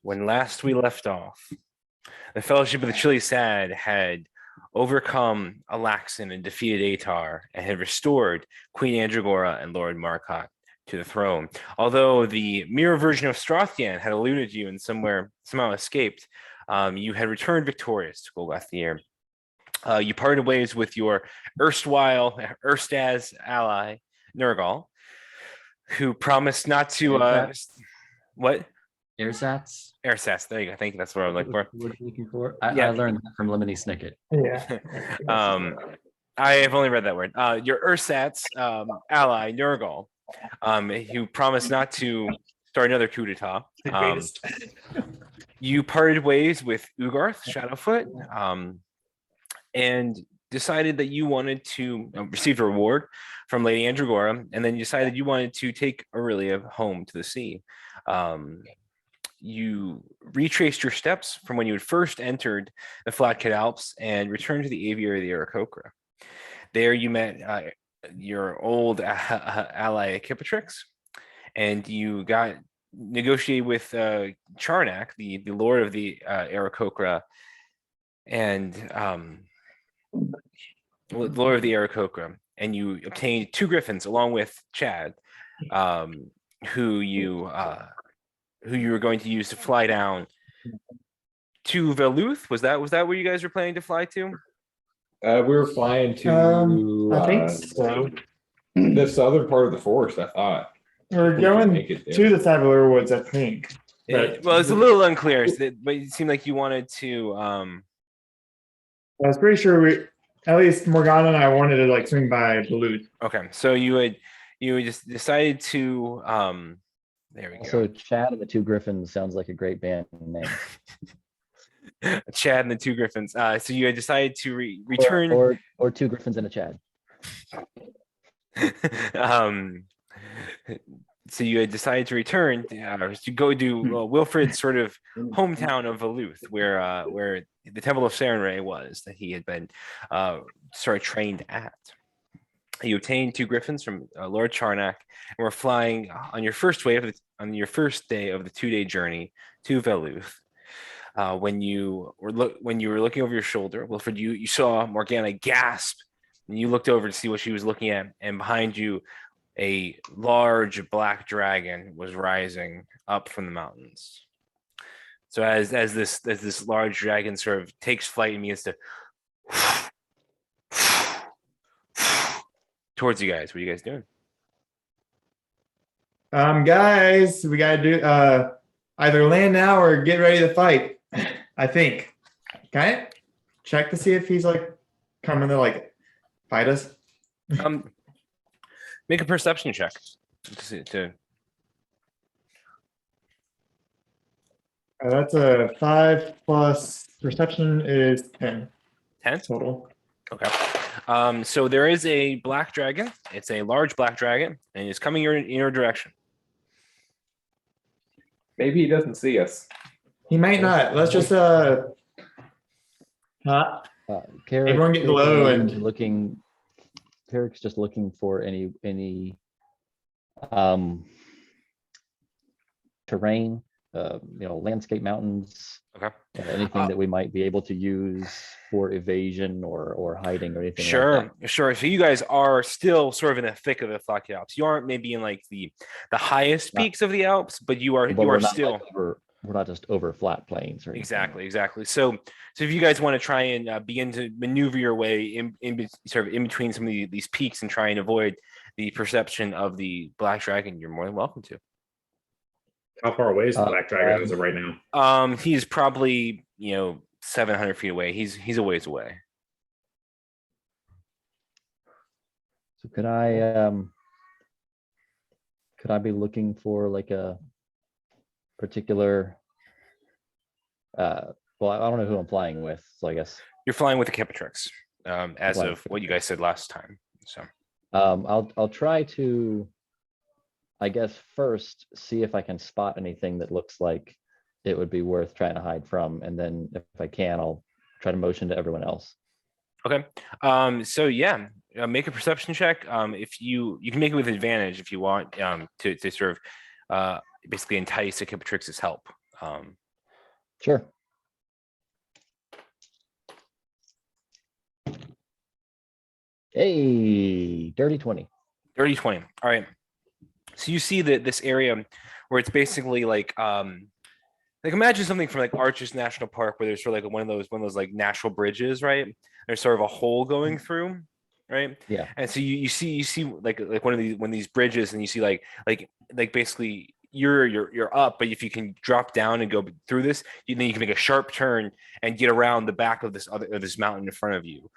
When last we left off, the Fellowship of the Chilly Sad had overcome Alaxin and defeated Atar and had restored Queen Andragora and Lord Marcotte to the throne. Although the mirror version of Strothian had eluded you and somehow escaped, you had returned victorious to Golgothier. You parted ways with your erstwhile ally, Nurgle, who promised not to what? Airsats? Airsats, there you go. I think that's what I'm looking for. What are you looking for? I learned that from Lemony Snicket. Yeah. I have only read that word. Your ersatz ally, Nurgle, who promised not to start another coup d'etat. You parted ways with Ugarth, Shadowfoot, and decided that you wanted to receive a reward from Lady Andragora, and then you decided you wanted to take Aurelia home to the sea. You retraced your steps from when you had first entered the Flatkid Alps and returned to the aviary of the Aarakocra. There you met your old ally Akipatrix, and you got negotiated with Charnak, the lord of the Aarakocra, and lord of the Aarakocra, and you obtained 2 griffins along with Chad, who you were going to use to fly down to Veluth. Was that where you guys were planning to fly to? We were flying to I think so. this other part of the forest, I thought. We're going to the Savalirwoods, I think. Well, it's a little unclear, but it seemed like you wanted to. I was pretty sure at least Morgana and I wanted to like swing by Veluth. Okay, so you had just decided to. There we go. So Chad and the 2 Griffins sounds like a great band name. Chad and the 2 Griffins. So you had decided to return, or 2 Griffins and a Chad. So you had decided to return to go to Wilfried's sort of hometown of Veluth, where the Temple of Seranrae was that he had been sort of trained at. You obtained 2 griffins from Lord Charnak, and were flying on your first day of the 2-day journey to Veluth. When you were looking over your shoulder, Wilfried, you saw Morgana gasp, and you looked over to see what she was looking at, and behind you, a large black dragon was rising up from the mountains. So as this large dragon sort of takes flight and begins to towards you guys. What are you guys doing? Guys, we gotta do either land now or get ready to fight. I think. Can I check to see if he's like coming to like fight us? Make a perception check to That's a 5 plus perception is 10. 10 total. Okay. So there is a black dragon. It's a large black dragon, and it's coming in your direction. Maybe he doesn't see us. He might not. Let's just everyone get low and looking. Carrick's just looking for any terrain, landscape, mountains. Okay. Anything that we might be able to use for evasion or hiding or anything. Sure, like that. sure. So you guys are still sort of in the thick of the Flatkid Alps. You aren't maybe in like the highest peaks of the Alps, but you are still. Like we're not just over flat plains or exactly. So if you guys want to try and begin to maneuver your way in between some of these peaks and try and avoid the perception of the black dragon, you're more than welcome to. How far away is the black dragon as of right now? He's probably 700 feet away. He's a ways away. So could I be looking for like a particular well, I don't know who I'm flying with, so I guess you're flying with the Akipatrix, as of what you guys said last time. So I'll try to, I guess, first see if I can spot anything that looks like it would be worth trying to hide from, and then if I can, I'll try to motion to everyone else. Okay. So yeah, make a perception check. If you can make it with advantage if you want, to sort of basically entice Akipatrix's help. Sure. Hey, dirty 20. Dirty 20. All right. So you see that this area where it's basically like imagine something from like Arches National Park where there's sort of like one of those like natural bridges, right? There's sort of a hole going through, right? Yeah. And so you see like one of these bridges, and you see like basically you're up, but if you can drop down and go through this, then you can make a sharp turn and get around the back of this mountain in front of you.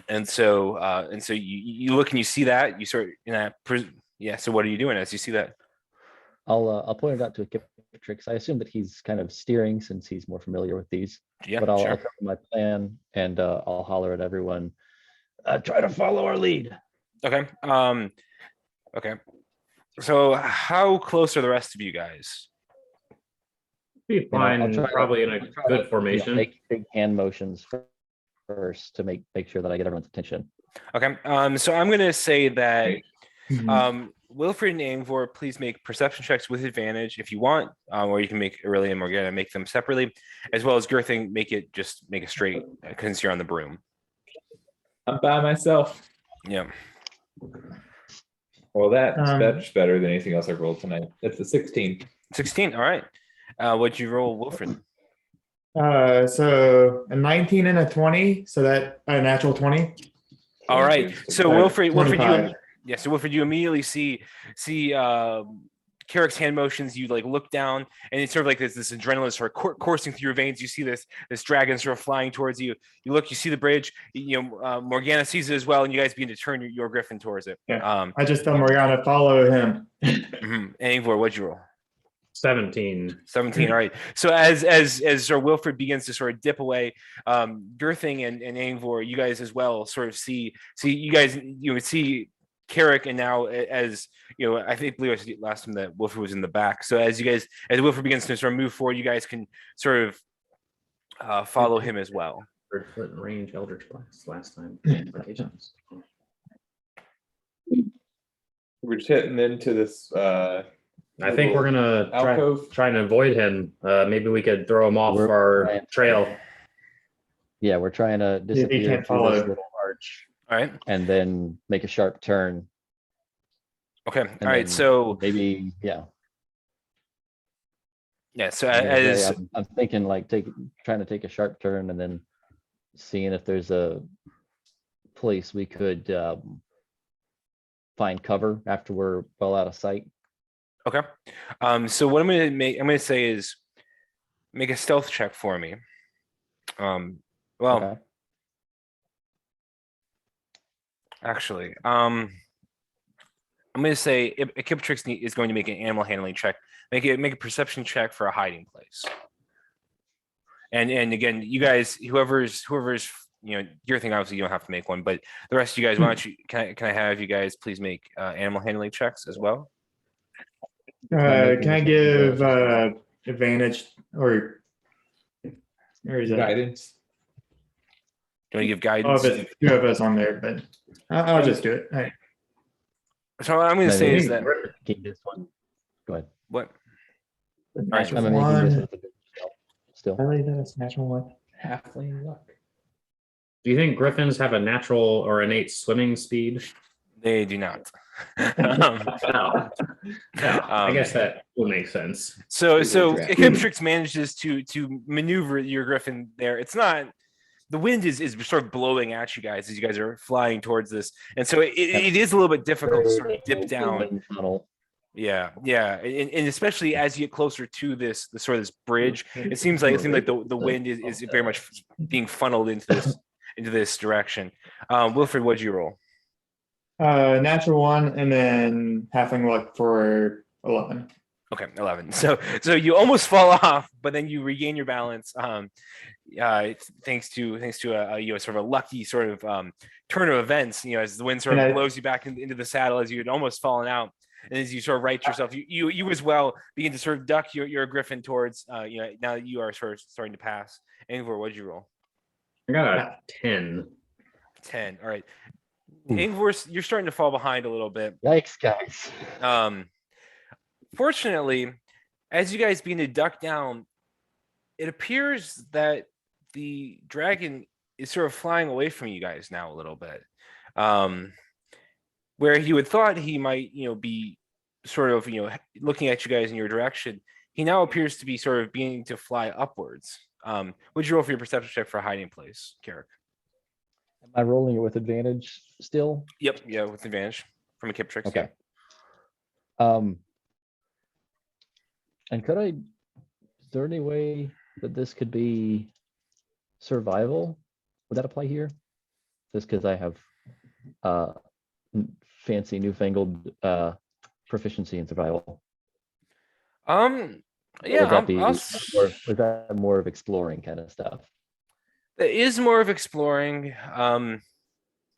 And so you look and you see that you sort of yeah. So what are you doing as you see that? I'll point it out to Akiprix. I assume that he's kind of steering since he's more familiar with these. Yeah, but I'll sure. tell him my plan, and I'll holler at everyone. Try to follow our lead. Okay. Okay. So how close are the rest of you guys? Be And I'll fine, try to- probably in a I'll try to, good formation. make big hand motions first to make sure that I get everyone's attention. Okay. So I'm gonna say that Mhm. Wilfried and Angvor, please make perception checks with advantage if you want, or you can make Aurelia and Morgana make them separately, as well as Girthing make it straight because you're on the broom. I'm by myself. Yeah. Well, that's Um, much better than anything else I've rolled tonight. That's a 16. 16. All right. What'd you roll, Wilfried? So a 19 and a 20. So that a natural 20. All right. So Wilfried, 25. so Wilfried, you immediately see Carrick's hand motions. You like look down, and it's sort of like this adrenaline sort of coursing through your veins. You see this dragon sort of flying towards you. You look, you see the bridge. Morgana sees it as well, and you guys begin to turn your griffin towards it. Yeah. I just tell Morgana follow him. And Angvor, what'd you roll? 17. 17. All right. So as Sir Wilfried begins to sort of dip away, Girthing and Angvor, you guys as well sort of see you guys, would see Carrick, and now as I believe I said last time that Wilfried was in the back. So as Wilfried begins to sort of move forward, you guys can sort of follow him as well. 100-foot range Eldritch Blast last time. We're just heading into this. I think we're gonna alcove. try and avoid him. Maybe we could throw him off We're our trying- trail. Yeah, we're trying to he disappear can't through this follow. little arch All right. and then make a sharp turn. Okay. and All right. then So maybe, yeah. yeah. So I'm gonna say as I'm thinking like trying to take a sharp turn and then seeing if there's a place we could find cover after we're well out of sight. okay. So what I'm gonna say is make a stealth check for me. Well, Okay. actually, I'm gonna say Akiprix is going to make an animal handling check. Make a perception check for a hiding place. And again, you guys, whoever's your thing, obviously you don't have to make one, but the rest of you guys, why don't you? Can I have you guys please make animal handling checks as well? Can I give advantage or is it? Guidance. Do you want to give Oh, guidance? if it's two of us on there, but I'll just do it. All right. So what I'm going to say is that Making this one. Go ahead. what? Natural I'm making this one. with a good still. I like that it's natural one. Halfling luck. Do you think griffins have a natural or innate swimming speed? They do not. No. I guess that would make sense. So Draft. Akiprix manages to maneuver your griffin there. It's not, the wind is sort of blowing at you guys as you guys are flying towards this, and so it is a little bit difficult to sort of dip down. Tunnel. Yeah, and especially as you get closer to this bridge, it seems like the wind is very much being funneled into this direction. Wilfried, what'd you roll? Natural one, and then halfling luck for 11. Okay, 11. So you almost fall off, but then you regain your balance. Thanks to sort of a lucky sort of turn of events. As the wind sort of blows you back into the saddle as you had almost fallen out, and as you sort of right yourself, you as well begin to sort of duck your griffin towards. Now that you are sort of starting to pass. Angvor, what'd you roll? I got a 10. 10. All right. Angvor, you're starting to fall behind a little bit. Yikes, guys. Fortunately, as you guys begin to duck down, it appears that the dragon is sort of flying away from you guys now a little bit. Where you had thought he might, be sort of, looking at you guys in your direction, he now appears to be sort of beginning to fly upwards. Would you roll for your perception check for a hiding place, Carrick? Am I rolling it with advantage still? Yep, yeah, with advantage from a kip trick. Okay. And is there any way that this could be survival? Would that apply here? Just because I have fancy newfangled proficiency in survival. Yeah, was that more of exploring kind of stuff? It is more of exploring.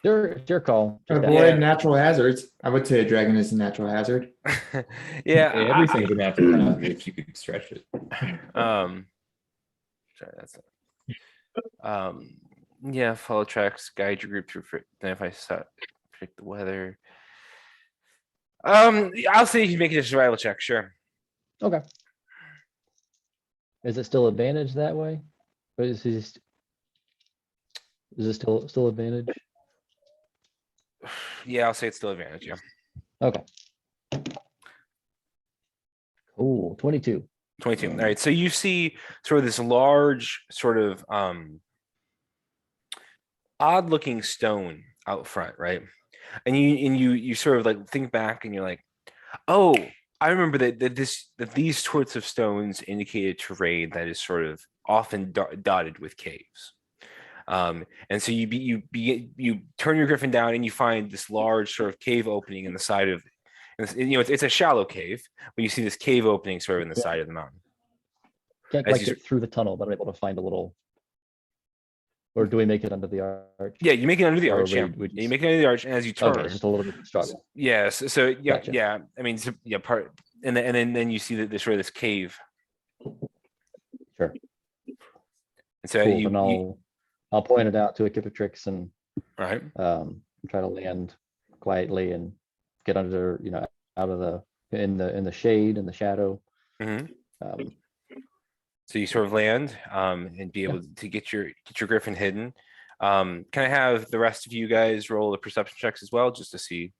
Your call. Avoid natural hazards. I would say a dragon is a natural hazard. Yeah, everything's a natural hazard if you could stretch it. Sorry, that's yeah, follow tracks, guide your group through, identify, predict the weather. I'll say you can make it a survival check, sure. Okay. Is it still advantage that way? Or is it still advantage? Yeah, I'll say it's still advantage, yeah. Okay. Cool. 22. 22. All right. So you see sort of this large, sort of odd looking stone out front, right? And you sort of like think back and you're like, oh, I remember that these sorts of stones indicate a terrain that is sort of often dotted with caves. And so you turn your griffin down and you find this large sort of cave opening in the side of, it's a shallow cave, but you see this cave opening sort of in the side of the mountain. Can't quite get through the tunnel, but I'm able to find a little. Or do we make it under the arch? Yeah, you make it under the arch. Yeah, you make it under the arch, and as you turn, okay, just a little bit of struggle. Yes. So yeah, Gotcha. yeah. I mean, yeah, part, and then you see that this sort of this cave. Sure. And so cool. I'll point it out to Ekipatrix and right. Try to land quietly and get under, out of in the shade and the shadow. Mm-hmm. So you sort of land and be able to get your griffin hidden. Can I have the rest of you guys roll the perception checks as well, just to see?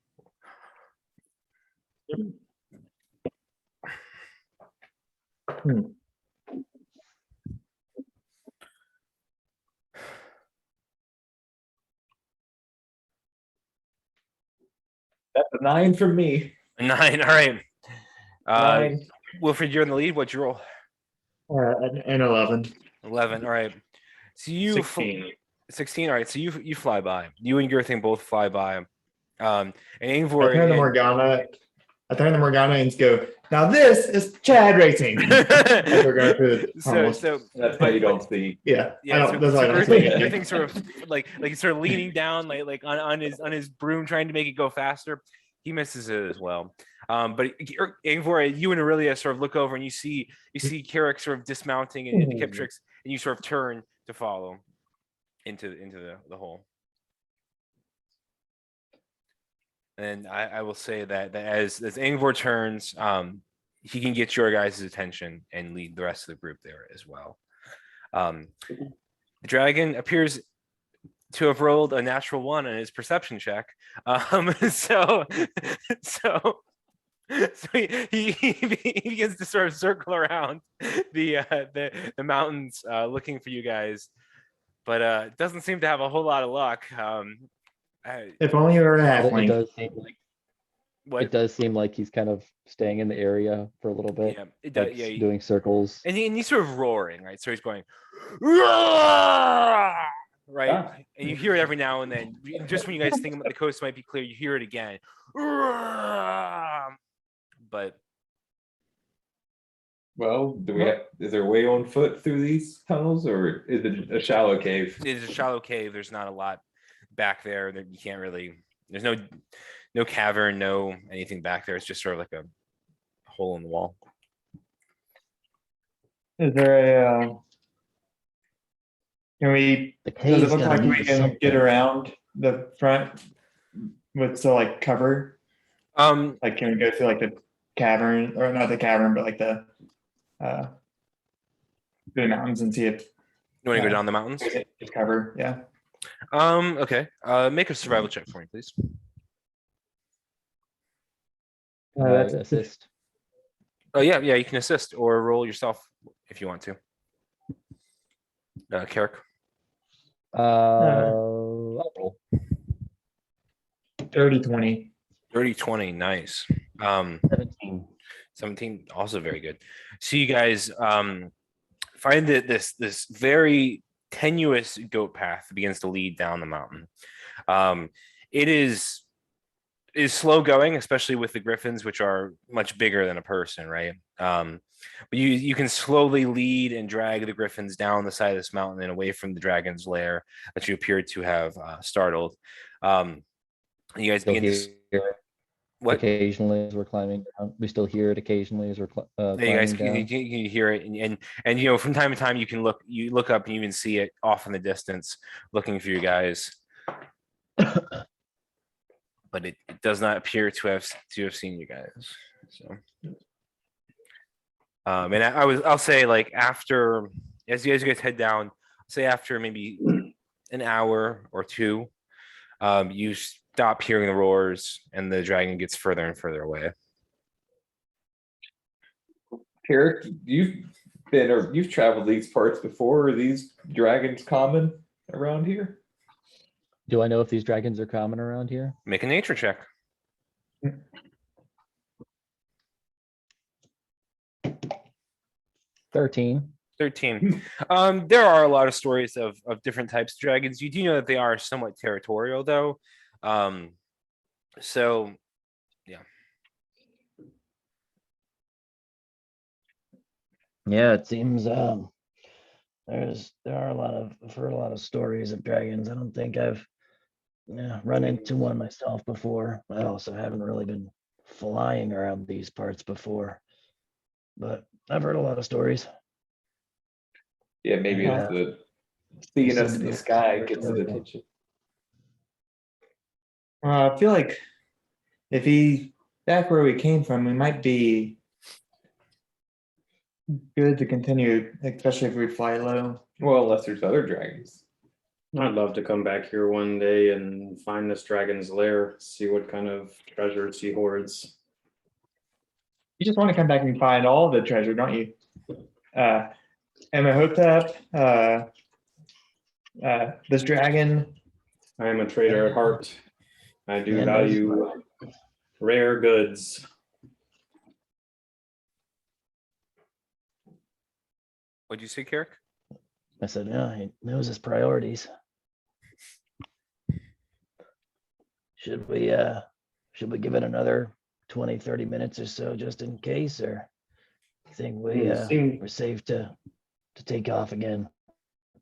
That's a 9 from me. 9. All right. 9. Wilfried, you're in the lead. What'd you roll? An 11. 11. All right. So you 16. 16. All right. So you fly by. You and Girthing both fly by. And I Angvor. turn the Morgana and go, now this is Chad racing. As we're going through the tunnels. so That's why you don't see. Yeah. Yeah, that's why I don't see anything. Girthing sort of like he's sort of leaning down like on his broom trying to make it go faster. He misses it as well. But Angvor, you and Aurelia sort of look over and you see Carrick sort of dismounting into Kiptrix, and you sort of turn to follow into the hole. And I will say that as Angvor turns, he can get your guys' attention and lead the rest of the group there as well. The dragon appears to have rolled a natural 1 on his perception check. So he begins to sort of circle around the mountains looking for you guys, but doesn't seem to have a whole lot of luck. If only you were a halfling. It does seem like he's kind of staying in the area for a little bit. Yeah, it does. Like Yeah, doing circles. and he's sort of roaring, right? So he's going, "Roar!" Right, and you hear it every now and then. Just when you guys think the coast might be clear, you hear it again. Roar! But well, is there a way on foot through these tunnels, or is it a shallow cave? it is a shallow cave. There's not a lot back there that you can't really. There's no cavern, no anything back there. It's just sort of like a hole in the wall. Is there a can we does it look like we can get around the front with cover? Like can we go through like the cavern, or not the cavern, but like the uh, to the mountains and see if You want to go Yeah. down the mountains? it's cover. Yeah. Okay. Make a survival check for me, please. Assist. Oh yeah, you can assist or roll yourself if you want to. Carrick. I'll roll. 30-20. 30-20, nice. 17. 17, also very good. So you guys find that this very tenuous goat path begins to lead down the mountain. It is slow going, especially with the griffins, which are much bigger than a person, right? But you can slowly lead and drag the griffins down the side of this mountain and away from the dragon's lair that you appear to have startled. You guys Still begin to hear it what? occasionally as we're climbing down. We still hear it occasionally as we're Yeah, you guys climbing down. you hear it, and you know, from time to time you look up and you can see it off in the distance looking for you guys, but it does not appear to have seen you guys. So and I'll say, like, after, as you guys head down, say after maybe an hour or two, you stop hearing the roars and the dragon gets further and further away. Carrick, you've traveled these parts before. Are these dragons common around here? Do I know if these dragons are common around here? Make a nature check. 13. 13. There are a lot of stories of different types of dragons. You do know that they are somewhat territorial, though. So yeah. Yeah, it seems there are I've heard a lot of stories of dragons. I don't think I've run into one myself before. I also haven't really been flying around these parts before, but I've heard a lot of stories. Yeah, maybe Yeah. it's the seeing us in the Yeah. sky gets his attention. I feel like if he back where we came from, we might be good to continue, especially if we fly low. Well, unless there's other dragons. I'd love to come back here one day and find this dragon's lair, see what kind of treasures he hoards. You just want to come back and find all the treasure, don't you? Emma this dragon. I am a trader at heart. I do Yeah, value rare goods. What'd you say, Carrick? I said, yeah, he knows his priorities. Should we give it another 20, 30 minutes or so just in case, or you think we're safe to take off again?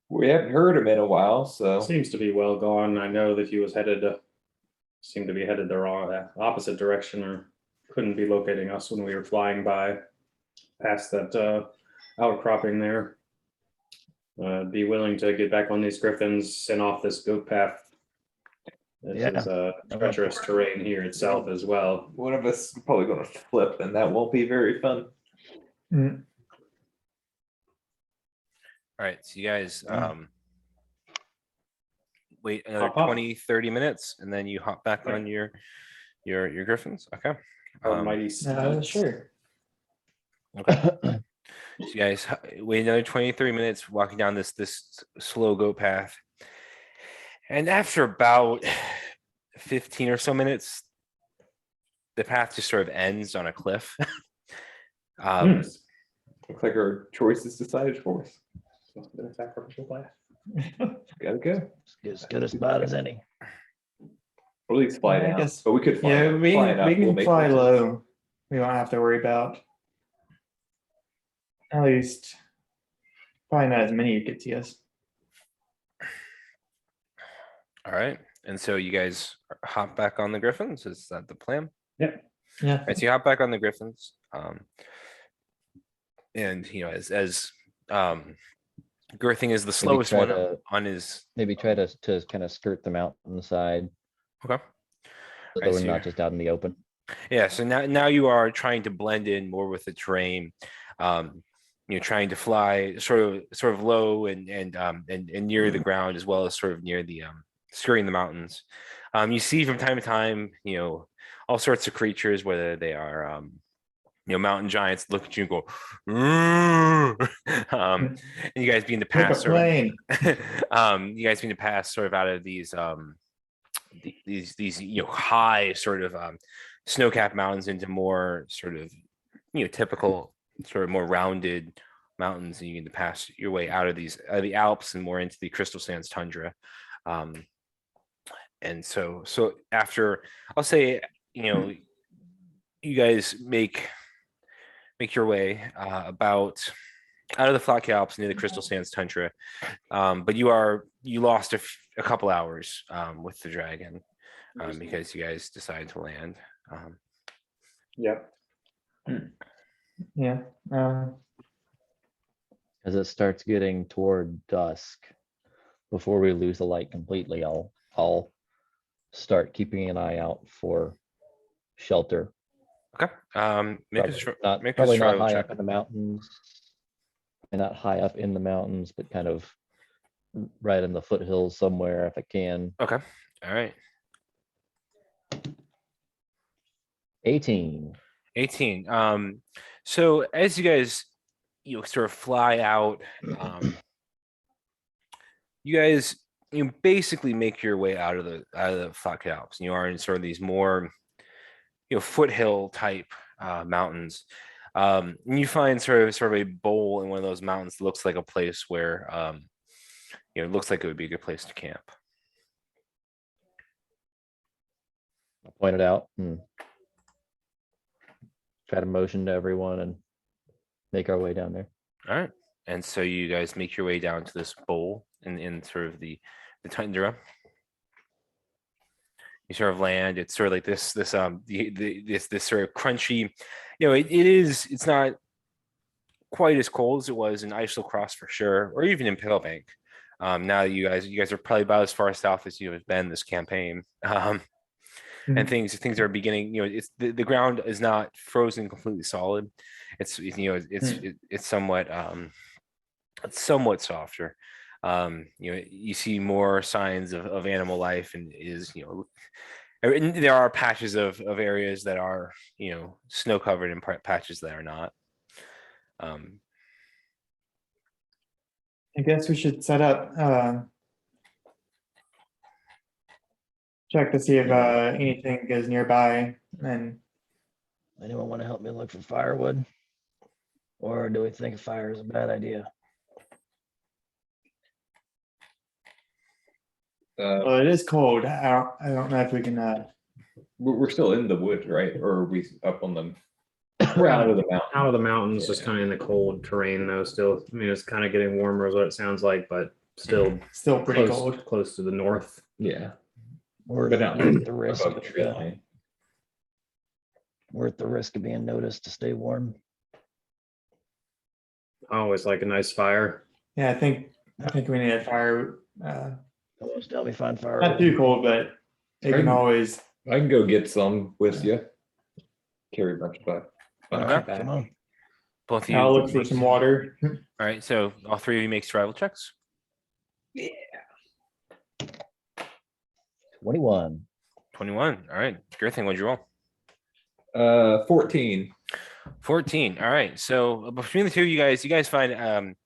We haven't heard him in a while, so Seems to be well gone. I know that he was seemed to be headed the opposite direction, or couldn't be locating us when we were flying by past that outcropping there. Be willing to get back on these griffins and off this goat path. This is treacherous terrain here itself as well. one of us is probably going to flip, and that won't be very fun. Mm, All right, so you guys wait another Hop up. 20-30 minutes and then you hop back on your griffins. Okay. Almighty steeds. sure. Okay. So you guys wait another 23 minutes walking down this slow goat path. And after about 15 or so minutes, the path just sort of ends on a cliff. Looks like our choices decided for us. Must have been a sacrificial lamb. Gotta go. As good a spot as any. Or at least fly Yeah, I down. guess- But we could fly. Yeah, we flying up will can make fly more sense. low. We don't have to worry about. At least, probably not as many you could see us. All right. And so you guys hop back on the griffins. Is that the plan? Yep. Yeah. All right, so you hop back on the griffins. And you know, as Girthing is the slowest try one to- on his. Maybe try to kind of skirt the mountainside Okay. so I that we're see. not just out in the open. Yeah, so now you are trying to blend in more with the terrain. trying to fly sort of low and near the ground, as well as sort of near the skirting the mountains. You see from time to time, all sorts of creatures, whether they are mountain giants, look at you and go, and you guys begin to Make a pass sort of, plane. you guys begin to pass sort of out of these high sort of snow-capped mountains into more sort of typical sort of more rounded mountains, and you get to pass your way out of the Alps and more into the Crystal Sands tundra. And so after, I'll say, you guys make your way about out of the Flat Alps near the Crystal Sands tundra, but you lost a couple hours with the dragon because you guys decided to land. Yep. Yeah. As it starts getting toward dusk, before we lose the light completely, I'll start keeping an eye out for shelter. Okay. Make Probably a not survival high check. up in the mountains, and not high up in the mountains, but kind of right in the foothills somewhere if I can. Okay. All right. 18. 18. So as you guys sort of fly out, you guys basically make your way out of the Flat Alps. You are in sort of these more foothill type mountains. And you find sort of a bowl in one of those mountains that looks like a place where it looks like it would be a good place to camp. I'll point it out and try to motion to everyone and make our way down there. All right. And so you guys make your way down to this bowl in sort of the tundra. You sort of land. It's sort of like this sort of crunchy. It's not quite as cold as it was in Icel Cross for sure, or even in Palebank. Now that you guys are probably about as far south as you have been this campaign. And things are beginning. It's the ground is not frozen completely solid. It's somewhat softer. You see more signs of animal life, and there are patches of areas that are snow covered and patches that are not. I guess we should set up. Check to see if anything is nearby, and Anyone want to help me look for firewood? Or do we think a fire is a bad idea? well, it is cold. I don't know if we can. We're still in the wood, right? Or are we up on the we're out of the mountain? Out of the mountains, just Yeah. kind of in the cold terrain though, still. I mean, it's kind of getting warmer is what it sounds like, but still Still pretty close, cold. close to the north. Yeah, We're but not at the risk above the tree of, line. we're at the risk of being noticed to stay warm. I always like a nice fire. Yeah, I think we need a fire. Almost help me find Not firewood. too cold, but it can always. I can go get some with you. Carry a bunch of butt. All right, come on. Both of you. I'll look for some water. All right. So all three of you make survival checks. 21. 21. All right. Great thing. What'd you roll? 14. 14. All right. So between the two of you guys find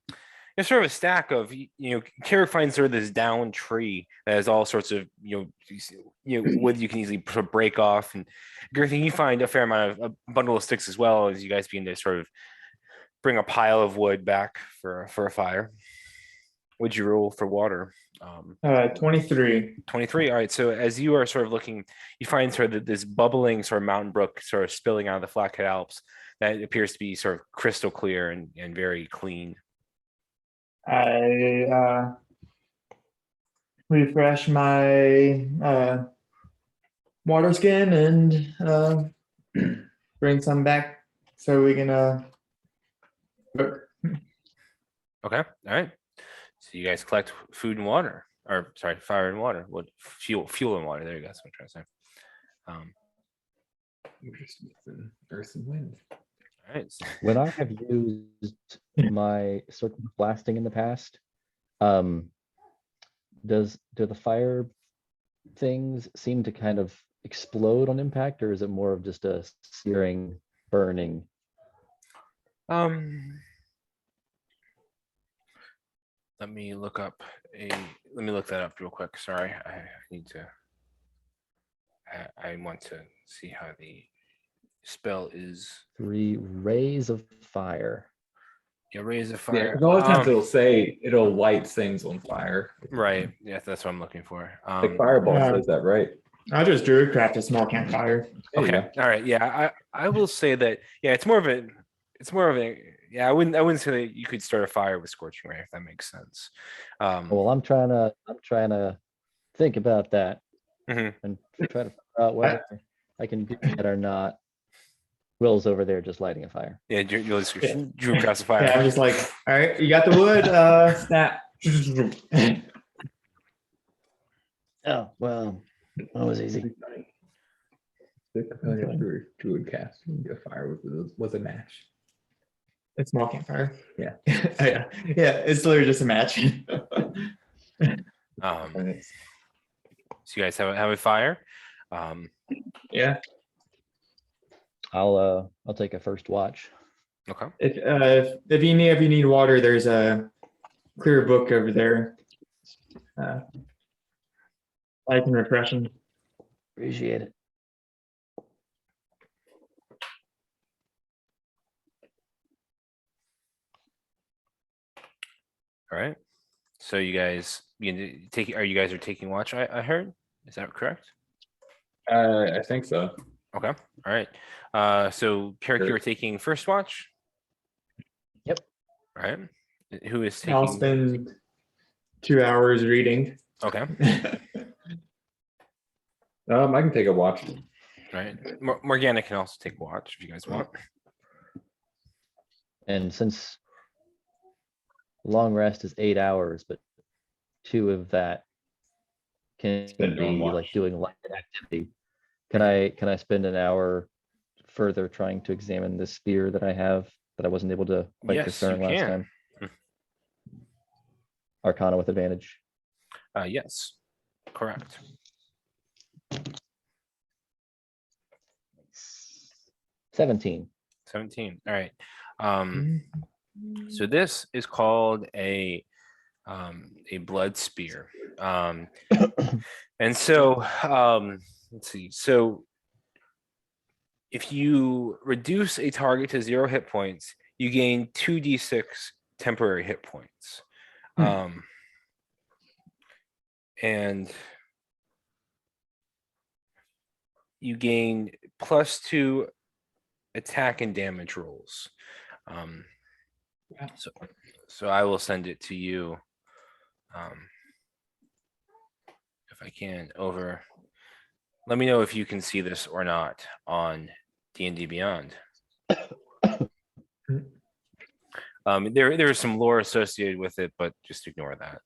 there's sort of a stack of Carrick finds sort of this down tree that has all sorts of wood you can easily sort of break off, and Griffin, you find a fair amount of a bundle of sticks as well as you guys begin to sort of bring a pile of wood back for a fire. What'd you roll for water? 23. 23. All right. So as you are sort of looking, you find sort of this bubbling sort of mountain brook sort of spilling out of the Flathead that appears to be sort of crystal clear and very clean. I refresh my water skin and bring some back so we can cook. Okay. All right. So you guys collect food and water, or sorry, fire and water. What fuel and water? There you go. That's what I'm trying to say. We're just missing earth and wind. All All right. When I have used my circle of blasting in the past, do the fire things seem to kind of explode on impact, or is it more of just a searing, burning? Let me look up let me look that up real quick. Sorry, I need to. I want to see how the spell is. 3 rays of fire. Yeah, raise a Yeah, fire. 'cause a lot of times it'll say it'll light things on fire. Right. Yeah, that's what I'm looking for. Like Fireball Yeah. says that, right? I just druidcraft a small campfire. There you Okay. All right. Yeah, I will say that. Yeah, it's more of a. Yeah, I wouldn't say that you could start a fire with scorching ray if that makes sense. Well, I'm trying to think about that Mhm. and try to figure out whether I can do that or not. Will's over there just lighting a fire. Yeah, you'll just drew across the Yeah, I'm fire. just like, all right, you got the wood. Snap. Oh, well, that was easy. The component for druid casting a fire was a match. A small campfire. Yeah. Yeah, it's literally just a match. So And it's you guys have a fire. Yeah. I'll take a first watch. Okay. If you need water, there's a clear book over there. Light and refreshing. Appreciate it. All right. So you guys are you guys taking watch? I heard. Is that correct? I think so. Okay. All right. So Carrick, you Sure. are taking first watch. Yep. All right. Who is taking? I'll spend 2 hours reading. Okay. I can take a watch. All right. Morgana can also take watch if you guys want. And since long rest is 8 hours, but 2 of that can Spend on be watch. like doing light activity. Can I spend an hour further trying to examine this spear that I have that I wasn't able to quite Yes, discern you last can. time? Arcana with advantage. Yes. Correct. 17. 17. All right. So this is called a blood spear. And so let's see. So if you reduce a target to 0 hit points, you gain 2d6 temporary hit points. And you gain +2 attack and damage rolls. So I will send it to you if I can over. Let me know if you can see this or not on D&D Beyond. There is some lore associated with it, but just ignore that.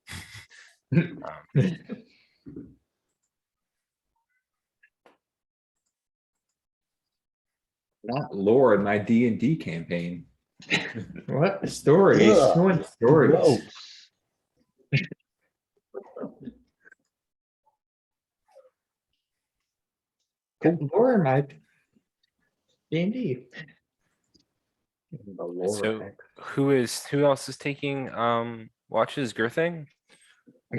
Not lore in my D&D campaign. What stories? Ugh, Who wants stories? Gross. Lore my D&D. The lore So heck. who else is taking watches? Girthing?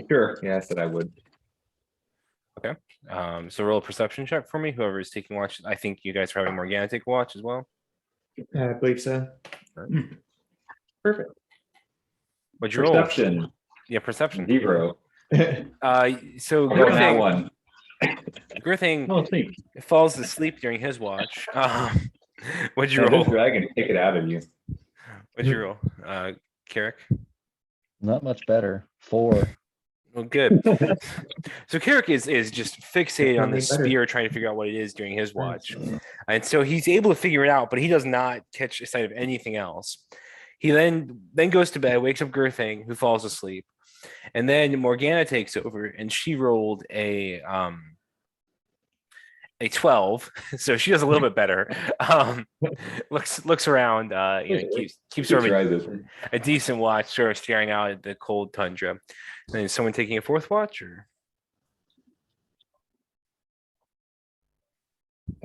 Sure. Yeah, I said I would. So roll a perception check for me. Whoever is taking watch. I think you guys are having Morgana take a watch as well. I believe so. Perfect. What'd you roll? Perception. Yeah, perception. 0. So Oh, that one. Girthing Oh, sweet. falls asleep during his watch. What'd you Yeah, roll? this dragon take it out of you. What'd you roll? Carrick? Not much better. 4. Well, good. So Carrick is just fixated on Definitely this better. spear, trying to figure out what it is during his watch. And so he's able to figure it out, but he does not catch sight of anything else. He then goes to bed, wakes up Girthing, who falls asleep. And then Morgana takes over, and she rolled a a 12, so she does a little bit better. Looks around, keeps Keep sort your of eyes open. a decent watch, sort of staring out at the cold tundra. And is someone taking a fourth watch, or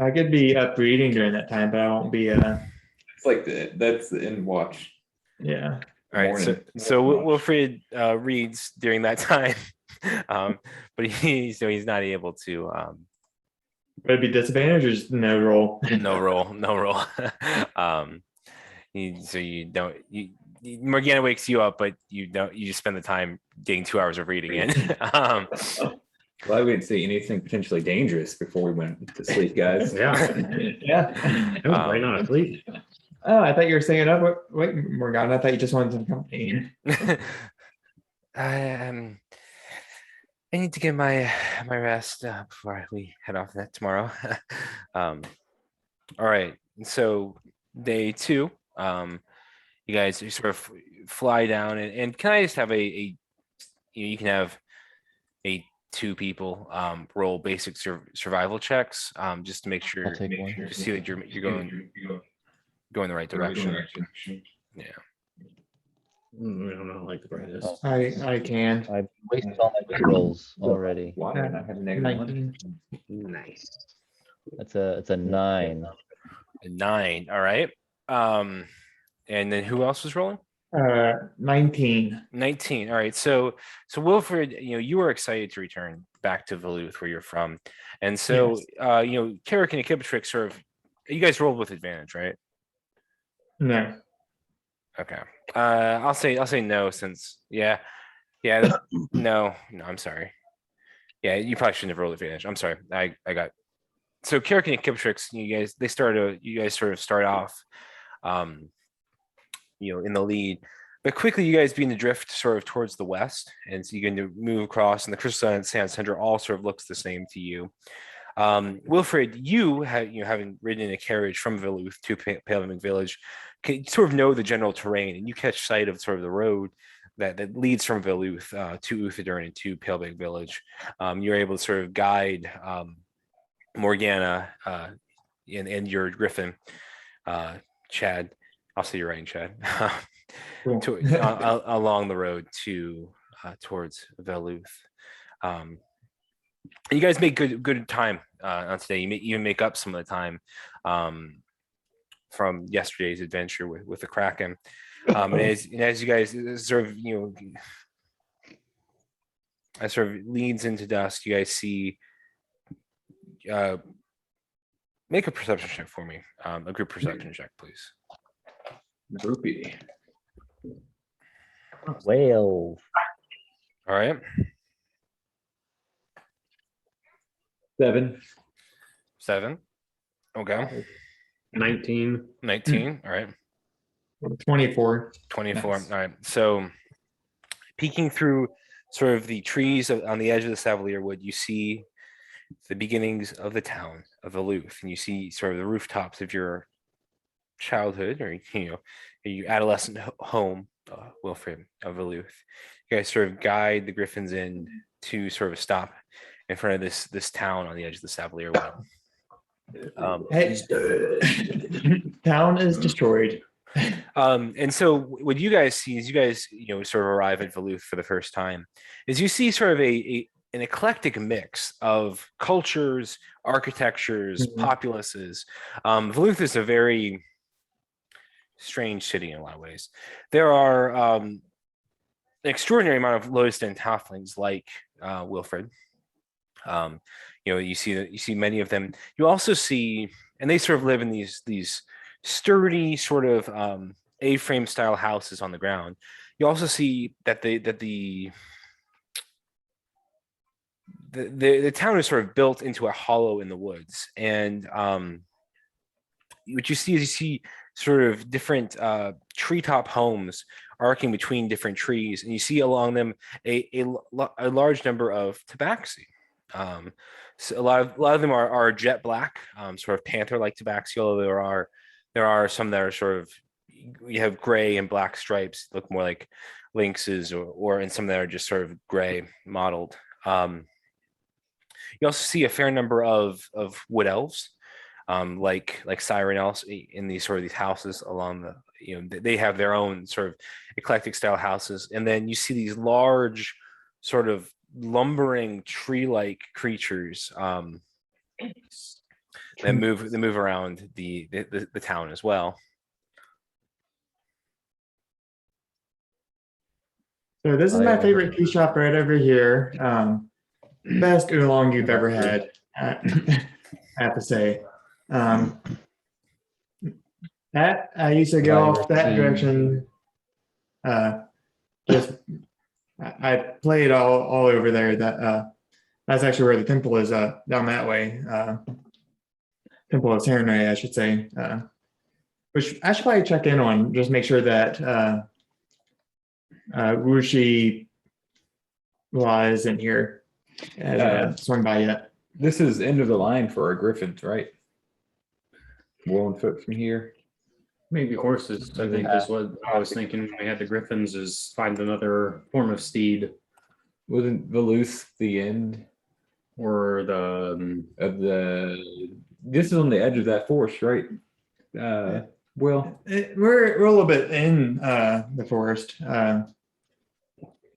I could be up reading during that time, but I won't be. It's like that's the end watch. Yeah. all right? So Wilfried reads during that time, but he's not able to. Would it be disadvantage or just no roll? No roll. So you don't. Morgana wakes you up, but you don't. You just spend the time getting 2 hours of reading in. Glad we didn't see anything potentially dangerous before we went to sleep, guys. Yeah, Yeah. I was right not asleep. Oh, I thought you were saying up. Wait, Morgana, I thought you just wanted some company. I need to get my rest before we head off that tomorrow. All right. So day 2, you guys sort of fly down, and can I just have you can have a 2 people roll basic survival checks, just to make sure, I'll take one. to see that you're going the right direction. Yeah. I don't know, like the brightest. Oh. I can. I wasted all my rolls already. Why did I have a negative 1? 19. Nice. It's a 9. A 9. All right. And then who else was rolling? 19. 19. All right. So Wilfried, you were excited to return back to Veluth, where you're from. And so Carrick and Akipatrix sort of, you guys rolled with advantage, right? No. Okay. I'll say no, since no, I'm sorry. Yeah, you probably shouldn't have rolled advantage. I'm sorry. I got, so Carrick and Akipatrix, you guys sort of start off in the lead, but quickly you guys begin to drift sort of towards the west, and so you're going to move across, and the crystal sand tundra all sort of looks the same to you. Wilfried, you having ridden in a carriage from Veluth to Palemic Village, can sort of know the general terrain, and you catch sight of sort of the road that leads from Veluth to Uthadern and to Palemic Village. You're able to sort of guide Morgana and your griffin, Chad. I'll say you're right, Chad. Along the road towards Veluth. You guys make good time on today. You even make up some of the time from yesterday's adventure with the Kraken. And as you guys sort of as sort of leads into dusk, you guys see. Make a perception check for me. A group perception check, please. Groupie. Whale. All right. 7. 7. Okay. 19. 19. All right. 24. 24. Nice. All right. So peeking through sort of the trees on the edge of the Savalirwood, you see the beginnings of the town of Veluth, and you see sort of the rooftops of your childhood, or your adolescent home, Wilfried of Veluth. You guys sort of guide the griffins in to sort of stop in front of this town on the edge of the Savalirwood. Hey, town is destroyed. And so what you guys see as you guys sort of arrive at Veluth for the first time is you see sort of an eclectic mix of cultures, architectures, populaces. Veluth is a very strange city in a lot of ways. There are an extraordinary amount of Lotus Den halflings like Wilfried. You see many of them. You also see, and they sort of live in these sturdy sort of A-frame style houses on the ground. You also see that the town is sort of built into a hollow in the woods, and what you see is sort of different treetop homes arcing between different trees, and you see along them a large number of tabaxi. So a lot of them are jet black, sort of panther-like tabaxi, although there are some that are sort of, you have gray and black stripes, look more like lynxes, or and some that are just sort of gray mottled. You also see a fair number of wood elves, like siren elves in these sort of these houses along the, they have their own sort of eclectic style houses. And then you see these large sort of lumbering tree-like creatures that move around the town as well. So this is my favorite tea shop right over here. Best oolong you've ever had, I have to say. That I used to go off that direction. Just I played all over there. That's actually where the temple is, down that way. Temple of Seranrae, I should say. Which I should probably check in on, just make sure that Wuxia isn't here. Swung by yet. This is end of the line for our griffins, right? Well on foot from here. Maybe horses. I think is what I was thinking when we had the griffins, is find another form of steed. Wasn't Veluth the end Or the of the? This is on the edge of that forest, right? Well, We're a little bit in the forest. But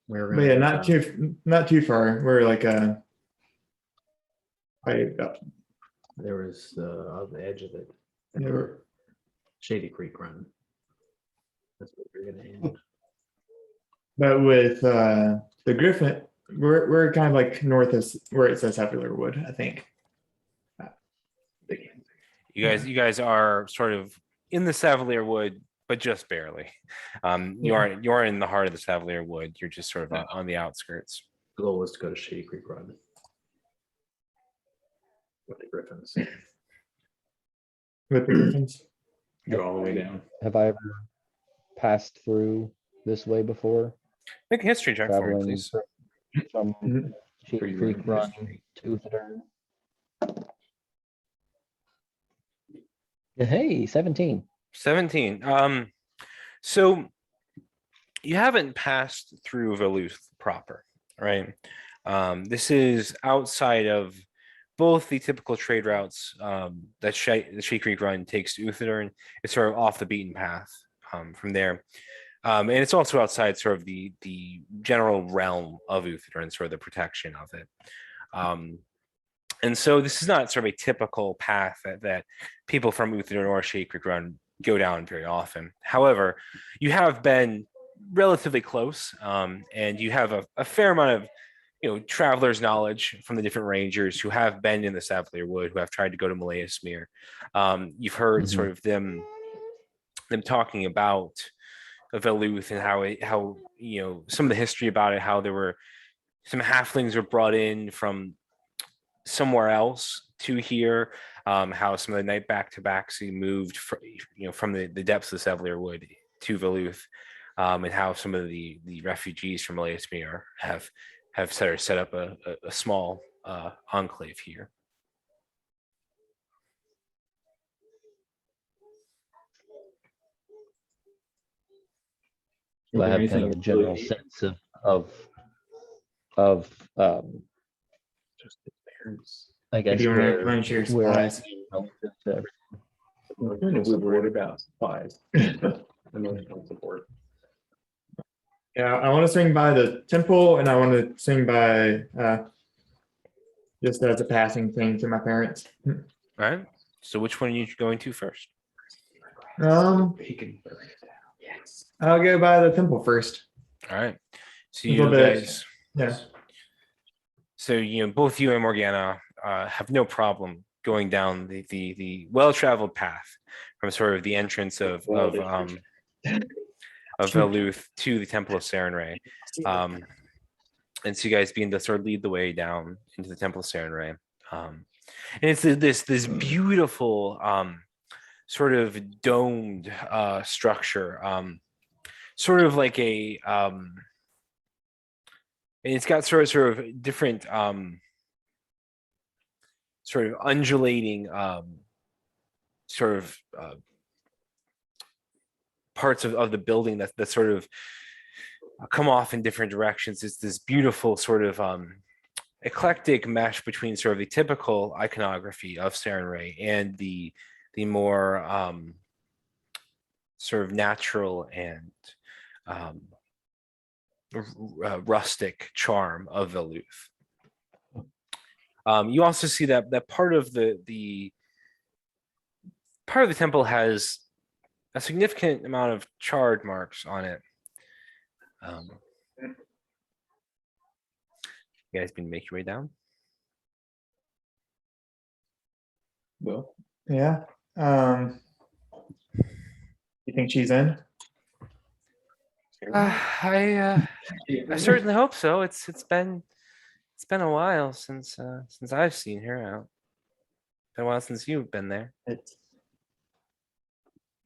yeah, not too far. We're like there was on the edge of it. we're- Shady Creek Run. That's what we're gonna end. but with the griffin, we're kind of like north of where it says Savalirwood, I think. You guys are sort of in the Savalirwood, but just barely. You are in the heart of the Savalirwood. You're just sort of on the outskirts. The goal was to go to Shady Creek Run. With the griffins. With the griffins. Go all the way down. Have I ever passed through this way before? Make a history check for me, Traveling please. from Mhm. Sheep Pretty Creek random Run history. to Wuxia. Hey, 17. 17. So you haven't passed through Veluth proper, right? This is outside of both the typical trade routes that the Shady Creek Run takes to Wuxia. It's sort of off the beaten path from there. And it's also outside sort of the general realm of Wuxia and sort of the protection of it. And so this is not sort of a typical path that people from Wuxia or Shady Creek Run go down very often. However, you have been relatively close, and you have a fair amount of travelers' knowledge from the different rangers who have been in the Savalirwood, who have tried to go to Malayasmere. You've heard sort of them talking about Veluth and how some of the history about it, how there were some halflings were brought in from somewhere else to here, how some of the night back-to-backs moved from the depths of the Savalirwood to Veluth, and how some of the refugees from Malayasmere have set up a small enclave here. I have kind of a general sense of Just the parents. I guess If you want to where run your where I supplies. am relative to everything. kind of we worried about supplies. Emotional support. Yeah, I want to swing by the temple, and I want to swing by just as a passing thing to my parents. All right. So which one are you going to first? He can burn it down. Yes. I'll go by the temple first. All right. So A you little bit. guys, Yeah. so both you and Morgana have no problem going down the well-traveled path from sort of the entrance of Veluth to the Temple of Seranrae. And so you guys begin to sort of lead the way down into the Temple of Seranrae. And it's this beautiful sort of domed structure, sort of like a and it's got sort of different sort of undulating sort of parts of the building that sort of come off in different directions. It's this beautiful sort of eclectic mesh between sort of the typical iconography of Serenray and the more sort of natural and rustic charm of Veluth. You also see that part of the temple has a significant amount of charred marks on it. You guys been make your way down? Well, Yeah. You think she's in? I certainly hope so. It's been a while since I've seen her out. Been a while since you've been there. It's,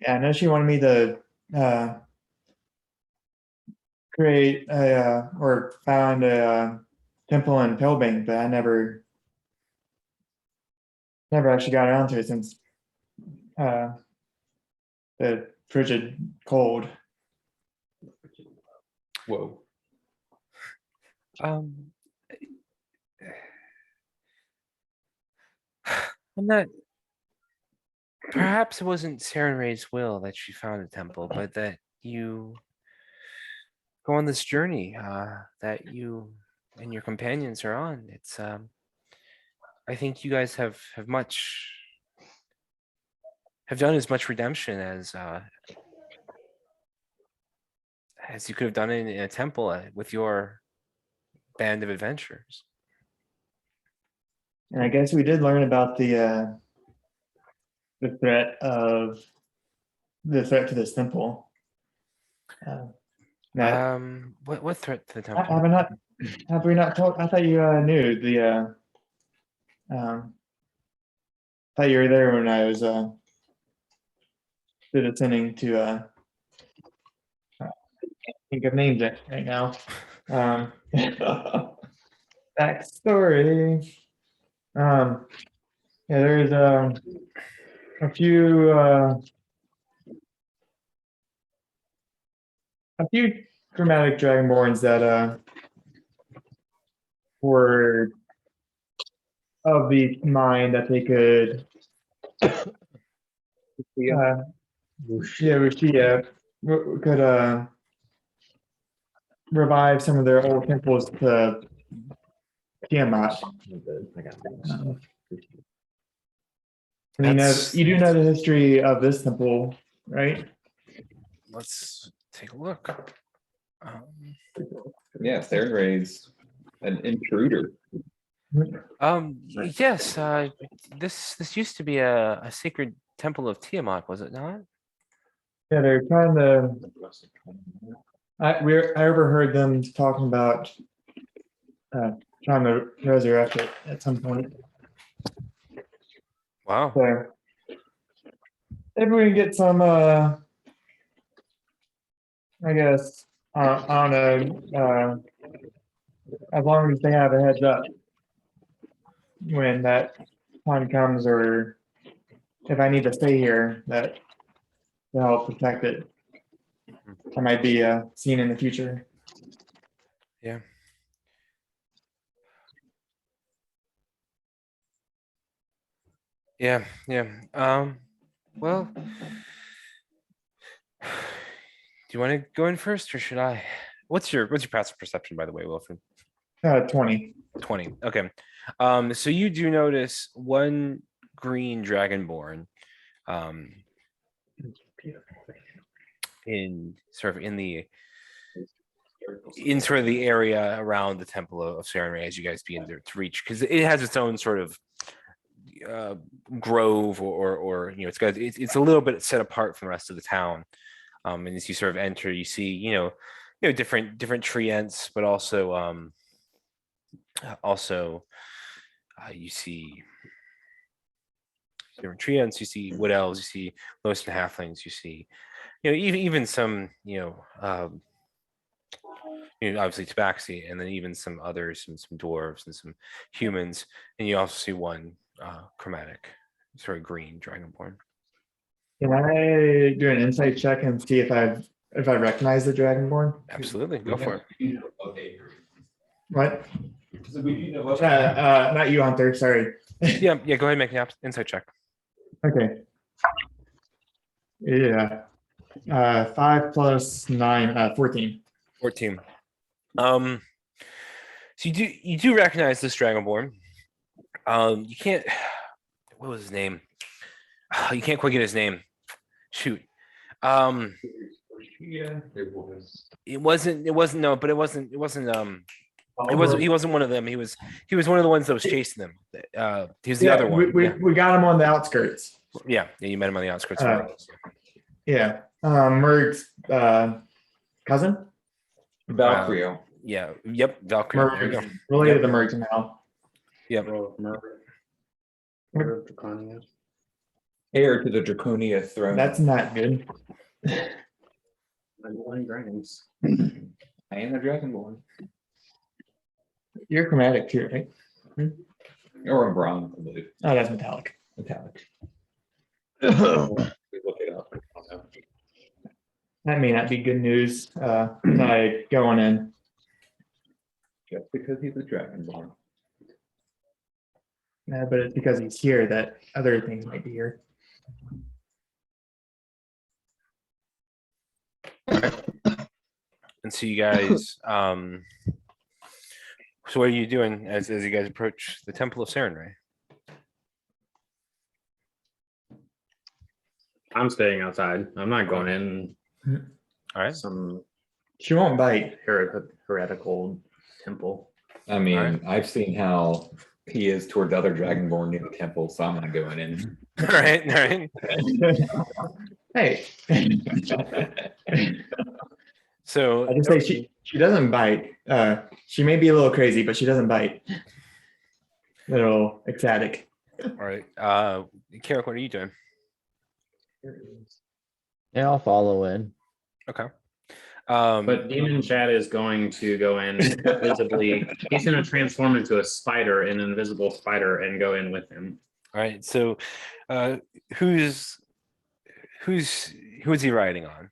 yeah, I know she wanted me to create a or found a temple in Pilbing, but I never actually got around to it since the frigid cold. whoa. I'm not. Perhaps it wasn't Serenray's will that she found a temple, but that you go on this journey that you and your companions are on. It's I think you guys have done as much redemption as you could have done in a temple with your band of adventurers. And I guess we did learn about the threat to this temple. That What threat to the have temple? we not told? I thought you knew the. Thought you were there when I was attending to. Think of names right now. Backstory. Yeah, there's a few dramatic dragonborns that were of the mind that they could Wuxia could revive some of their old temples to Tiamat. You do know the history of this temple, right? Let's take a look. Yeah, Serenray's an intruder. Yes, this used to be a sacred temple of Tiamat, was it not? Yeah, they're trying to. I overheard them talking about trying to resurrect it at some point. Wow. So maybe we can get some. I guess I don't know. As long as they have a heads up when that time comes, or if I need to stay here, that to help protect it. I might be seen in the future. Yeah. Yeah. Well, do you want to go in first, or should I? What's your passive perception, by the way, Wilfried? 20. 20. Okay. So you do notice one green dragonborn in sort of the area around the Temple of Seranrae as you guys begin to reach, because it has its own sort of grove or it's a little bit set apart from the rest of the town. And as you sort of enter, you see different tree ents, but also you see different tree ents, you see wood elves, you see ghosts and halflings, you see even some obviously tabaxi, and then even some others, some dwarves and some humans, and you also see one chromatic sort of green dragonborn. Can I do an insight check and see if I recognize the dragonborn? Absolutely, go for it. What? Not you, Hunter. Sorry. Yeah, yeah. Go ahead and make an insight check. Okay. Yeah. 5 plus 9, 14. 14. So you do recognize this Dragonborn. You can't. What was his name? You can't quite get his name. Shoot. Yeah, it was. It wasn't. No, but it wasn't. He wasn't one of them. He was one of the ones that was chasing them. He was the other one. We got him on the outskirts. Yeah, you met him on the outskirts. Yeah. Merg's cousin. Valkyrio. Yeah. Yep. Valkyrie. There you go. Related to Merg now. Yep. Heir to the Draconia throne. That's not good. Dragons. I am a Dragonborn. You're chromatic too, right? Or a bronze, I believe. Oh, that's metallic. Metallic. We look it up. I don't know. That may not be good news. Like going in. Just because he's a Dragonborn. But it's because he's here that other things might be here. And so you guys, so what are you doing as you guys approach the Temple of Seranrae? I'm staying outside. I'm not going in All right. some She won't bite. heretical temple. I mean, Alright. I've seen how he is towards other Dragonborn near the temple, so I'm not going in. All right. All right. Hey. So I just say she doesn't bite. She may be a little crazy, but she doesn't bite. Little ecstatic. all right. Carrick, what are you doing? Yeah, I'll follow in. Okay. But Demon Chad is going to go in visibly. He's going to transform into a spider, an invisible spider, and go in with him. all right. So, who's he riding on?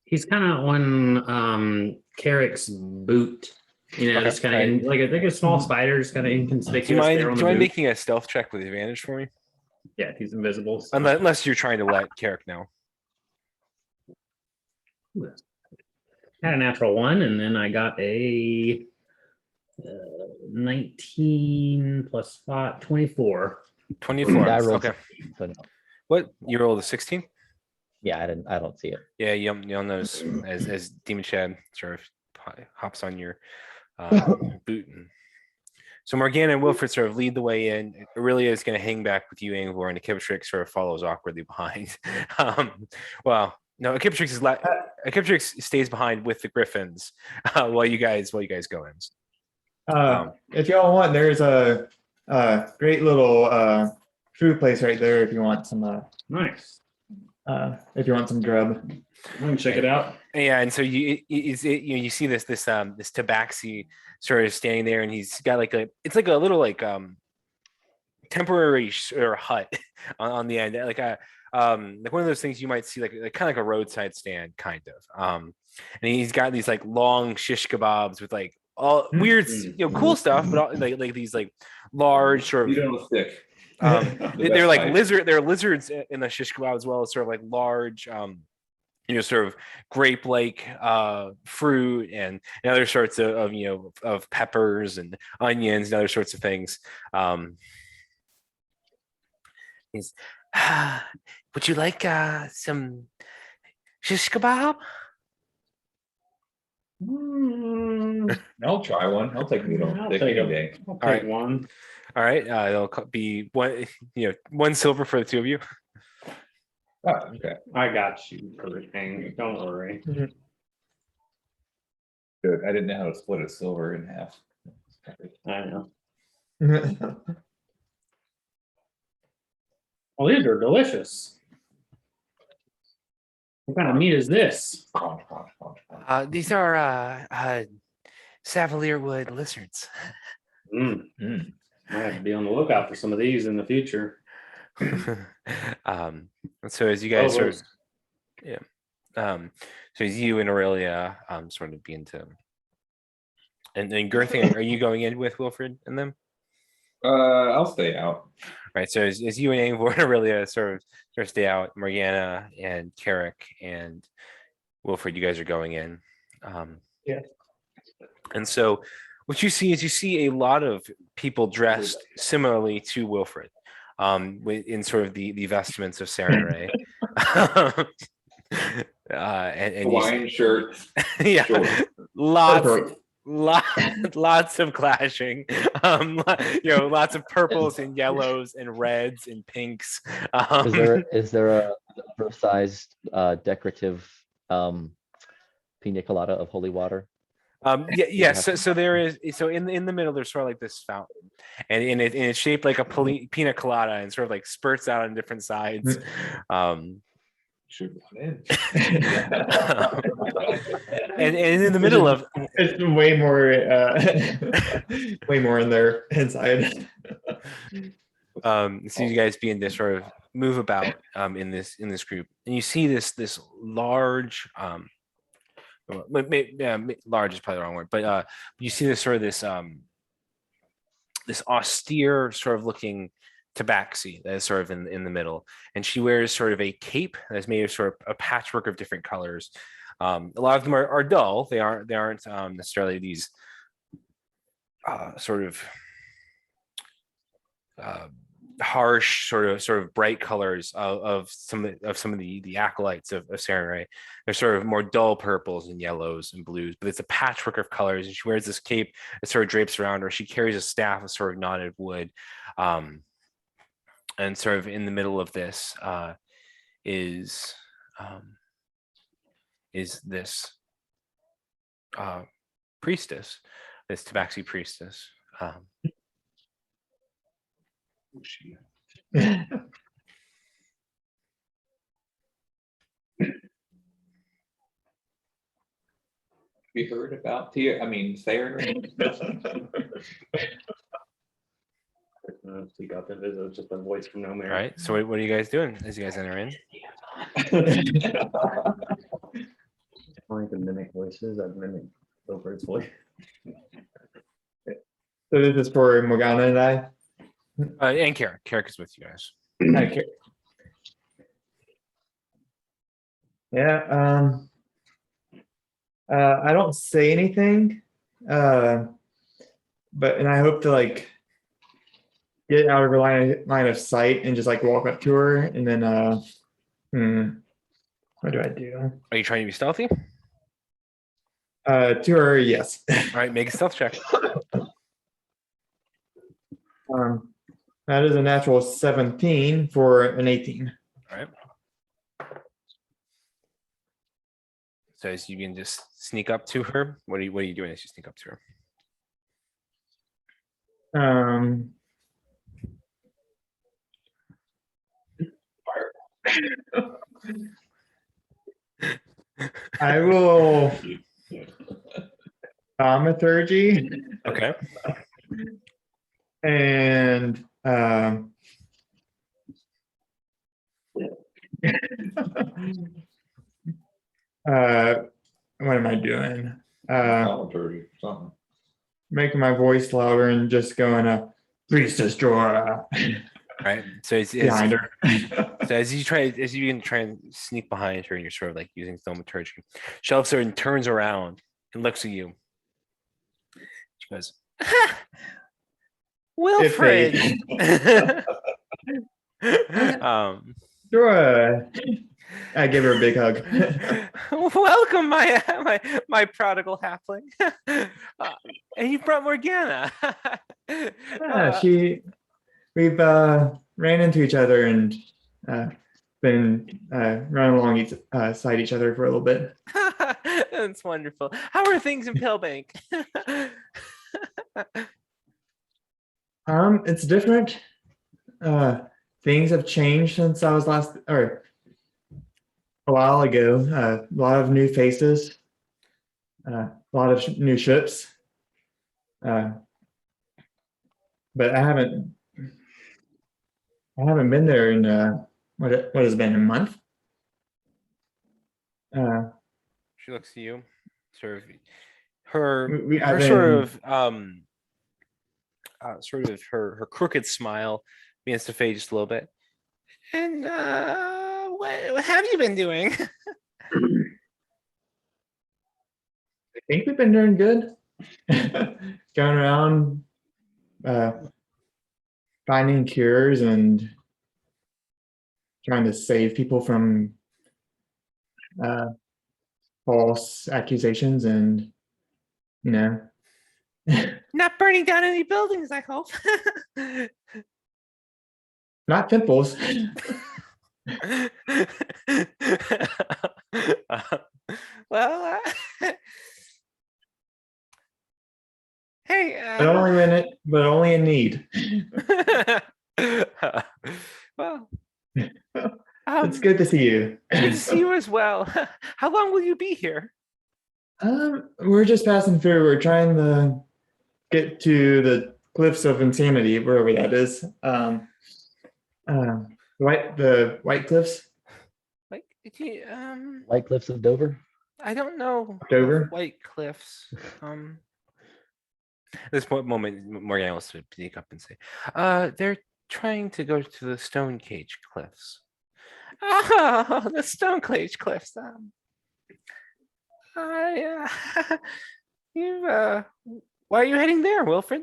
He's kind of on Carrick's boot. You know, Okay, just kind of alright. like a small spider, just kind of inconspicuous. Do you mind? there on Do the you mind boot. making a stealth check with advantage for me? Yeah, he's invisible. so- Unless you're trying to let Carrick know. Had a natural 1, and then I got a 19 plus 5, 24. 24. Yeah, I rolled Okay. 16, so no. What you rolled a 16? Yeah, I don't see it. Yeah, you'll notice as Demon Chad sort of hops on your boot. So Morgana and Wilfried sort of lead the way in. Aurelia is going to hang back with you, Angvor, and Akipatrix sort of follows awkwardly behind. Well, no, Akipatrix stays behind with the Griffins while you guys go in. If y'all want, there's a great little food place right there. If you want some, Nice. if you want some grub. I'm gonna check it out. Yeah, and so you see this tabaxi sort of standing there, and he's got it's like a little temporary or hut on the end, like one of those things you might see like kind of like a roadside stand kind of. And he's got these like long shish kebabs with like all weird cool stuff, but all, like these like large sort You of don't stick. they're like lizards in the shish kebab, as well as sort of like large sort of grape-like fruit and other sorts of peppers and onions and other sorts of things. Would you like some shish kebab? I'll try one. I'll take meat on I'll stick take any a- day. I'll All take right. one. All right, it'll be one silver for the two of you. Oh, okay. I got you, everything. Don't worry. Good. I didn't know how to split a silver in half. I know. Well, these are delicious. What kind of meat is this? These are Savalirwood lizards. I have to be on the lookout for some of these in the future. So as you guys Oh, sort of, so as you and Aurelia sort of begin to And then Gerthing, are you going in with Wilfried and them? I'll stay out. Right. So as you and Angvor Aurelia sort of stay out, Morgana and Carrick and Wilfried, you guys are going in. Yeah. And so what you see is you see a lot of people dressed similarly to Wilfried, in sort of the vestments of Seranrae. And you Hawaiian shirt. yeah, Sure. lots of clashing, lots of purples and yellows and reds and pinks. Is there a oversized decorative pina colada of holy water? Yes. So there is. So in the middle, there's sort of like this fountain, and it's shaped like a pina colada, and sort of like spurts out on different sides. Should run in. And in the middle of It's way more, way more in there inside. so you guys begin to sort of move about in this group, and you see this large large is probably the wrong word, but you see this sort of this austere sort of looking tabaxi that is sort of in the middle, and she wears sort of a cape that's made of sort of a patchwork of different colors. A lot of them are dull. They aren't necessarily these sort of harsh sort of bright colors of some of the acolytes of Seranrae. They're sort of more dull purples and yellows and blues, but it's a patchwork of colors, and she wears this cape that sort of drapes around her. She carries a staff of sort of knotted wood, and sort of in the middle of this is this priestess, this tabaxi priestess. We heard about Seranrae. We got the visit, it's just a voice from All nowhere. right. So what are you guys doing as you guys enter in? Trying to mimic voices, I've mimicked Wilfred's voice. So this is for Morgana and I. And Carrick. Carrick is with you guys. Okay. Yeah. I don't say anything, but I hope to like get out of her line of sight and just like walk up to her, and then what do I do? Are you trying to be stealthy? To her, yes. All right, make a stealth check. That is a natural 17 for an 18. All right. So as you can just sneak up to her, what are you doing as you sneak up to her? I will thaumaturgy Okay. and what am I doing? Something. Making my voice louder and just going Priestess Jora All right. So behind her. so as you begin to try and sneak behind her, and you're sort of like using thaumaturgy, she all of a sudden turns around and looks at you. She goes, Wilfried. Jora. I give her a big hug. Welcome, my prodigal halfling. And you brought Morgana. We've ran into each other and been running alongside each other for a little bit. That's wonderful. How are things in Pillbank? It's different. Things have changed since I was a while ago. A lot of new faces, a lot of new ships. But I haven't been there in what has been a month. She looks at you, sort of I've her sort been- of sort of her crooked smile begins to fade just a little bit. And what have you been doing? I think we've been doing good. Going around finding cures and trying to save people from false accusations and, you know. Not burning down any buildings, I hope. Not temples. Well, hey, But only when but only in need. well, It's good to see you. good to see you as well. How long will you be here? We're just passing through. We're trying to get to the cliffs of insanity, wherever that is. The White Cliffs. Like, White Cliffs of Dover. I don't know. Dover? White Cliffs. At this moment, Morgan wants to sneak up and say, they're trying to go to the Stone Cage Cliffs. Oh, the Stone Cage Cliffs. Why are you heading there, Wilfried?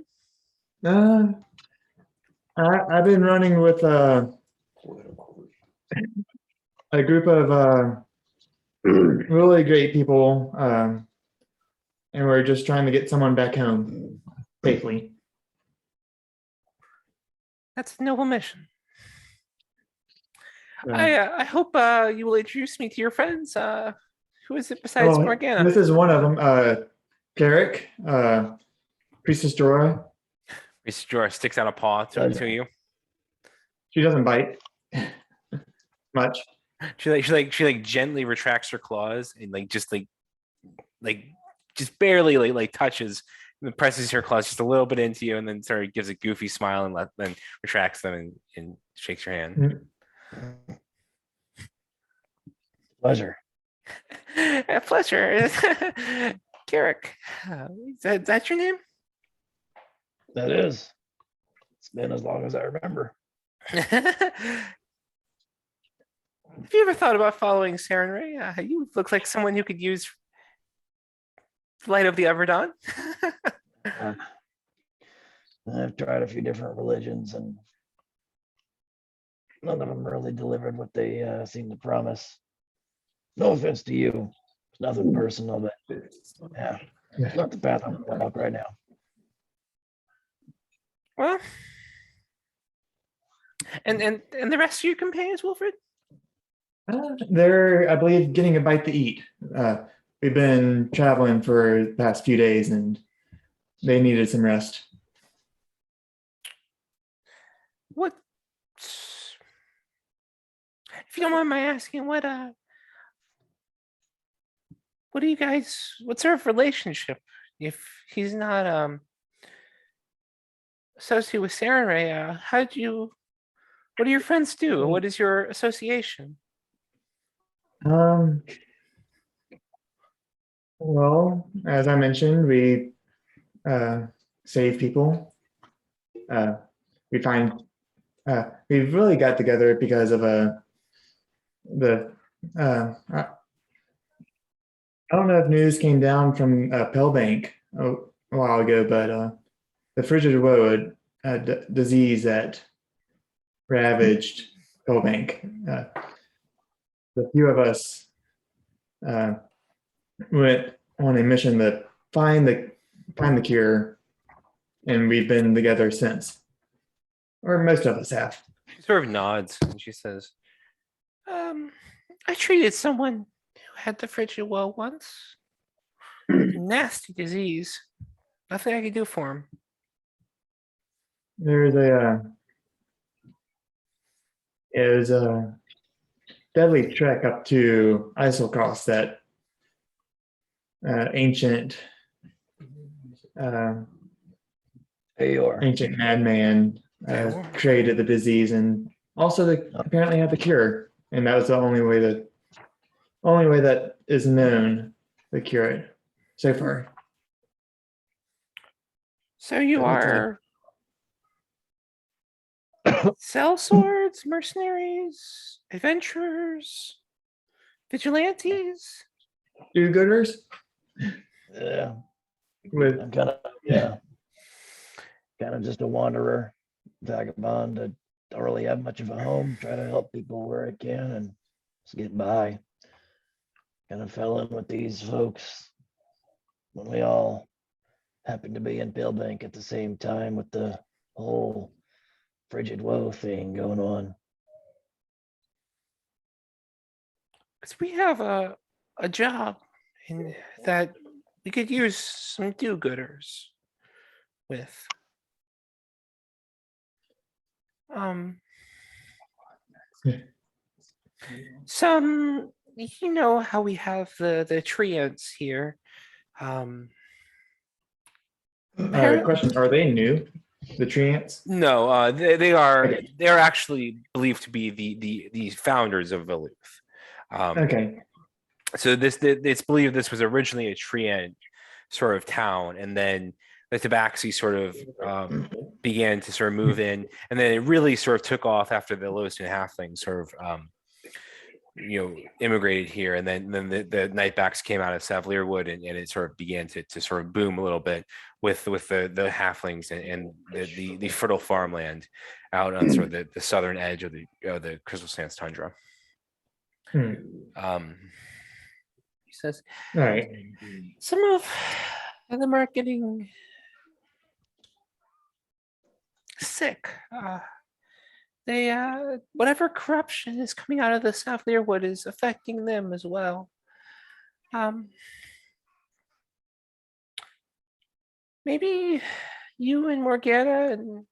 I've been running with a group of really great people, and we're just trying to get someone back home safely. That's a noble mission. Yeah. I hope you will introduce me to your friends. Who is it besides Oh, Morgana? this is one of them. Carrick, Priestess Jora. Priestess Jora sticks out a paw to you. She doesn't bite much. She gently retracts her claws and just barely touches and presses her claws just a little bit into you, and then sort of gives a goofy smile and then retracts them and shakes your hand. Pleasure. A pleasure. Carrick, is that your name? That is. It's been as long as I remember. Have you ever thought about following Seranrae? You look like someone who could use Light of the Everdawn. I've tried a few different religions and none of them really delivered what they seem to promise. No offense to you. It's nothing personal, but yeah, it's not the path I'm going to walk right now. Well, and the rest of your companions, Wilfried? They're, I believe, getting a bite to eat. We've been traveling for the past few days and they needed some rest. What? If you don't mind my asking, what do you guys? What sort of relationship? If he's not associated with Seranrae, what do your friends do? What is your association? Well, as I mentioned, we save people. We've really got together because of I don't know if news came down from Pellbank a while ago, but the frigid woad disease that ravaged Pellbank. The few of us went on a mission to find the cure, and we've been together since, or most of us have. She sort of nods and she says, I treated someone who had the frigid woe once. Nasty disease. Nothing I could do for him. There's it was a deadly trek up to Iselcross that ancient madman created the disease, and also they apparently had the cure, and that was the only way that is known to cure it so far. So you are sellswords, mercenaries, adventurers, vigilantes. Do-gooders Yeah, with I'm kind of, yeah, kind of just a wanderer, vagabond. I don't really have much of a home. Try to help people where I can and just get by. Kind of fell in with these folks when we all happened to be in Pillbank at the same time with the whole frigid woe thing going on. Because we have a job in that we could use some do-gooders with. Some, you know how we have the treants here. question: are they new? The treants? No, they're Okay. actually believed to be the founders of Veluth. Okay. So it's believed this was originally a treant sort of town, and then the Tabaxi sort of began to sort of move in, and then it really sort of took off after the Lowest and Halflings sort of immigrated here, and then the Nightbacks came out of Savalirwood, and it sort of began to sort of boom a little bit with the Halflings and the fertile farmland out on sort of the southern edge of the Crystal Sands tundra. He says, All right. some of them are getting sick. They whatever corruption is coming out of the Savalirwood is affecting them as well. Maybe you and Morgana and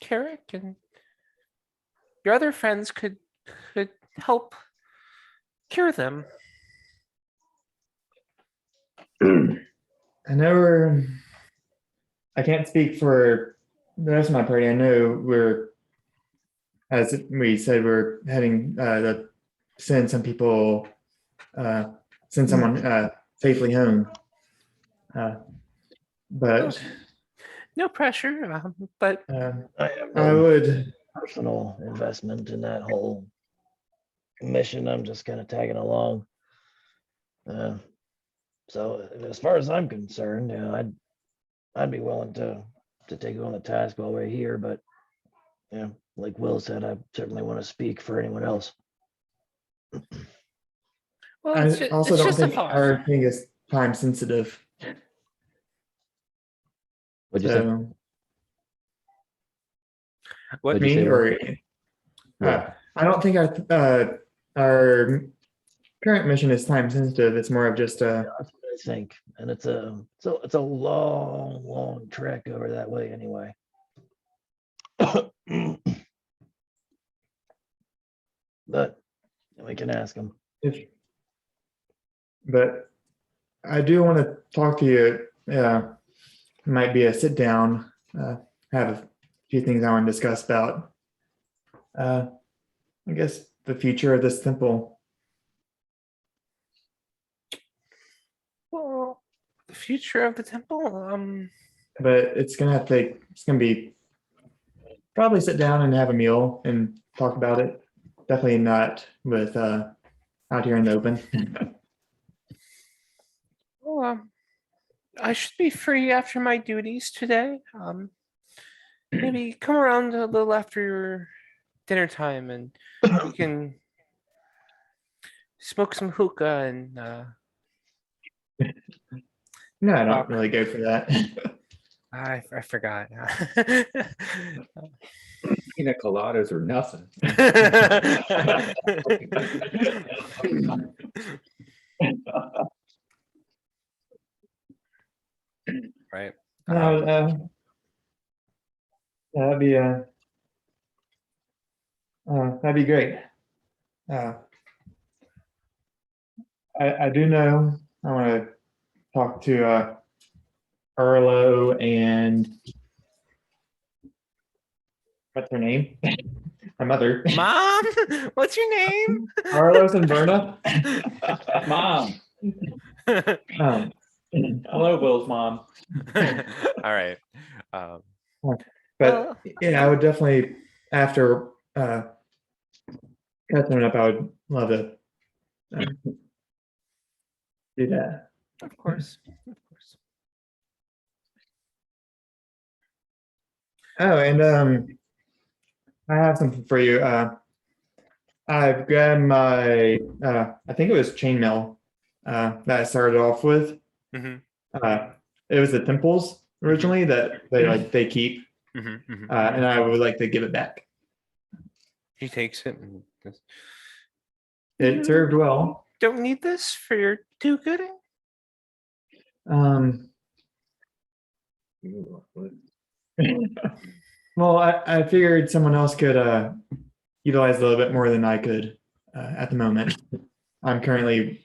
Carrick and your other friends could help cure them. I know I can't speak for the rest of my party. I know as we said, we're heading to send some people, send someone safely home. But No pressure, but I have I no would. personal investment in that whole mission. I'm just kind of tagging along. So as far as I'm concerned, I'd be willing to take on the task while we're here, but yeah, like Will said, I certainly want to speak for anyone else. well, I it's also it's don't just a think thought. our thing is time sensitive. What'd you say? So What What'd you say, me Will? or Yeah. I don't think our current mission is time sensitive. It's more of just That's what I think, and it's a long trek over that way anyway. But we can ask him. but I do want to talk to you. Might be a sit down. Have a few things I want to discuss about. I guess the future of this temple. Well, the future of the temple. But it's gonna be probably sit down and have a meal and talk about it. Definitely not with out here in the open. Well, I should be free after my duties today. Maybe come around a little after dinner time, and we can smoke some hookah and No, I don't really go for that. I forgot. Pina coladas or nothing. Right. No, that'd be great. I do know I want to talk to Arlo and what's her name? My mother. Mom, what's your name? Carlos and Berna. Mom. Um, Hello, Will's mom. All right. Um, But yeah, I would definitely after catching up, I would love to uh, do that. of course. Oh, and I have something for you. I've grabbed my I think it was chainmail that I started off with. Mhm. It was the temples originally that they keep, and I would like to give it back. He takes it. And goes, It served well. don't need this for your do-gooding. Well, I figured someone else could utilize a little bit more than I could at the moment. I'm currently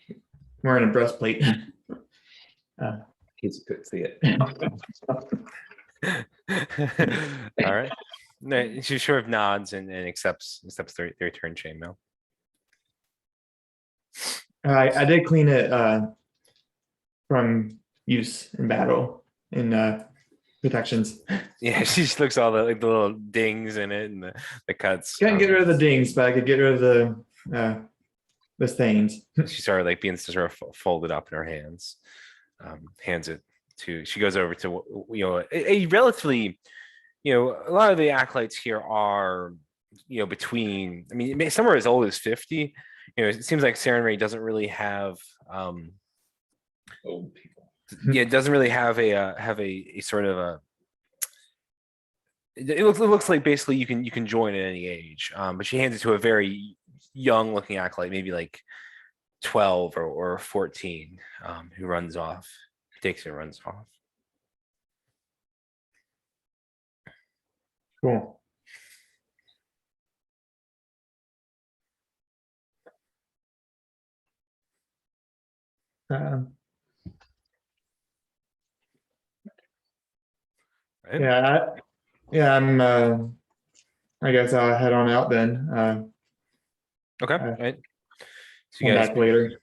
wearing a breastplate. Kids could see it. All right. No, she sort of nods and accepts their return chainmail. I did clean it from use in battle in protections. Yeah, she just looks all the little dings in it and the cuts. Can't get rid of the dings, but I could get rid of the stains. She started like being sort of folded up in her hands. Hands it to. She goes over to a relatively, a lot of the acolytes here are between. I mean, some are as old as 50. It seems like Seranrae doesn't really have. Old people. Yeah, it doesn't really have a sort of a. It looks like basically you can join at any age, but she hands it to a very young looking acolyte, maybe like 12 or 14, who runs off, takes it and runs off. Cool. Right? Yeah, I'm. I guess I'll head on out then. Okay. Uh, Right. So Come you guys, back later.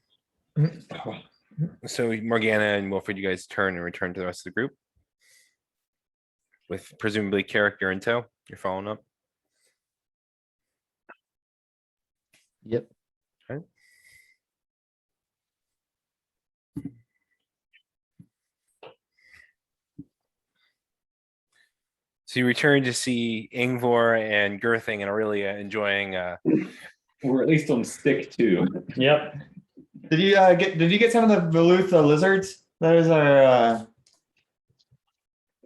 so Morgana and Wilfried, you guys turn and return to the rest of the group with presumably character in tow. You're following up. Yep. Okay. So you return to see Ingvor and Girthing and Aurelia enjoying. We're at least on stick two. Yep. Did you get some of the Veluth lizards? Those are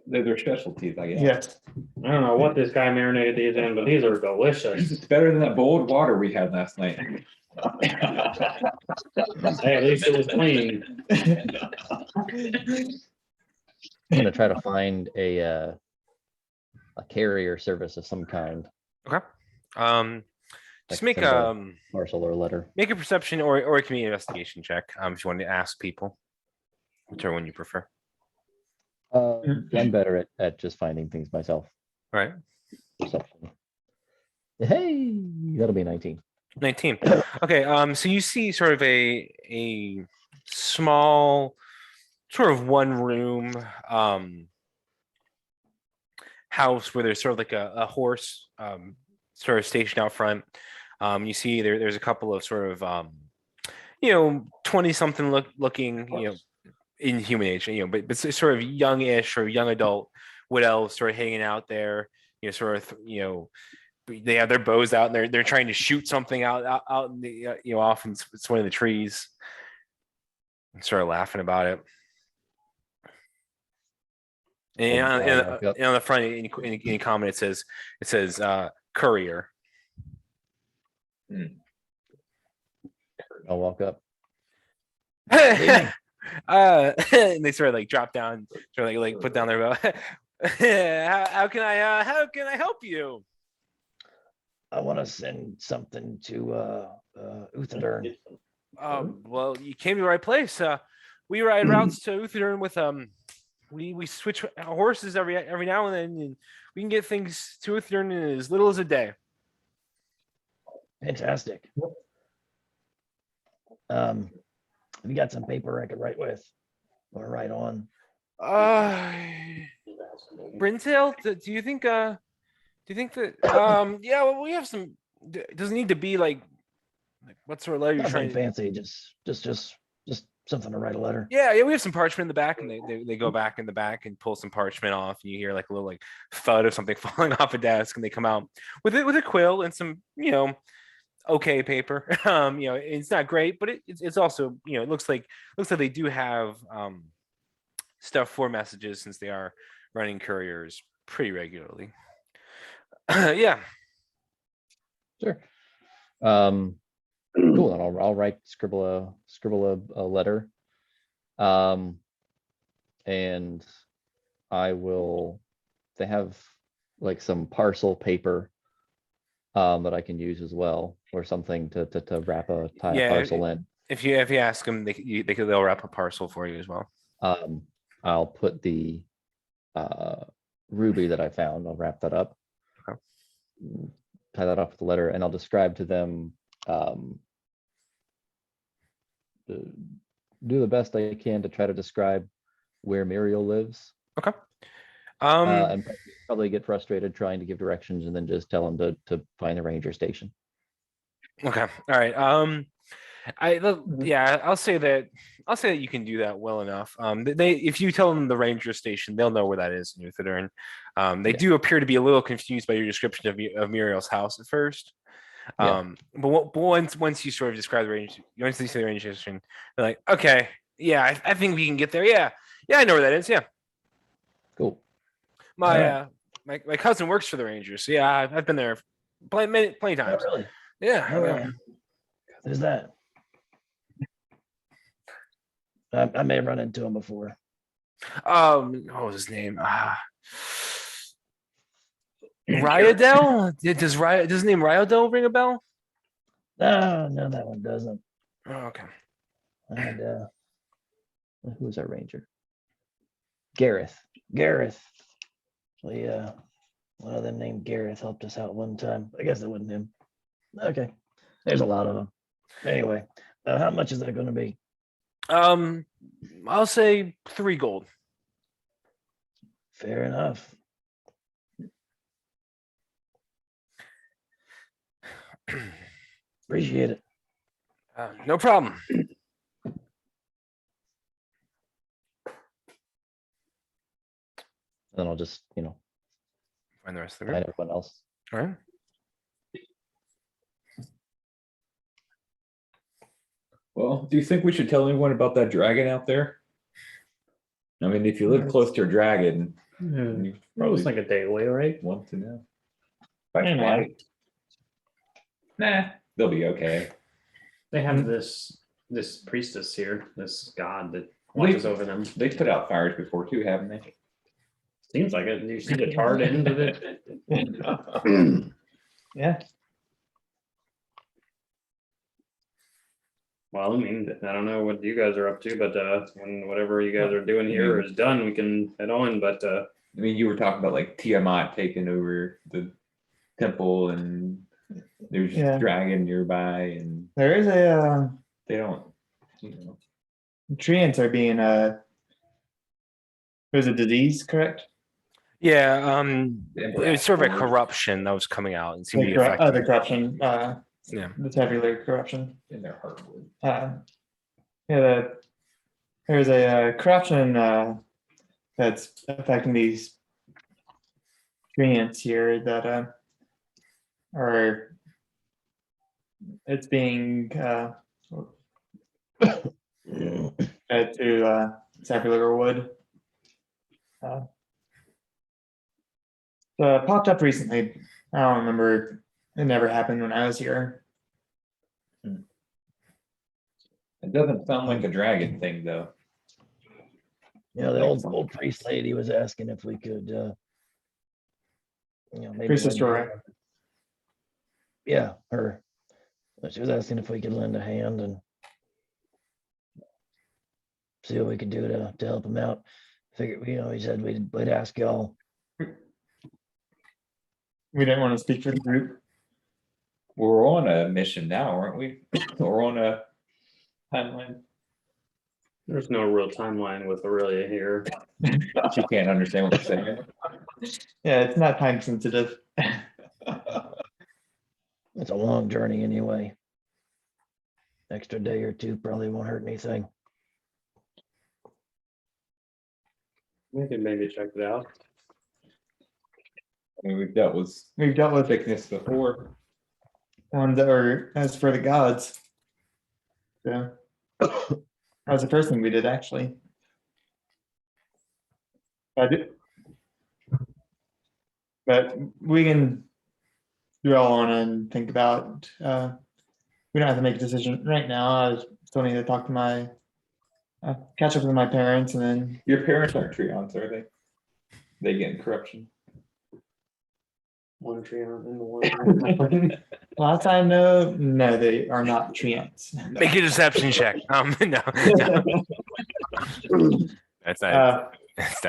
They're their specialties, I guess. yes. I don't know what this guy marinated these in, but these are delicious. It's better than that bowl of water we had last night. Hey, at least it was clean. I'm gonna try to find a carrier service of some kind, Okay. Just Like make send a parcel or letter. make a perception or a community investigation check. If you want to ask people, whichever one you prefer. I'm better at just finding things myself. All right. Perception. Hey, that'll be 19. 19. Okay. So you see sort of a small, sort of one room house where there's sort of like a horse sort of stationed out front. You see there's a couple of sort of 20-something looking, in human age, but it's sort of youngish or young adult wood elves sort of hanging out there, they have their bows out and they're trying to shoot something out in the off in it's one of the trees. And sort of laughing about it. And on the front in comment it says courier. I'll walk up. And they sort of like drop down, sort of like put down their bow. how can I help you? I want to send something to Uthadern. Well, you came to the right place. We ride routes to Uthadern with we switch horses every now and then, and we can get things to Uthadern in as little as a day. Fantastic. Have you got some paper I could write with or write on? Brintail, do you think that yeah, well, we have some, doesn't need to be like what sort of letter you're Nothing trying to, fancy, just something to write a letter. yeah, we have some parchment in the back, and they go back in the back and pull some parchment off, and you hear like a little like thud of something falling off a desk, and they come out with it with a quill and some, okay paper. It's not great, but it's also, it looks like they do have stuff for messages, since they are running couriers pretty regularly. Yeah. Sure. Cool. And I'll scribble a letter. And I will. They have like some parcel paper that I can use as well, or something to tie a parcel in. If you ask them, they'll wrap a parcel for you as well. I'll put the ruby that I found. I'll wrap that up. Okay. Tie that off with the letter, and I'll describe to them. Do the best I can to try to describe where Muriel lives. Okay. And probably get frustrated trying to give directions, and then just tell them to find the ranger station. Okay. All right. I'll say that you can do that well enough. If you tell them the ranger station, they'll know where that is in Wuxia. They do appear to be a little confused by your description of Muriel's house at first. But once you sort of describe the range, once you say the ranger station, they're like, okay, yeah, I think we can get there. Yeah, I know where that is. Yeah. Cool. My cousin works for the Rangers. So yeah, I've been there plenty Oh, times. really? Yeah. Oh, yeah. There's that. I may have run into him before. What was his name? Ryodel? Does the name Ryodel ring a bell? No, that one doesn't. Oh, okay. And Who was our ranger? Gareth. One of them named Gareth helped us out one time. I guess it wasn't him. Okay. There's a lot of them. Anyway, how much is that going to be? I'll say 3 gold. Fair enough. Appreciate it. No problem. Then I'll just, Find the rest of the find group. everyone else. All right. Well, do you think we should tell anyone about that dragon out there? I mean, if you live close to a dragon, you It was probably like a day away, right? want to know. Yeah. Nah, they'll be okay. They have this priestess here, this god that watches over them. They put out fires before too, haven't they? Seems like it. You see the tarred end of it. Yeah. Well, I mean, I don't know what you guys are up to, but when whatever you guys are doing here is done, we can head on. But I mean, you were talking about like Tiamat taking over the temple, and there's Yeah. a dragon nearby, and There is a they don't, treants are being there's a disease, correct? Yeah. It was sort of a corruption that was coming out and seemed to be affecting. The corruption, Yeah. the tabular corruption. in their hardwood. There's a corruption that's affecting these treants here that are it's being to Savalirwood. Popped up recently. I don't remember. It never happened when I was here. It doesn't sound like a dragon thing, though. The old priest lady was asking if we could, maybe. Priestess Jora. Yeah, her. She was asking if we could lend a hand and see what we could do to help him out. Figured, he said we'd ask y'all. We didn't want to speak for the group. We're on a mission now, aren't we? We're on a timeline. There's no real timeline with Aurelia here. She can't understand what we're saying. Yeah, it's not time sensitive. It's a long journey anyway. Extra day or two probably won't hurt anything. We can maybe check it out. I mean, we've dealt with sickness before. Ones that were as for the gods. Yeah. That was the first thing we did actually. But we can dwell on and think about we don't have to make a decision right now. I still need to talk to my catch up with my parents and then Your parents aren't Treants, are they? They get in corruption. One tree on in the one. last I know, no, they are not treants. Make a deception check. No, that's not. That's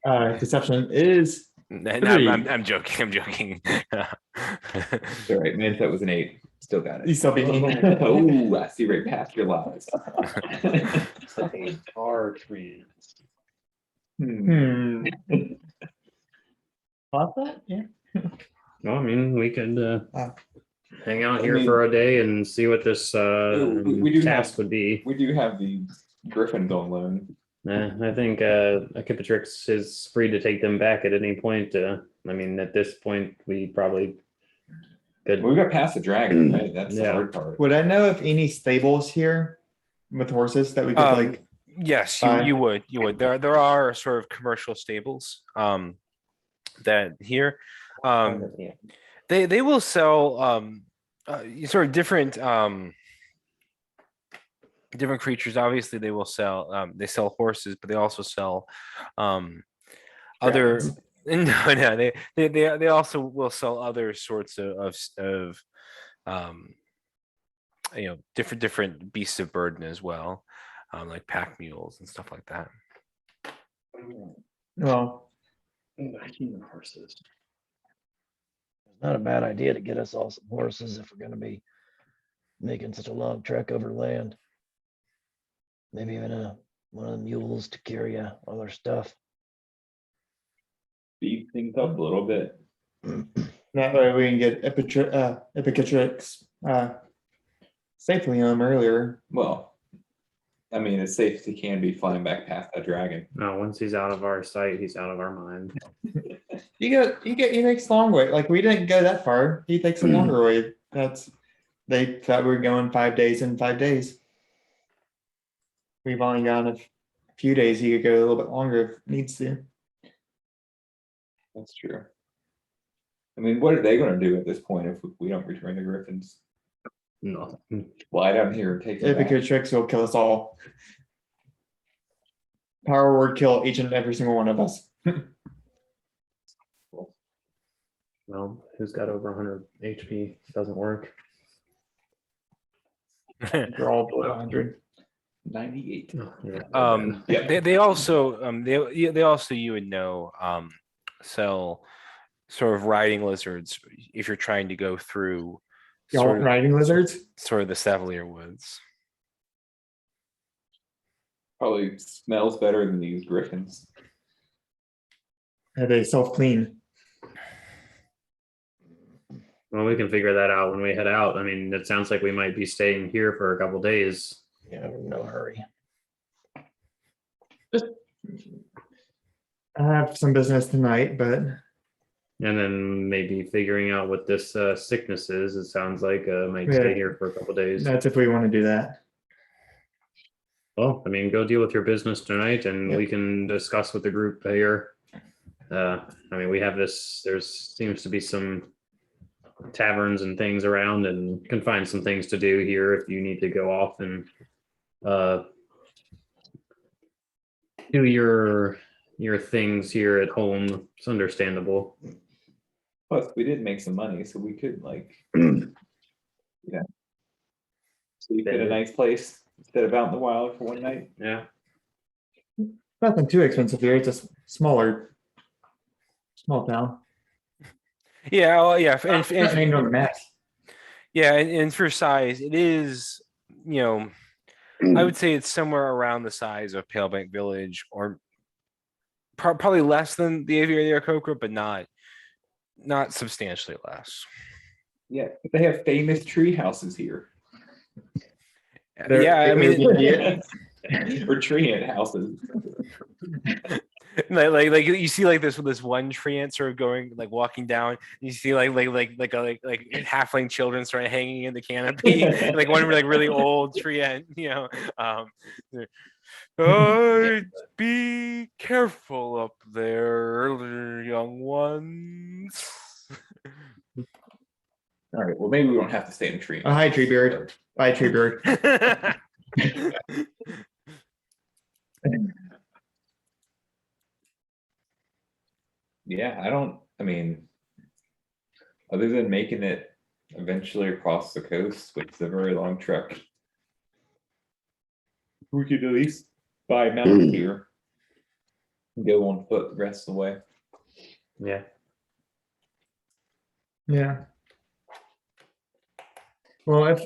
not. Deception is No, Three. I'm joking. I'm joking. It's all right, man. That was an 8. Still got you it. still being Oh, I see right past your lies. Are trees. Hmm. Thought that? Yeah. Well, I mean, we could hang out here mean- for a day and see what this we do task have- would be. We do have the Griffins on loan. I think Akipatrix is free to take them back at any point. I mean, at this point, we probably could. We got past the dragon, right? That's the Yeah. hard part. Would I know if any stables here with horses that we could like? Yes, Fine. you would. You would. There are sort of commercial stables that here. They will sell sort of different different creatures. Obviously, they will sell they sell horses, but they also sell other no, they also will sell other sorts of different beasts of burden as well, like pack mules and stuff like that. Well, Human horses. It's not a bad idea to get us all some horses if we're gonna be making such a long trek over land. Maybe even one of the mules to carry all our stuff. Speed things up a little bit. that way we can get Epicatrix safely home earlier. Well, I mean, as safe as he can be flying back past that dragon. No, once he's out of our sight, he's out of our mind. He takes the long way. Like we didn't go that far. He takes a longer way. They thought we were going 5 days in 5 days. We've only gone a few days. He could go a little bit longer if needs to. That's true. I mean, what are they going to do at this point if we don't return the Griffins? No. Fly down here and take them back. Epicatrix will kill us all. Power word kill each and every single one of us. Well, who's got over 100 HP? Doesn't work. They're all below 100. 98. Yeah. They also they also, you would know, sell sort of riding lizards if you're trying to go through Y'all sort of, riding lizards? sort of the Savalirwoods. Probably smells better than these Griffins. They self-clean. Well, we can figure that out when we head out. I mean, it sounds like we might be staying here for a couple days. Yeah, no hurry. I have some business tonight, but And then maybe figuring out what this sickness is. It sounds like might Yeah. stay here for a couple days. that's if we want to do that. Well, I mean, go deal with your business tonight, and Yep. we can discuss with the group here. I mean, we have this. There seems to be some taverns and things around, and can find some things to do here if you need to go off and do your things here at home. It's understandable. Plus, we did make some money, so we could sleep in a nice place instead of out in the wild for one night. Yeah. Nothing too expensive here. It's a small town. Yeah, oh, yeah, Ain't no mess. yeah, and for size, it is, I would say it's somewhere around the size of Palebank Village, or probably less than the Aviary of Aarakocra, but not substantially less. Yeah, but they have famous tree houses here. Yeah, I mean, Or tree ant houses. like you see like this one tree ant sort of going like walking down. You see like halfling children sort of hanging in the canopy, like one like really old tree ant, oh, be careful up there, young ones. All right, well, maybe we don't have to stay in a tree. Oh, hi, Treebeard. Bye, Treebeard. Yeah, I mean, other than making it eventually across the coast, which is a very long trek, we could at least buy a mount here and go on foot the rest of the way. Yeah. Yeah. Well,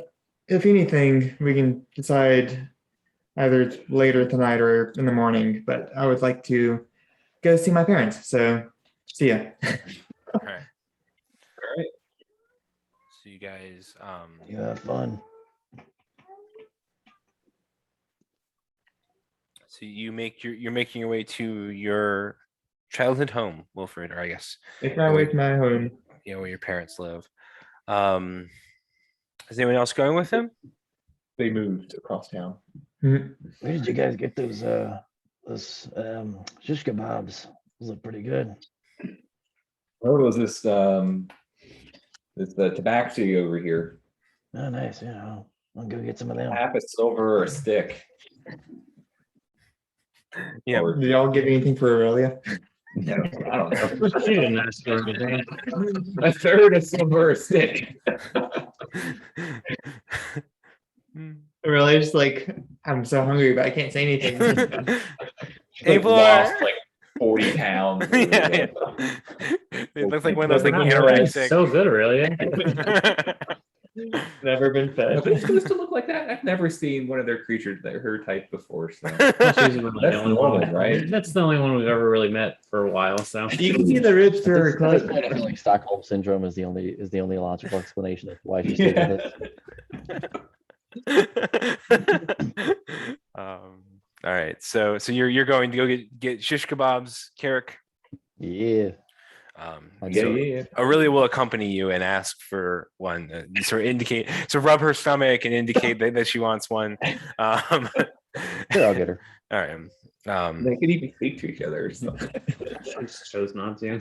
if anything, we can decide either later tonight or in the morning. But I would like to go see my parents. So, see ya. All right. All right. So you guys, You have fun. so you're making your way to your childhood home, Wilfried, or I guess Make my way to my home. where your parents live. Is anyone else going with him? They moved across town. Mhm. Where did you guys get those shish kebabs? Those look pretty good. What was this? This the tabaxi over here. Oh, nice. Yeah, I'll go get some of them. Half a silver or a stick. Yeah. Or, Did y'all get anything for Aurelia? no, I don't know. She didn't ask for anything. A third of silver or a stick. Aurelia's like, I'm so hungry, but I can't say anything. Hey, Like, lost like 40 pounds. Yeah. It looks like one of those like anorexic. So good, really. Never been Are fed. they supposed to look like that? I've never seen one of their creatures that her type before. So She's really the That's only normal, one, right? That's the only one we've ever really met for a while. So You can see the ribs through her At this clothes. point, I feel like Stockholm syndrome is the only logical explanation of why she's doing this. All right, so you're going to go get shish kebabs, Carrick. Yeah. yeah. Aurelia will accompany you and ask for one. Sort of indicate, so rub her stomach and indicate that she wants one. Sure, I'll get her. All right. They could even speak to each other. Or something. she just chose not to.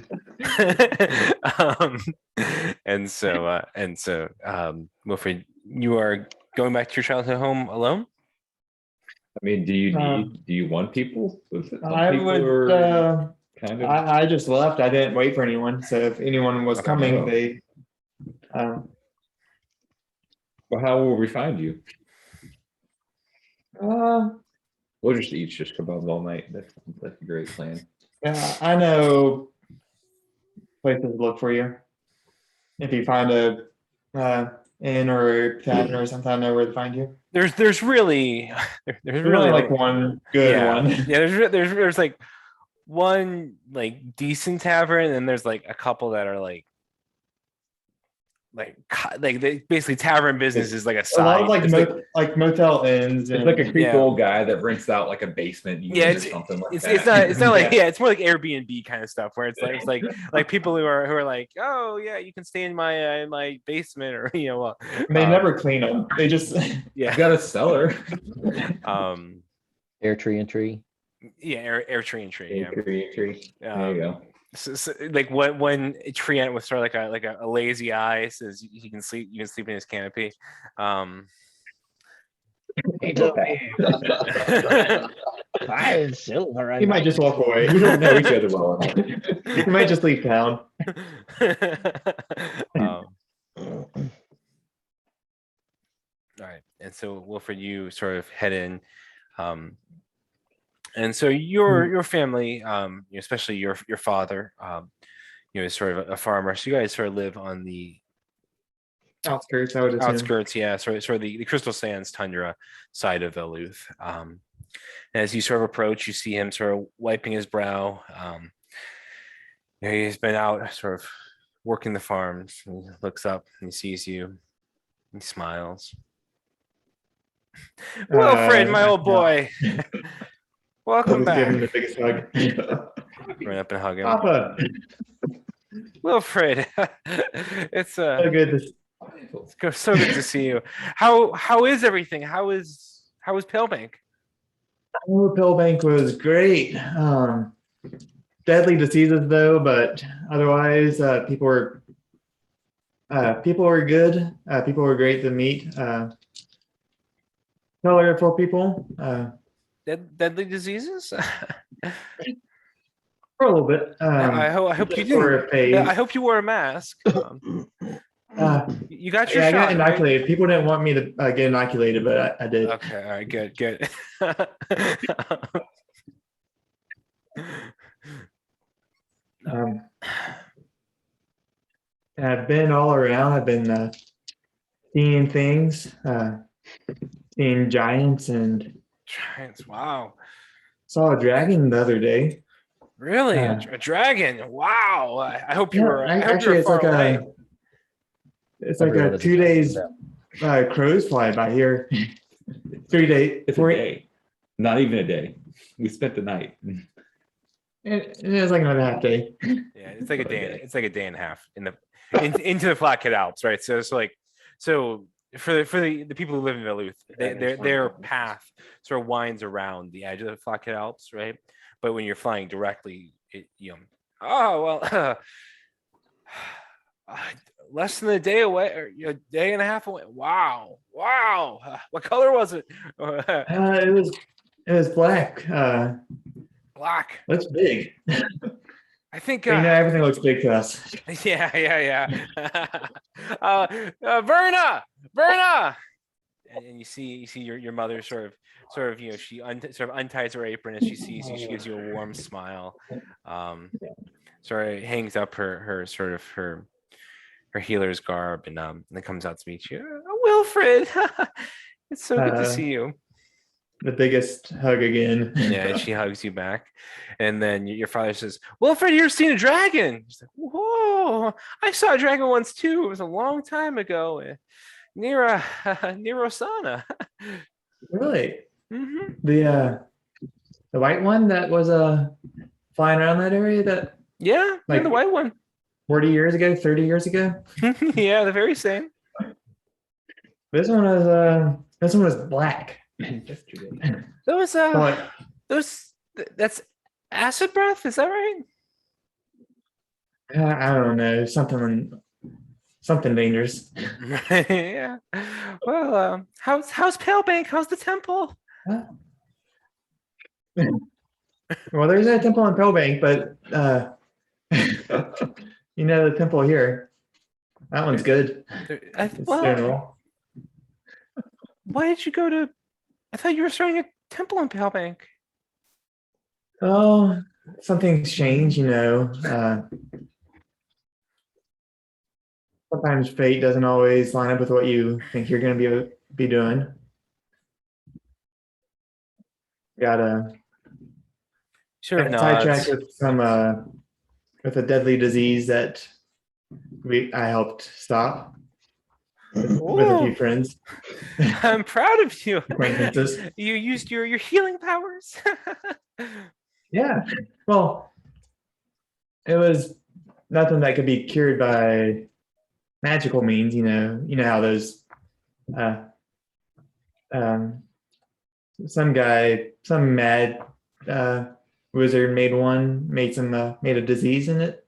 Wilfried, you are going back to your childhood home alone? I mean, do you want people? Some I people would. are kind of. I just left. I didn't wait for anyone. So if anyone was coming, Oh. they. Well, how will we find you? We'll just eat shish kebabs all night. That's a great plan. Yeah, I know places to look for you. If you find a inn or a tavern or something, I know where to find you. There's really There's really like one good one. Yeah, there's like one like decent tavern, and there's like a couple that are like they basically tavern business is like a A lot side. of like It's motel inns. It's And, like a creepy Yeah. old guy that rents out like a basement unit Yeah, or something like it's that. it's not like it's more like Airbnb kind of stuff where it's like people who are like, oh yeah, you can stay in my basement, or well, they never clean them. They just I yeah got a cellar. Air tree and tree. yeah air tree and tree, yeah. Tree. There you go. So, like when tree ant with sort of like a lazy eye says you can sleep in his canopy. He told me five silver. he might just walk away. We don't know each other well enough. He might just leave town. All right, and so Wilfried, you sort of head in, and so your family, especially your father, is sort of a farmer. So you guys sort of live on the Outskirts, I would assume. Outskirts, yeah, sort of the Crystal Sands tundra side of Veluth. As you sort of approach, you see him sort of wiping his brow. He's been out sort of working the farms. He looks up and he sees you. He smiles. Wilfried, my old boy. Welcome Give him back. the biggest hug. Run up and hug him. Papa, Wilfried, it's so good. so good to see you. How is everything? How is Palebank? Pillbank was great. Deadly diseases though, but otherwise, people were good. People were great to meet. Colorful people. Deadly diseases? For a little bit. I hope you for did. a phase. I hope you wore a mask. You got your Yeah, I shot. got Right? inoculated. People didn't want me to get inoculated, but I did. Okay, all right, good. I've been all around. I've been seeing things, seeing giants, and Giants, wow. saw a dragon the other day. Really? A dragon? Wow. I hope you were. I hope you were Actually, far away. It's like Everyone a is 2 days yeah. crows fly by here. 3 days. It's a day, not even a day. We spent the night. It was like another half day. Yeah, it's like a day. It's like a day and a half into the Flat Cat Alps, right? So it's like for the people who live in Veluth, their path sort of winds around the edge of the Flat Cat Alps, right? But when you're flying directly, less than a day away, or a day and a half away. Wow. What color was it? It was black. Black. Looks big. I think. Everything looks big to us. Yeah. Verna, and you see your mother sort of she sort of unties her apron as she sees you. She gives you a warm smile. Sort of hangs up her healer's garb and then comes out to meet you. Wilfried, it's so good to see you. The biggest hug again. Yeah, and she hugs you back. And then your father says, Wilfried, you've seen a dragon. She's like, whoa, I saw a dragon once too. It was a long time ago. Near Osana. Really? Mm-hmm. The white one that was flying around that area Yeah, like the white one. 40 years ago, 30 years ago. Yeah, the very same. This one was black. Those that's acid breath, is that right? I don't know, something dangerous. Yeah. Well, how's Palebank? How's the temple? Well, there's a temple in Pillbank, but the temple here, that one's good. It's general. Why did you go to? I thought you were starting a temple in Palebank. Oh, something's changed, Sometimes fate doesn't always line up with what you think you're going to be doing. Gotta Sure. sidetracked with a deadly disease that I helped stop with a few friends. I'm proud of you. Acquaintances. You used your healing powers. Yeah. Well, it was nothing that could be cured by magical means, you know how those some mad wizard made a disease in it.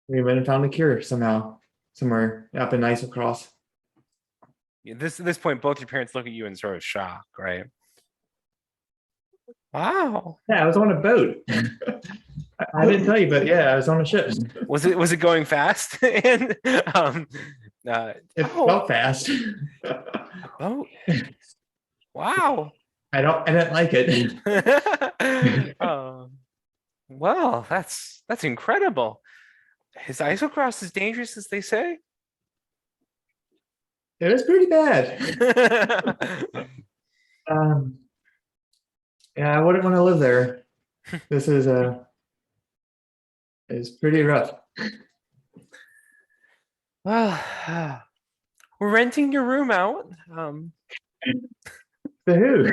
We went and found a cure somehow, somewhere up in Isocross. Yeah, at this point, both your parents look at you in sort of shock, right? Wow. Yeah, I was on a boat. I didn't tell you, but yeah, I was on a ship. Was it going fast? And It felt fast. oh, wow. I didn't like it. Well, that's incredible. Is Isocross as dangerous as they say? It was pretty bad. Yeah, I wouldn't want to live there. This is pretty rough. Well, we're renting your room out. The who?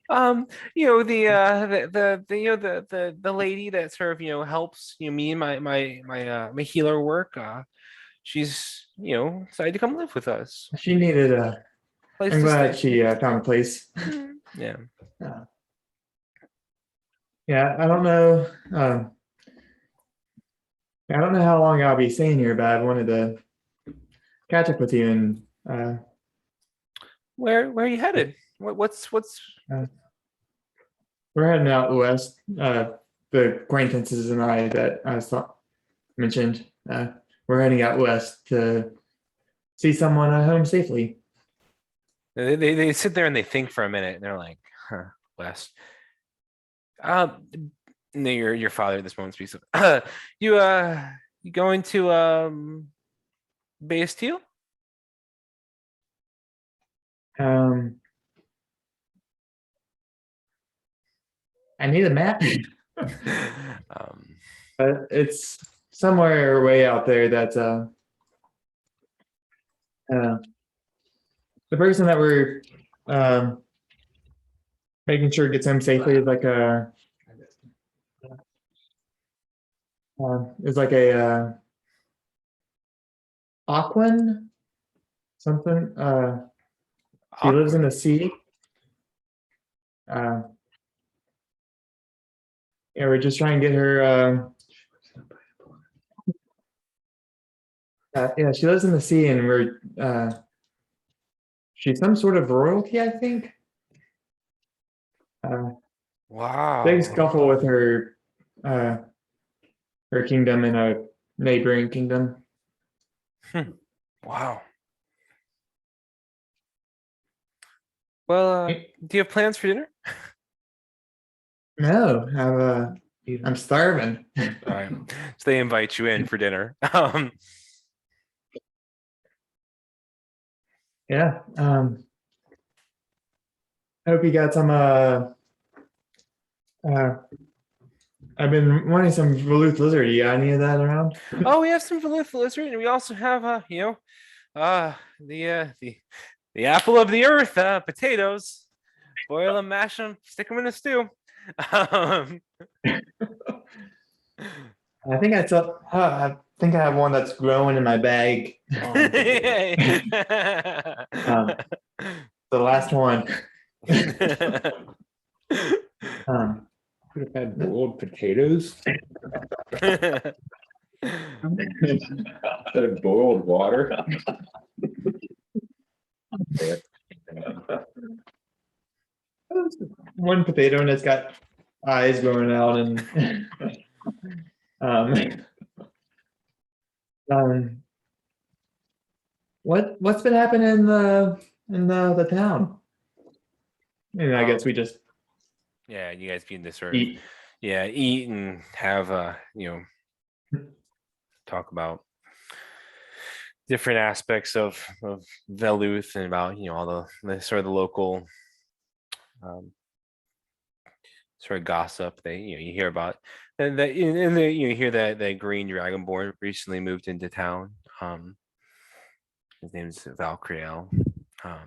The the lady that sort of helps me and my healer work. She's decided to come live with us. She needed Place I'm to glad stay. she found a place. Yeah. Yeah, I don't know. I don't know how long I'll be staying here, but I wanted to catch up with you and Where are you headed? What's we're heading out west. The acquaintances and I that I mentioned. We're heading out west to see someone home safely. they sit there and they think for a minute and they're like, huh, West. No, your father at this moment speaks up. You going to Bastille? I need a map, Um, but it's somewhere way out there. That's the person that we're making sure gets home safely is like a Aquan something. She lives in the sea. Yeah, we're just trying to get her. Yeah, she lives in the sea, and we're. She's some sort of royalty, I think. wow. Big scuffle with her kingdom and a neighboring kingdom. Wow. Well, do you have plans for dinner? No, I'm starving. All right. So they invite you in for dinner. Yeah. I hope you got some. I've been wanting some Veluth lizard. You got any of that around? Oh, we have some Veluth lizard, and we also have the apple of the earth, potatoes. Boil them, mash them, stick them in a stew. I think I saw. I think I have one that's growing in my bag. The last one. Could have had boiled potatoes instead of boiled water. One potato and it's got eyes growing out and what's been happening in the town? And I guess we just Yeah, you guys begin to sort of eat. eat and have talk about different aspects of Veluth and about all the sort of the local sort of gossip they you hear about, and that you hear that the green dragonborn recently moved into town. His name's Valcriel. I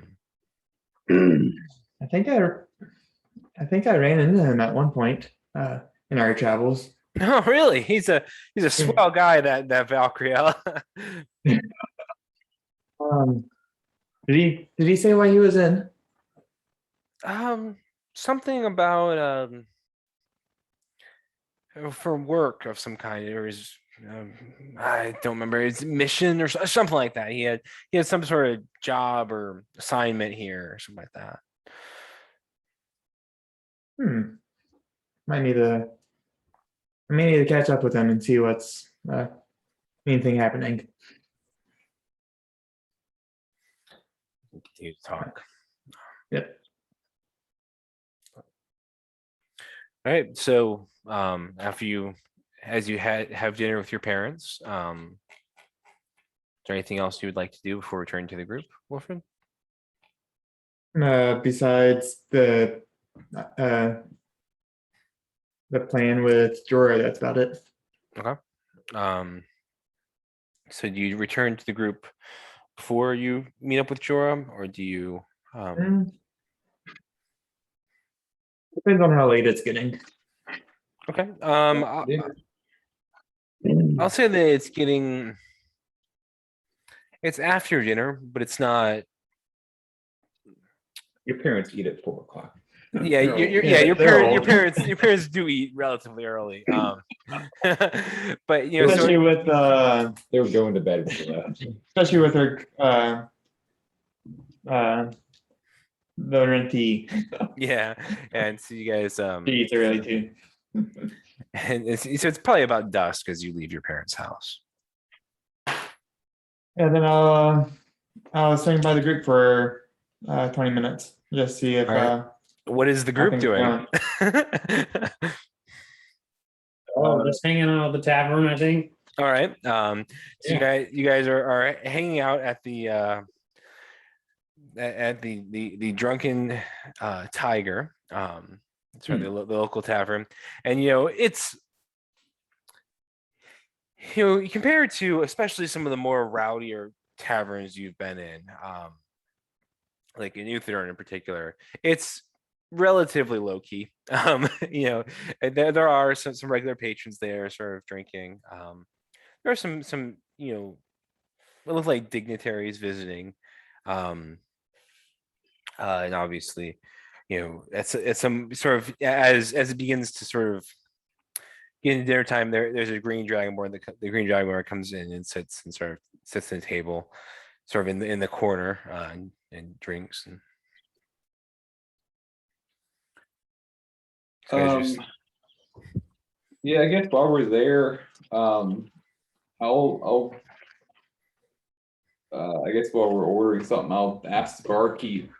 think I ran into him at one point in our travels. Oh, really? He's a swell guy, that Valcriel. Did he say why he was in? Something about for work of some kind, or his I don't remember his mission or something like that. He had some sort of job or assignment here or something like that. I may need to catch up with him and see what's anything happening. Continue to talk. Yep. All right. So as you have dinner with your parents, there anything else you would like to do before returning to the group, Wilfried? Besides the plan with Jora, that's about it. Okay. So do you return to the group before you meet up with Jora, or do you? Depends on how late it's getting. Okay. Yeah. I'll say that it's getting. It's after dinner, but it's not. Your parents eat at 4 o'clock. Yeah, They're old. your They're old. your parents do eat relatively early. But Especially so with They were going to bed when we left. especially with her the tea. yeah, and so you guys She eats early too. and so it's probably about dusk as you leave your parents' house. And then I'll swing by the group for 20 minutes. Just see if All right. What is the group things doing? Oh, just hanging out at the tavern, I think. All right. So you guys are hanging out at the the Drunken Tiger, sort of the local tavern, and it's you compare it to especially some of the more rowdier taverns you've been in, like in Uthidorn in particular. It's relatively low key. And there are some regular patrons there, sort of drinking. There are some it looks like dignitaries visiting, and obviously, it's some sort of as it begins to sort of get into dinner time. There's a green dragonborn. The green dragonborn comes in and sits at the table, sort of in the corner, and drinks. And Yeah, I guess while we're there, I'll I guess while we're ordering something, I'll ask the barkeep.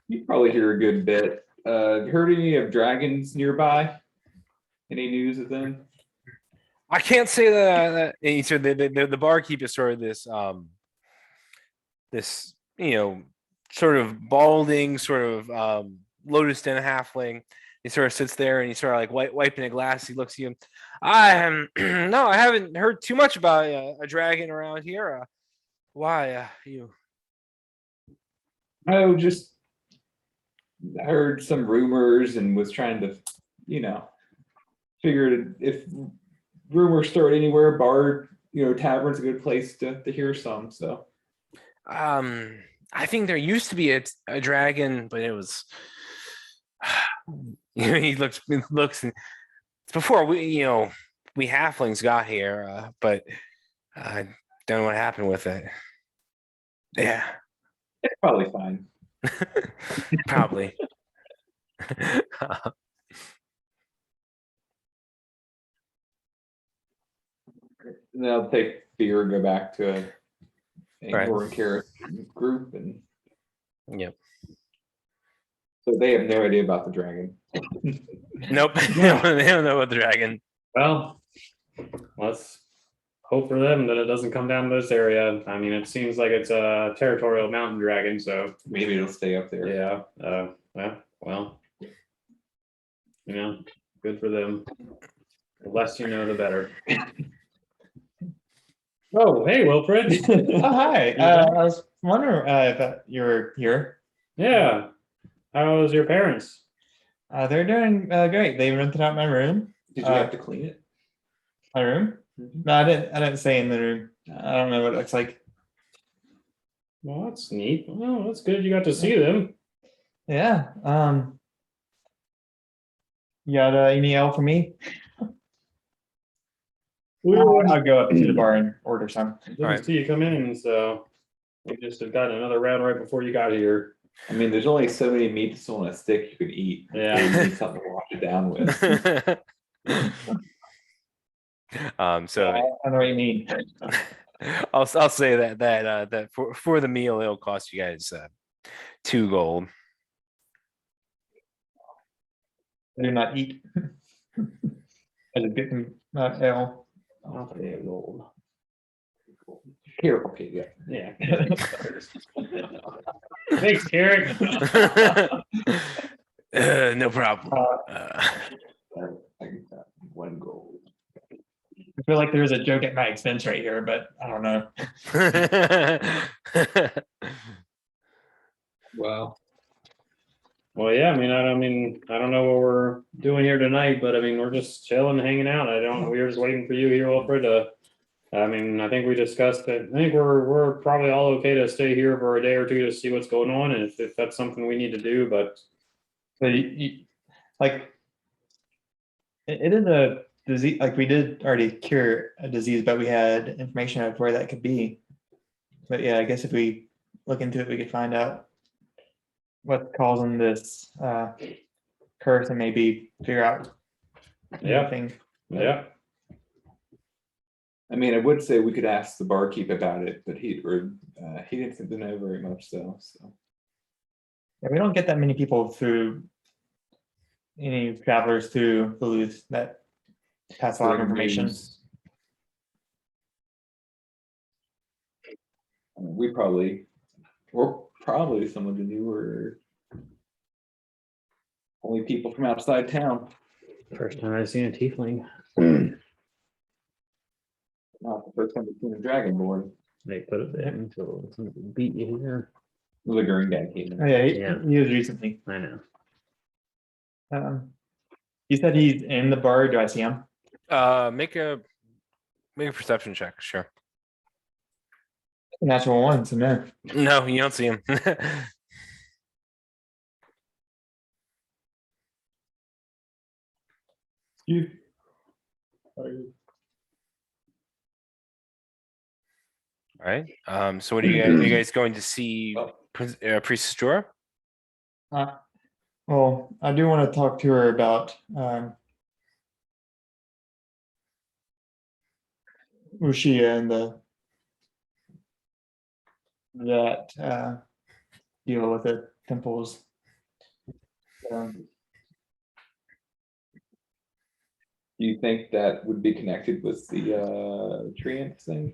You probably hear a good bit. Heard any of dragons nearby? Any news of them? I can't say that. And so the barkeep is sort of this this sort of balding, sort of lotus den halfling. He sort of sits there and he's sort of like wiping a glass. He looks at you. No, I haven't heard too much about a dragon around here. Why you? Oh, just heard some rumors and was trying to, figured if rumors start anywhere, bar, tavern's a good place to hear some. So, I think there used to be a dragon, but it was. He looks. It's before we halflings got here, but I don't know what happened with it. Yeah, it's probably fine. probably. And then I'll take fear and go back to Right. Angor and Karis group, and Yep. so they have no idea about the dragon. Nope. They don't know about the dragon. Well, let's hope for them that it doesn't come down to this area. I mean, it seems like it's a territorial mountain dragon, so Maybe it'll stay up there. yeah. Well, good for them. The less you know, the better. Oh, hey, Wilfried. Oh, hi. I was wondering if you were here. Yeah. How's your parents? They're doing great. They rented out my room. Did you have to clean it? My room? No, I didn't stay in the room. I don't know what it looks like. Well, that's neat. Well, that's good. You got to see them. Yeah. You got any ale for me? I'll go up to the bar and order some. Didn't Alright. see you come in, so we just have gotten another round right before you got here. I mean, there's only so many meats on a stick you can eat. Yeah. You need something to wash it down with. So I know what you mean. I'll say that for the meal it'll cost you guys 2 gold. I do not eat. I just get some ale. I'll pay a gold. Careful, Kate, yeah. Yeah. Thanks, Carrick. No problem. I got one gold. I feel like there's a joke at my expense right here, but I don't know. Wow. Well, yeah, I mean, I don't know what we're doing here tonight, but I mean, we're just chilling, hanging out. We were just waiting for you here, Wilfried, I mean, I think we discussed it. I think we're probably all okay to stay here for a day or two to see what's going on, and if that's something we need to do, but So like, it is a disease. Like we did already cure a disease, but we had information of where that could be. But yeah, I guess if we look into it, we could find out what's causing this curse and maybe figure out Yeah. anything. yeah. I mean, I would say we could ask the barkeep about it, but he didn't seem to know very much though, so. Yeah, we don't get that many people through any travelers through Veluth that pass a lot of Bring information. news. I mean, we're probably some of the newer only people from outside town. First time I've seen a tiefling. Not the first time we've seen a dragonborn. They put it there until somebody beat you here. The green guy came in. Oh yeah, Yeah. he was recently. I know. You said he's in the bar. Do I see him? Make a perception check, sure. Natural one, so no. No, you don't see him. You. All right. So what are you guys going to see Priestess Jora? Well, I do want to talk to her about Wuxia and that deal with the temples. Do you think that would be connected with the treant thing?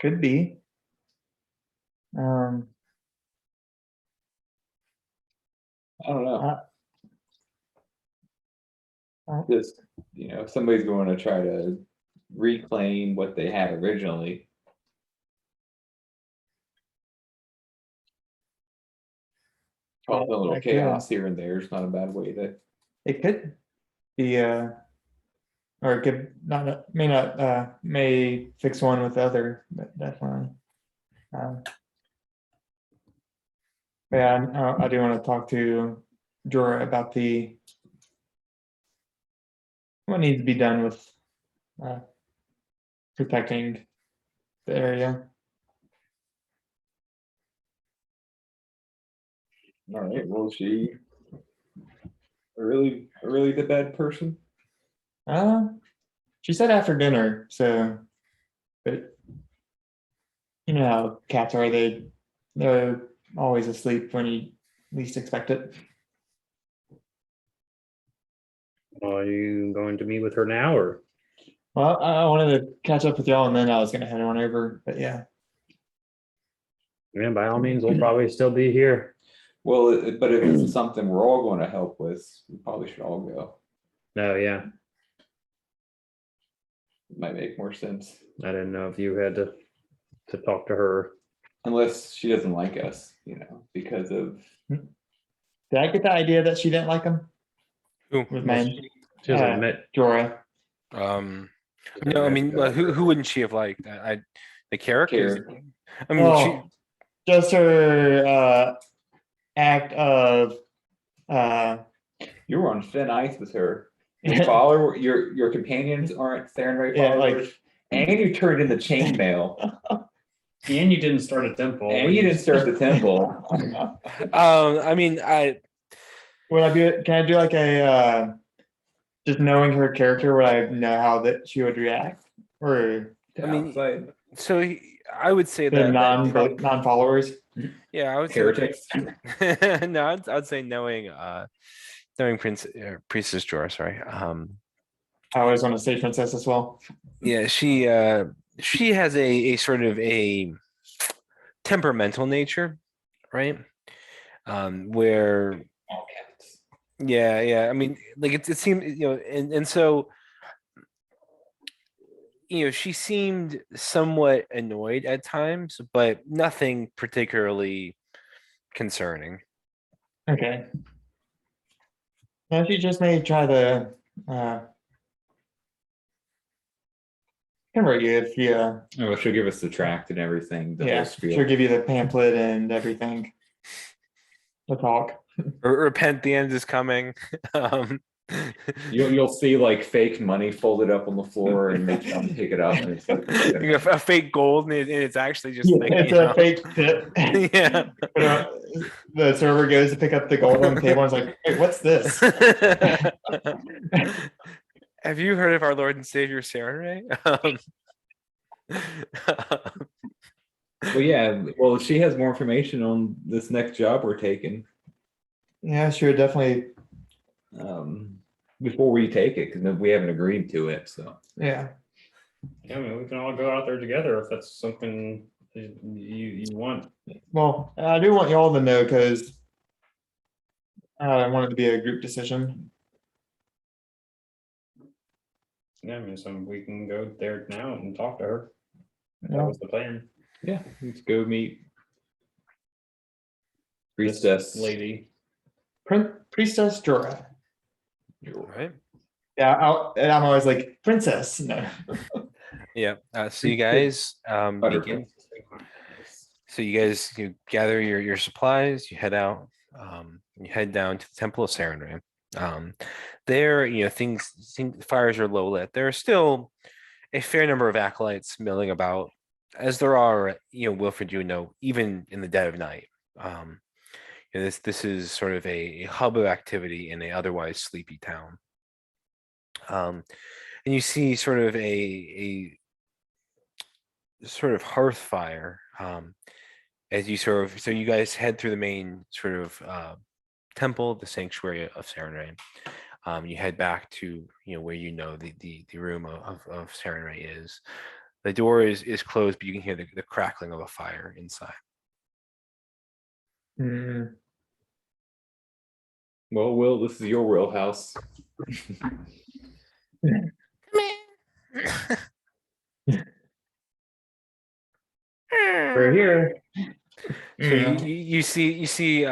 Could be. I don't know. Just, if somebody's going to try to reclaim what they had originally. Cause a little I could. chaos here and there is not a bad way to. It could be or it could may fix one with the other, but definitely. Yeah, I do want to talk to Jora about what needs to be done with protecting the area. All right, well, she a really the bad person. She said after dinner, so, but you know how cats are, they're always asleep when you least expect it. Are you going to meet with her now, or? Well, I wanted to catch up with y'all and then I was gonna head on over, but yeah. Yeah, by all means, we'll probably still be here. Well, but if it's something we're all going to help with, we probably should all go. Oh, yeah. It might make more sense. I didn't know if you had to talk to her. Unless she doesn't like us, because of. Did I get the idea that she didn't like him? Who? With man, She doesn't admit. Jorah. No, I mean, who wouldn't she have liked? The character. Carrick. I mean, Well, just her act of You were on thin ice with her. Your follower, your companions aren't Seranrae Yeah, followers, and you turned into chainmail, And you didn't start a temple. and you didn't start the temple. I mean, can I do like a just knowing her character, would I know how that she would react? Or I mean, Outside so I would say the that non-followers? yeah, I would say heretics. no, I'd say knowing knowing Priestess Jora, sorry. I always want to say princess as well. Yeah, she has a sort of a temperamental nature, right? Where All cats. yeah. I mean, like it seemed, and so she seemed somewhat annoyed at times, but nothing particularly concerning. Okay. Now she just may try to convert you if you Oh, she'll give us the tract and everything. The yeah, whole spiel. she'll give you the pamphlet and everything. The talk. Repent, the end is coming. You'll see like fake money folded up on the floor, and they come pick it up. And it's like, A fake gold, and it's actually just like, It's a fake tip. yeah. The server goes to pick up the gold on the table and is like, "Wait, what's this?" Have you heard of our Lord and Savior Seranrae? well, yeah. Well, she has more information on this next job we're taking. Yeah, sure, definitely. Before we take it, because we haven't agreed to it. So Yeah. Yeah, I mean, we can all go out there together if that's something you want. Well, I do want y'all to know because I want it to be a group decision. Yeah, I mean, so we can go there now and talk to her. That Yeah. was the plan. yeah, let's go meet This Priestess lady. Priestess Jora. Right. Yeah, and I'm always like, princess. No. Yeah. So you guys Butter begin. Princess. So you guys gather your supplies, you head out, you head down to the Temple of Seranrae. There, fires are low lit. There are still a fair number of acolytes milling about, as there are, Wilfried, even in the dead of night. This is sort of a hub of activity in a otherwise sleepy town. And you see sort of a sort of hearth fire as you so you guys head through the main sort of temple, the sanctuary of Seranrae. You head back to where the room of Seranrae is. The door is closed, but you can hear the crackling of a fire inside. Mm, Well, Will, this is your wheelhouse. we're here. So you see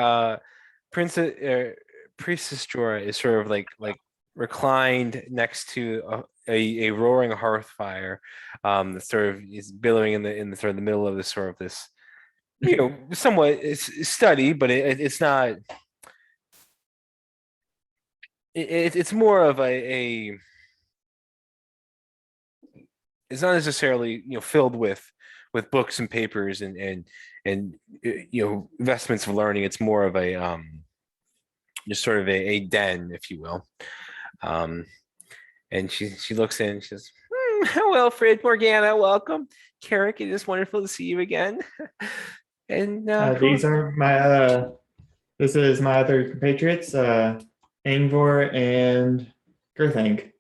Priestess Jora is sort of like reclined next to a roaring hearth fire that sort of is billowing in the sort of the middle of this somewhat it's study, but it's not it's more of a it's not necessarily filled with books and papers and investments of learning. It's more of a just sort of a den, if you will. And she looks in and she says, Wilfried, Morgana, welcome. Carrick, it is wonderful to see you again. And These are my this is my other compatriots, Angvor and Gerthang.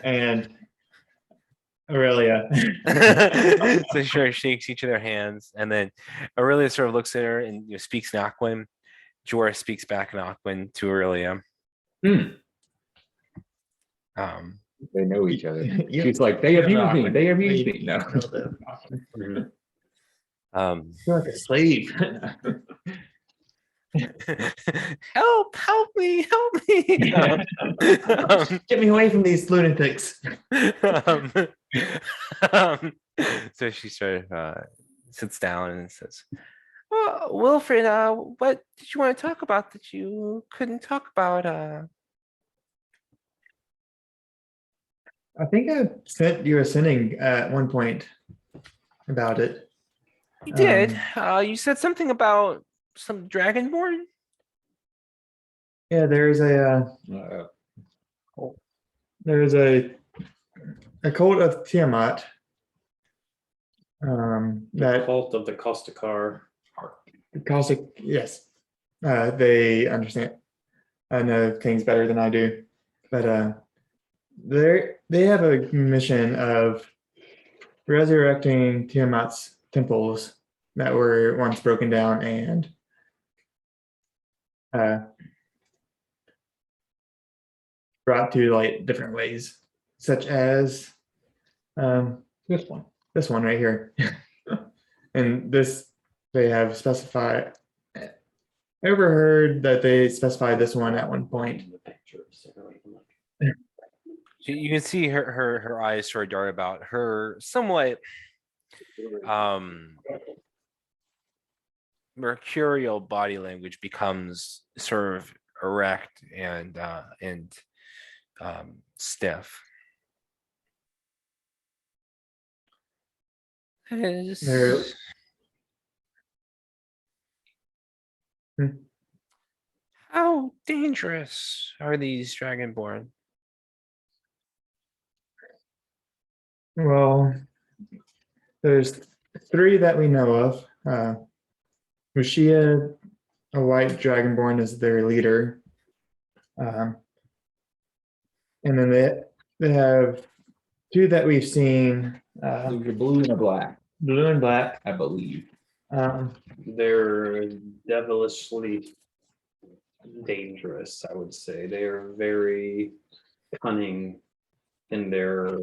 And Aurelia. so she sort of shakes each of their hands, and then Aurelia sort of looks at her and speaks in Aquan. Jora speaks back in Aquan to Aurelia. They know each other. She's like, they abuse me. They abuse me. No. You're like a slave. help me. Get me away from these lunatics. So she sort of sits down and says, well, Wilfried, what did you want to talk about that you couldn't talk about? I think I sent you a sending at one point about it. You did. You said something about some dragonborn. Yeah, there's a cult of Tiamat. The That cult of the Caustic Heart. Caustic, yes. they understand. I know things better than I do, but they have a mission of resurrecting Tiamat's temples that were once broken down and brought to light different ways, such as This one. this one right here. And this, they have specified, I overheard that they specified this one at one point. You can see her eyes sort of dart about. Her somewhat mercurial body language becomes sort of erect and stiff. They're- How dangerous are these dragonborn? Well, there's 3 that we know of. Wuxia, a white dragonborn, is their leader. And then they have 2 that we've seen, There's a blue and a black, blue and black. I believe. They're devilishly dangerous, I would say. They are very cunning in their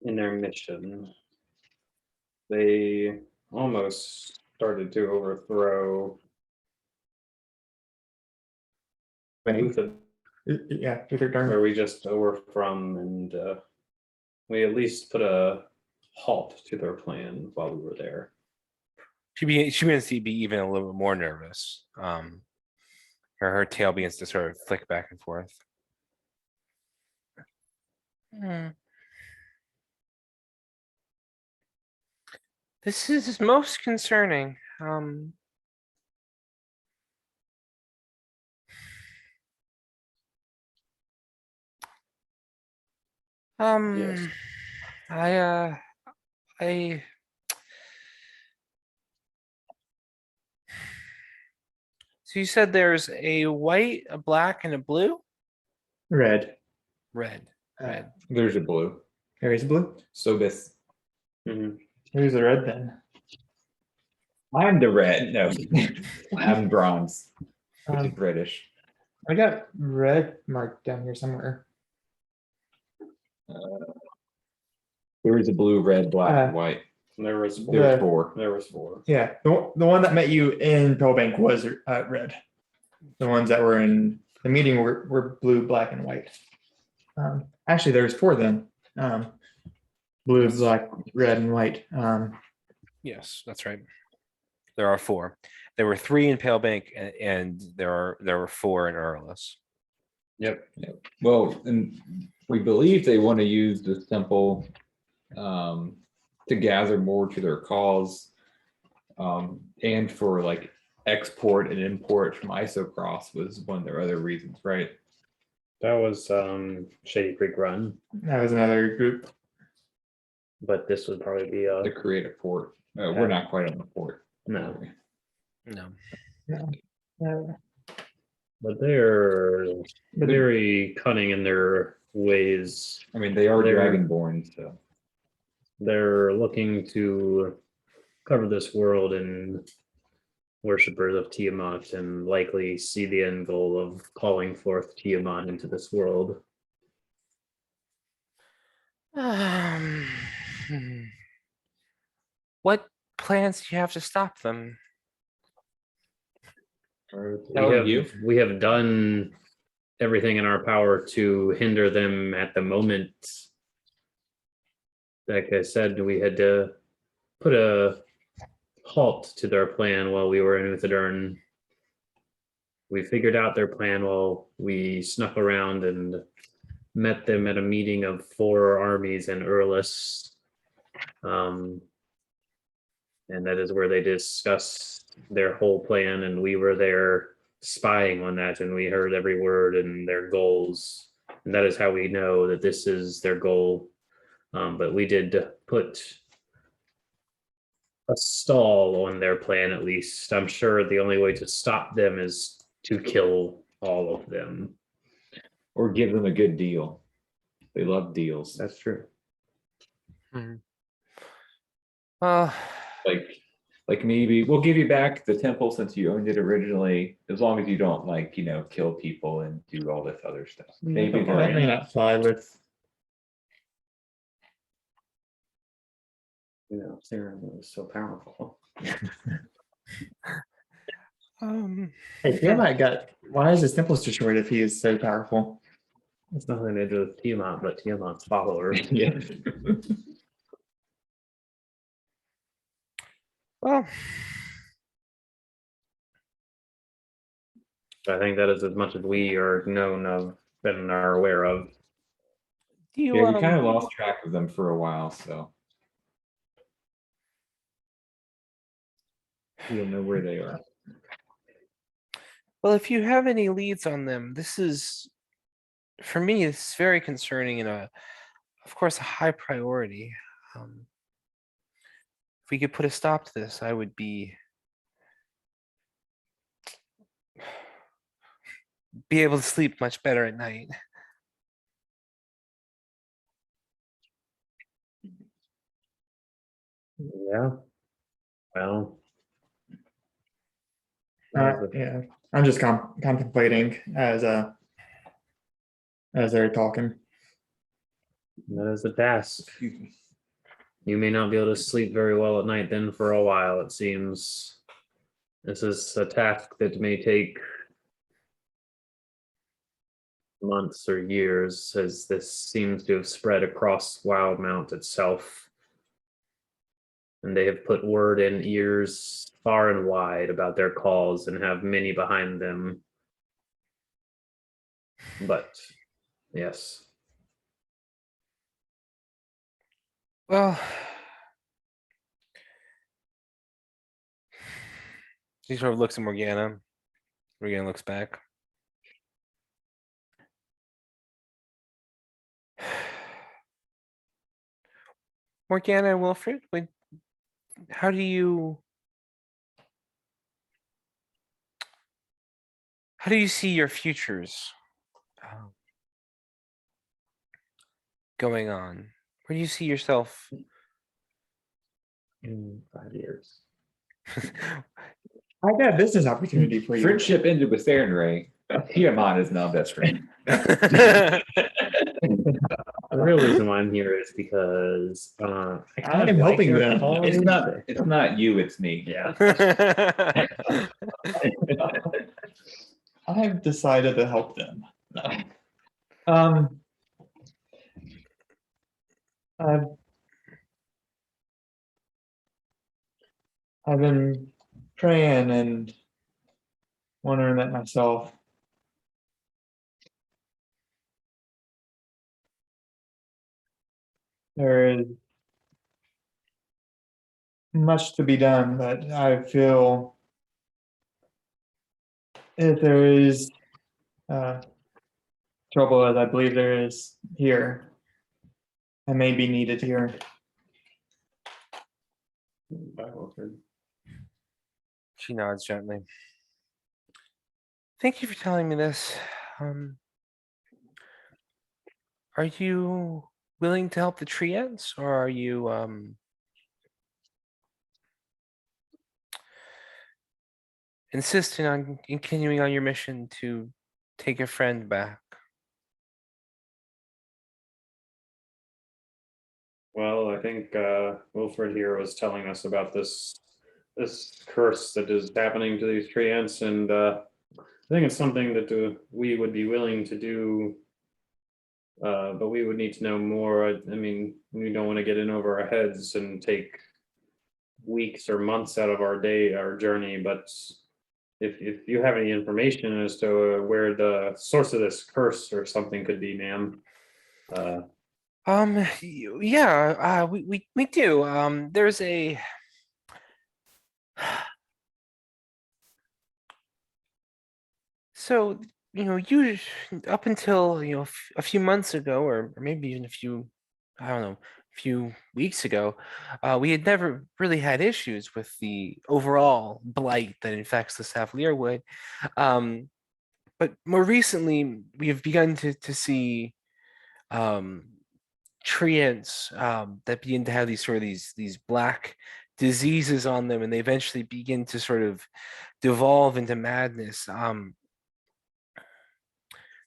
mission. They almost started to overthrow Veluth, Yeah, Uther Darn. where we just were from, and we at least put a halt to their plan while we were there. She begins to be even a little bit more nervous. Her tail begins to sort of flick back and forth. This is most concerning. Yes. I So you said there's a white, a black, and a blue? Red. Red. Red. There's a blue. There is a blue. So this. Mhm. Who's the red then? I'm the red. No, I'm bronze, which is Um, British. I got red marked down here somewhere. There is a blue, red, black, and white. There was Yeah. There's 4. There was 4. Yeah, the one that met you in Pillbank was red. The ones that were in the meeting were blue, black, and white. Actually, there's 4 then. Blue, black, red, and white. Yes, that's right. There are 4. There were 3 in Palebank, and there were 4 in Earless. Yep. Well, and we believe they want to use this temple to gather more to their cause, and for like export and import from Isocross was one of their other reasons, right? That was Shady Creek Run, That was another group. but this would probably be To create a port. We're not quite on the port. no. No. But they're very cunning in their ways. I mean, they are They're- dragonborn, so They're looking to cover this world in worshippers of Tiamat and likely see the end goal of calling forth Tiamat into this world. What plans do you have to stop them? We have done everything in our power to hinder them at the moment. Like I said, we had to put a halt to their plan while we were in Uthadurn. We figured out their plan while we snuck around and met them at a meeting of 4 armies in Earless. And that is where they discussed their whole plan, and we were there spying on that, and we heard every word and their goals. And that is how we know that this is their goal. But we did put a stall on their plan, at least. I'm sure the only way to stop them is to kill all of them. Or give them a good deal. They love deals. That's true. Well, Like maybe we'll give you back the temple since you owned it originally, as long as you don't like, kill people and do all this other stuff. Maybe That may not fly with. Seranrae was so powerful. Hey, Tiamat got. Why is his temples destroyed if he is so powerful? It's nothing to do with Tiamat, but Tiamat's followers. Yeah. well, I think that is as much as we are known of and are aware of. do you Yeah, we kind of lost track of them for a while, so we don't know where they are. well, if you have any leads on them, this is, for me, it's very concerning and of course, a high priority. If we could put a stop to this, I would be able to sleep much better at night. Yeah. Well. Yeah, I'm just contemplating as they're talking. That is the task. You may not be able to sleep very well at night then for a while, it seems. This is a task that may take months or years, as this seems to have spread across Wildmount itself. And they have put word in ears far and wide about their calls and have many behind them. But, yes. Well, he sort of looks at Morgana. Morgana looks back. Morgana and Wilfried, how do you see your futures going on? Where do you see yourself In 5 years. I got a business opportunity for you. Friendship ended with Seranrae. Tiamat is now best friend. The real reason why I'm here is because I kind I'm of like helping your them. call. It's not you, it's me. Yeah. I've decided to help them. No. I've been praying and wondering that myself. There is much to be done, but I feel if there is trouble, as I believe there is here, I may be needed here. She nods gently. Thank you for telling me this. Are you willing to help the Treants, or are you insisting on continuing on your mission to take a friend back? Well, I think Wilfried here was telling us about this curse that is happening to these treants, and I think it's something that we would be willing to do, but we would need to know more. I mean, we don't want to get in over our heads and take weeks or months out of our journey, but if you have any information as to where the source of this curse or something could be, ma'am. Yeah, we do. There's a so you up until a few months ago, or maybe even a few, I don't know, few weeks ago, we had never really had issues with the overall blight that infects the Savalirwood. But more recently, we have begun to see treants that begin to have these black diseases on them, and they eventually begin to sort of devolve into madness.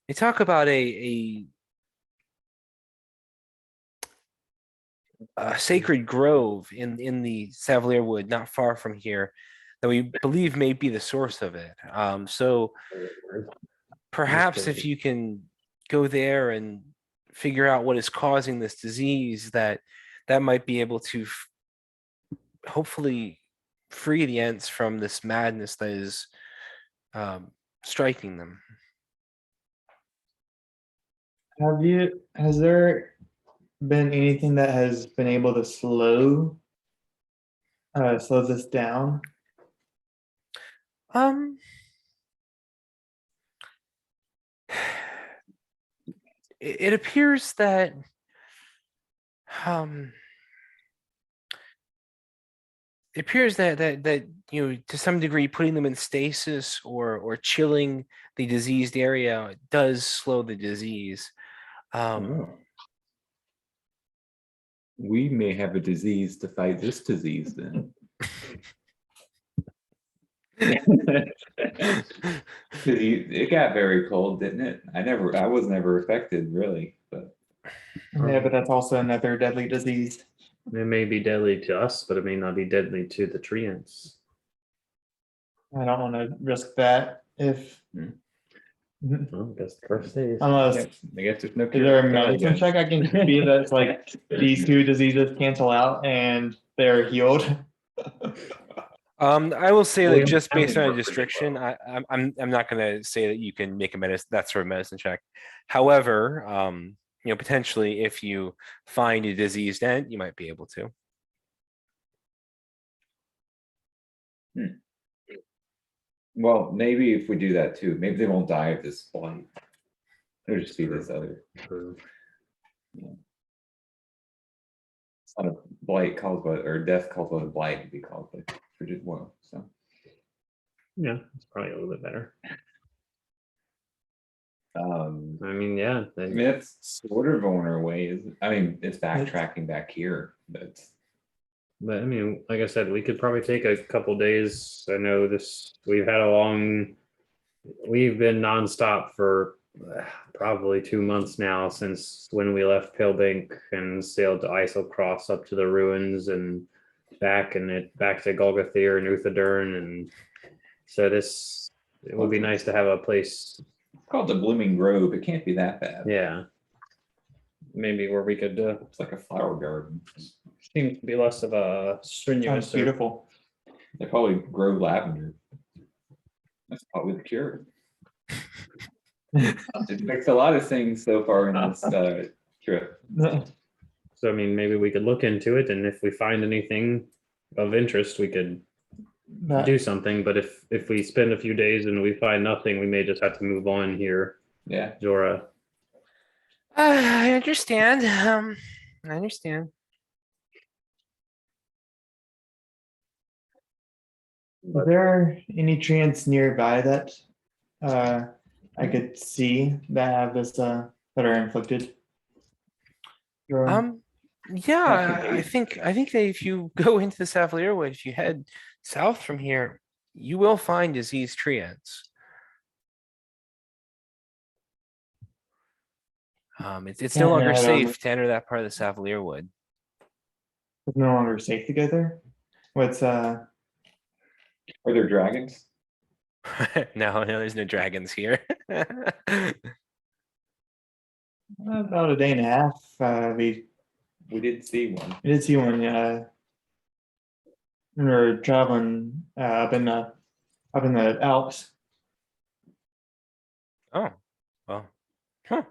They talk about a sacred grove in the Savalirwood, not far from here, that we believe may be the source of it. So perhaps if you can go there and figure out what is causing this disease, that might be able to hopefully free the Ents from this madness that is striking them. Has there been anything that has been able to slow this down? It appears that to some degree putting them in stasis or chilling the diseased area does slow the disease. We may have a disease to fight this disease then. It got very cold, didn't it? I was never affected really, but Yeah, but that's also another deadly disease. It may be deadly to us, but it may not be deadly to the treants. I don't want to risk that if Well, I guess the first stage. unless I guess there's no is there a cure. medicine check I can be that's like these two diseases cancel out and they're healed? I will say Well, that we just don't have based any on a work for description, I'm not going to say that you can make a that sort of medicine check. However, potentially if you find a diseased Ent, you might be able to. Well, maybe if we do that too, maybe they won't die of this blight. It'll just be this other. It's not a blight caused by, or death caused by a blight, it'd be caused by frigid well. So Yeah, it's probably a little bit better. I I mean, yeah. mean that's sort of on our way, I mean, it's backtracking back here, but But I mean, like I said, we could probably take a couple days. I know we've been nonstop for probably 2 months now since when we left Palebank and sailed to Isocross up to the ruins and back to Golgotha and Uthadern. And so it would be nice to have a place. it's called the Blooming Grove. It can't be that bad. Yeah. Maybe where we could It's like a flower garden. seems to be less of a strenuous. Sounds beautiful. They probably grow lavender. That's probably the cure. It makes a lot of things so far in this trip. So I mean, maybe we could look into it, and if we find anything of interest, we could do something. But if we spend a few days and we find nothing, we may just have to move on here. Yeah. Jora. I understand. I understand. Are there any treants nearby that I could see that have this that are inflicted? Yeah, I think that if you go into the Savalirwood, if you head south from here, you will find diseased treants. It's no Yeah, longer I don't- safe to enter that part of the Savalirwood. It's no longer safe to go there. What's Are there dragons? No, there's no dragons here. about a day and a half? We did see one. We did see one. We were traveling up in the Alps. Oh, well, huh.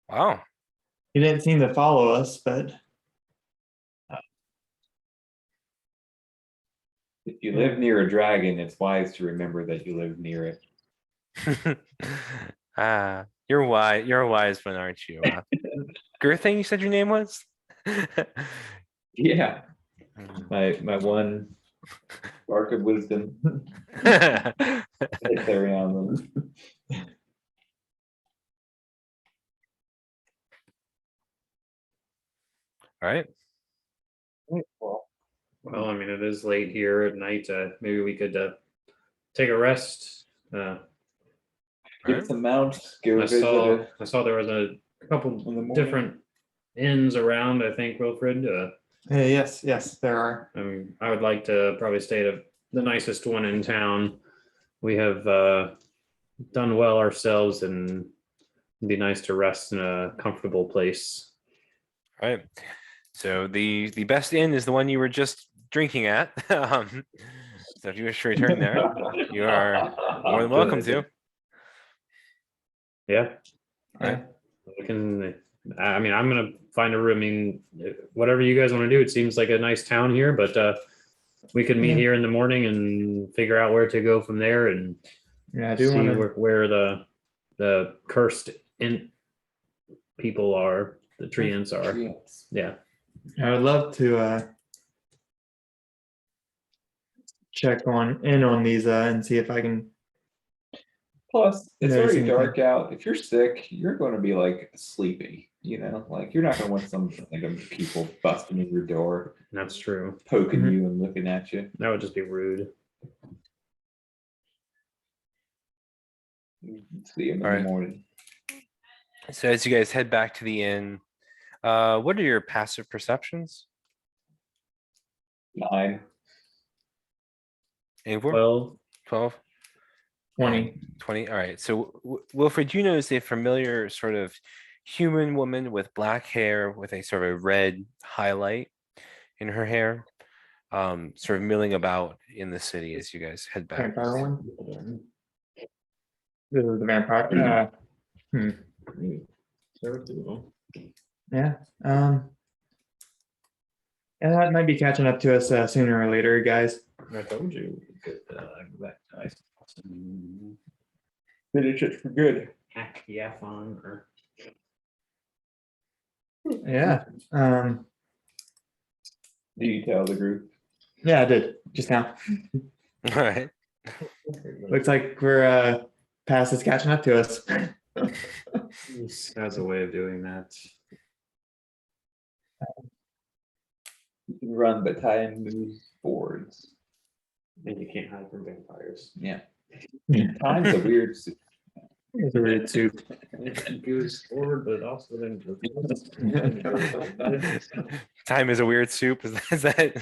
Wow. He didn't seem to follow us, but If you live near a dragon, it's wise to remember that you live near it. You're wise. You're a wise one, aren't you? Girthing, you said your name was? Yeah, my one spark of wisdom. Hits every now and then. All right. Well, I mean, it is late here at night. Maybe we could take a rest. Give us a mount. Go I visit saw there was a couple in the morning. different inns around. I think Wilfried. Yes, there are. I would like to probably stay at the nicest one in town. We have done well ourselves, and it'd be nice to rest in a comfortable place. All right. So the best inn is the one you were just drinking at. So if you wish to return there, you are more than welcome to. Yeah. All right. We can. I mean, I'm gonna find a room. I mean, whatever you guys want to do. It seems like a nice town here, but we could meet Yeah. here in the morning and figure out where to go from there, and Yeah, I do see want to. where the cursed in people are. The treants are. Yeah. I would love to check in on these and see if I can. Plus, it's Never already seen dark out. If you're sick, you're going to be like sleepy. You know, like you're not going to want some like people busting in your door, That's true. poking Mhm. you and looking at you. That would just be rude. See them in All the right. morning. So as you guys head back to the inn, what are your passive perceptions? 9. Angvor? Well, 12? 20. 20. All right. So Wilfried, you notice a familiar sort of human woman with black hair with a sort of red highlight in her hair, sort of milling about in the city as you guys head back. Vampire one. This is the vampire. Yeah. And that might be catching up to us sooner or later, guys. I told you we could go back to Finish it for good. Akiaphon or Yeah. Do you tell the group? Yeah, I did just now. All right. Looks like we're past is catching up to us. has a way of doing that. You can run, but time moves boards. And you can't hide from vampires. Yeah. Time's a weird. It's a weird soup. It goes forward, but also then. Time is a weird soup. Is that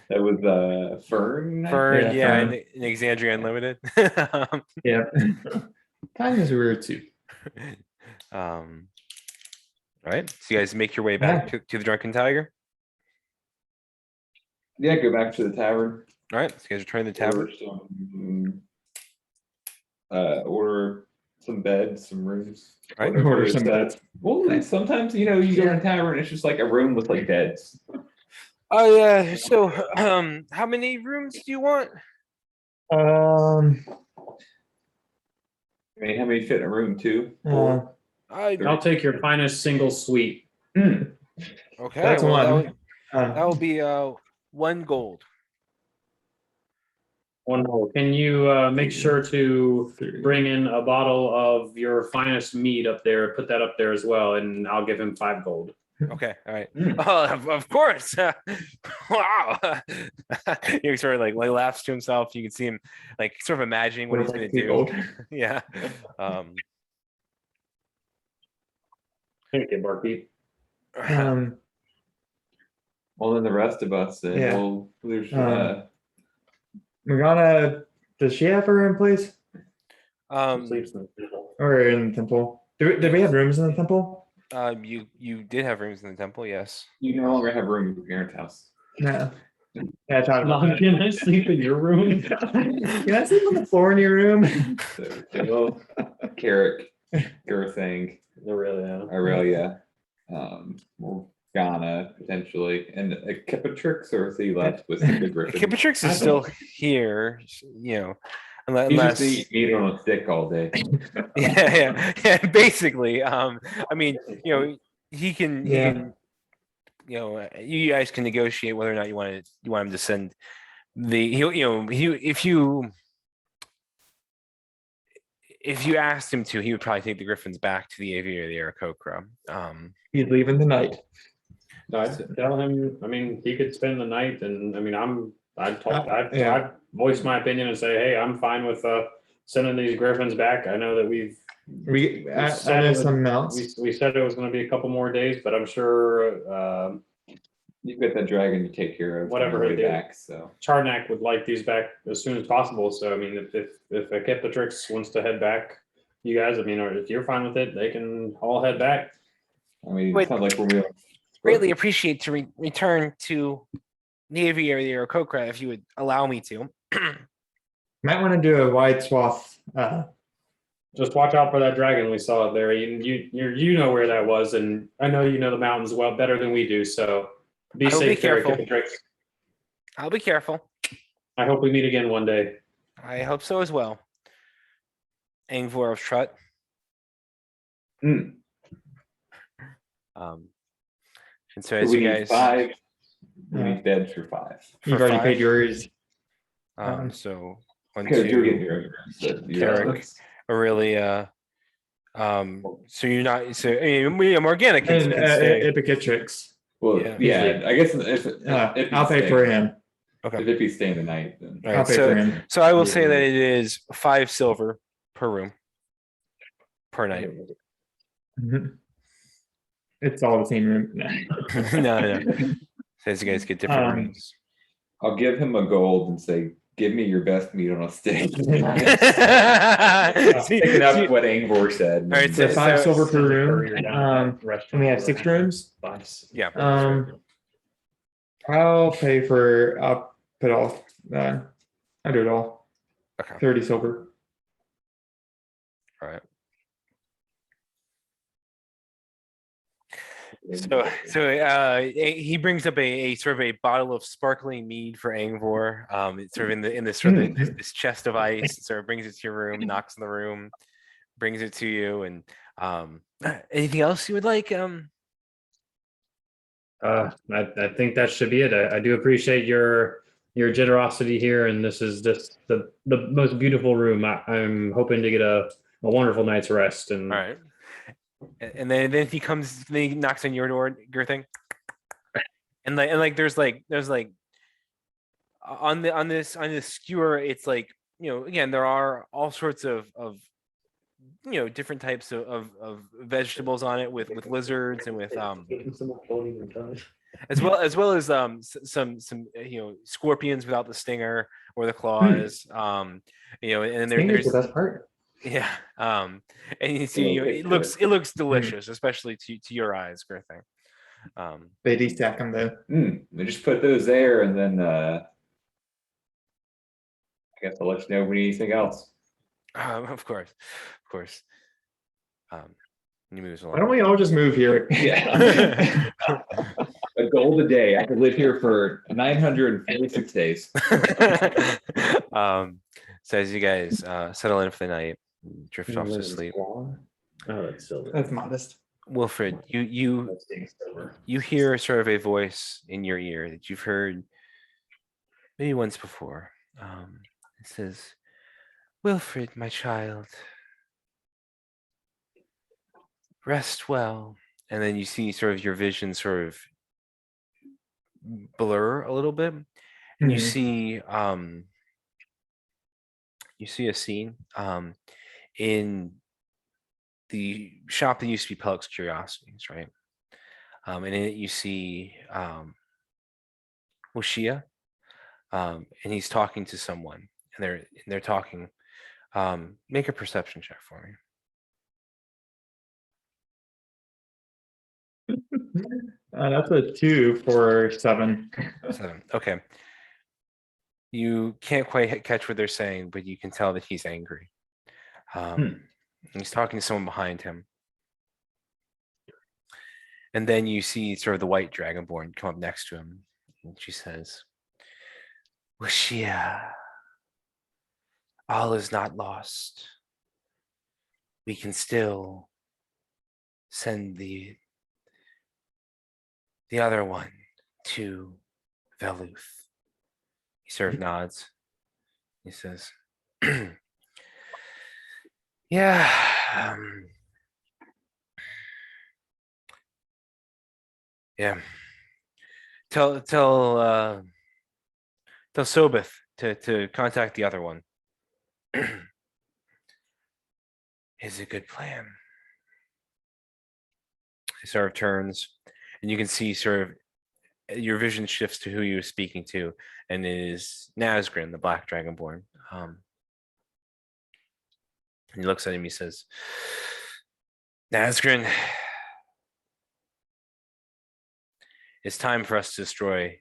That was Fern. Fern? Yeah, Fern. in Exandria Unlimited. Yeah. Time is a weird soup. All right. So you guys make your way back to the Drunken Tiger. Yeah, go back to the tavern. All right. So you guys return to the tavern. Order some beds, some rooms. Right. whatever Order it is some that- beds. Well, like, sometimes you go in a tavern, it's just like a room with like beds. Oh yeah. So how many rooms do you want? Um. I mean, how many fit in a room? 2? I'll take your finest single suite. Okay. That's well, one. that will be 1 gold. Wonderful. Can you make sure to bring in a bottle of your finest mead up there? Put that up there as well, and I'll give him 5 gold. Okay. All right. Oh, of course. Wow. He sort of like laughs to himself. You can see him like sort of imagining what he's going to do. Yeah. Thank you, Barkeep. Well, then the rest of us, then Yeah. there's Morgana, does she have her room, please? Sleeps in the table. Or in the temple? Did we have rooms in the temple? You did have rooms in the temple, yes. you no longer have room in your parents' house. No. Yeah, I talked about that. Can I sleep in your room? Can I sleep on the floor in your room? So, Carrick, Girthang, Aurelia, Morgana, potentially, and Kipatrix, or is he left with the Griffin? Kipatrix is still here, you know, He's unless just eating on a stick all day. yeah, basically. I mean, you know, he can you guys can negotiate whether or not you want him to send if you asked him to, he would probably take the Griffins back to the Aviary of the Aarakocra. He's leaving tonight. No, I'd tell him, I mean, he could spend the night and, I mean, Yeah. I'd voice my opinion and say, hey, I'm fine with, sending these Griffins back. I know that We said added it was- some mounts. we said it was gonna be a couple more days, but I'm sure, You've got that dragon to take care of. on Whatever the way it is. back, so. Charnak would like these back as soon as possible. So, I mean, if Ekipatrix wants to head back, you guys, I mean, or if you're fine with it, they can all head back. I mean, Wait. it's not like we're. Greatly appreciate to return to the Aviary of the Aarakocra if you would allow me to. Might want to do a wide swath. Just watch out for that dragon we saw there. You know where that was, and I know you know the mountains well better than we do. So be I will be safe there, careful. Ekipatrix. I'll be careful. I hope we meet again one day. I hope so as well. Angvor of Trut. Hmm. And so as We you need guys, 5. We Yeah. need beds for 5. You've for already five? paid yours. so one, Okay, do get two, here. So, Carrick. Aurelia. So you're not. So Morgana can, And can stay. Epicatrix. Well, Yeah. yeah, I guess if I'll pay for him. Okay. If it be staying the night, then. All I'll right, pay for so him. so I will say Yeah. that it is 5 silver per room per night. Mhm. It's all the same room. no. Says you guys get different Um, rooms. I'll give him a gold and say, give me your best meat on a stick. See- Picking see- up what Angvor said. All right, So so- 5 silver per Courier room. down to that restaurant and we have where 6 we're at. rooms. Yeah. I'll put all. I'll do it all. Okay. 30 silver. All right. So he brings up a sort of a bottle of sparkling mead for Angvor. It's sort of in this sort of this chest of ice. Sort of brings it to your room, knocks on the room, brings it to you, and anything else you would like? I think that should be it. I do appreciate your generosity here, and this is just the most beautiful room. I'm hoping to get a wonderful night's rest. And All right. And then he comes, then he knocks on your door, Girthing. And there's on this skewer, it's like, again, there are all sorts of different types of vegetables on it with lizards and with as well as some scorpions without the stinger or the claws. And then Stinger's there's the best part. yeah. And you see, it looks delicious, especially to your eyes, Girthing. They destack them though. We just put those there and then I guess I'll let you know if we need anything else. Of course. He moves along. Why don't we all just move here? Yeah. A gold a day. I could live here for 946 days. So as you guys settle in for the night, drift off to sleep. Oh, that's silver. That's modest. Wilfried, you hear sort of a voice in your ear that you've heard maybe once before. It says, "Wilfried, my child, rest well." And then you see sort of your vision sort of blur a little bit, and you see a scene in the shop that used to be Pelik's Curiosities, right? And in it you see Wuxia, and he's talking to someone, and they're talking. Make a perception check for me. That's a 2 for 7. 7. Okay. You can't quite catch what they're saying, but you can tell that he's angry. He's talking to someone behind him. And then you see sort of the white dragonborn come up next to him. And she says, "Wuxia, all is not lost. We can still send the the other one to Veluth. He sort of nods. He says, yeah, yeah. Tell Sobith to contact the other one. Is a good plan. He sort of turns, and you can see sort of your vision shifts to who you're speaking to, and it is Nazgrin, the Black Dragonborn. And he looks at him. He says, "Nazgrin, it's time for us to destroy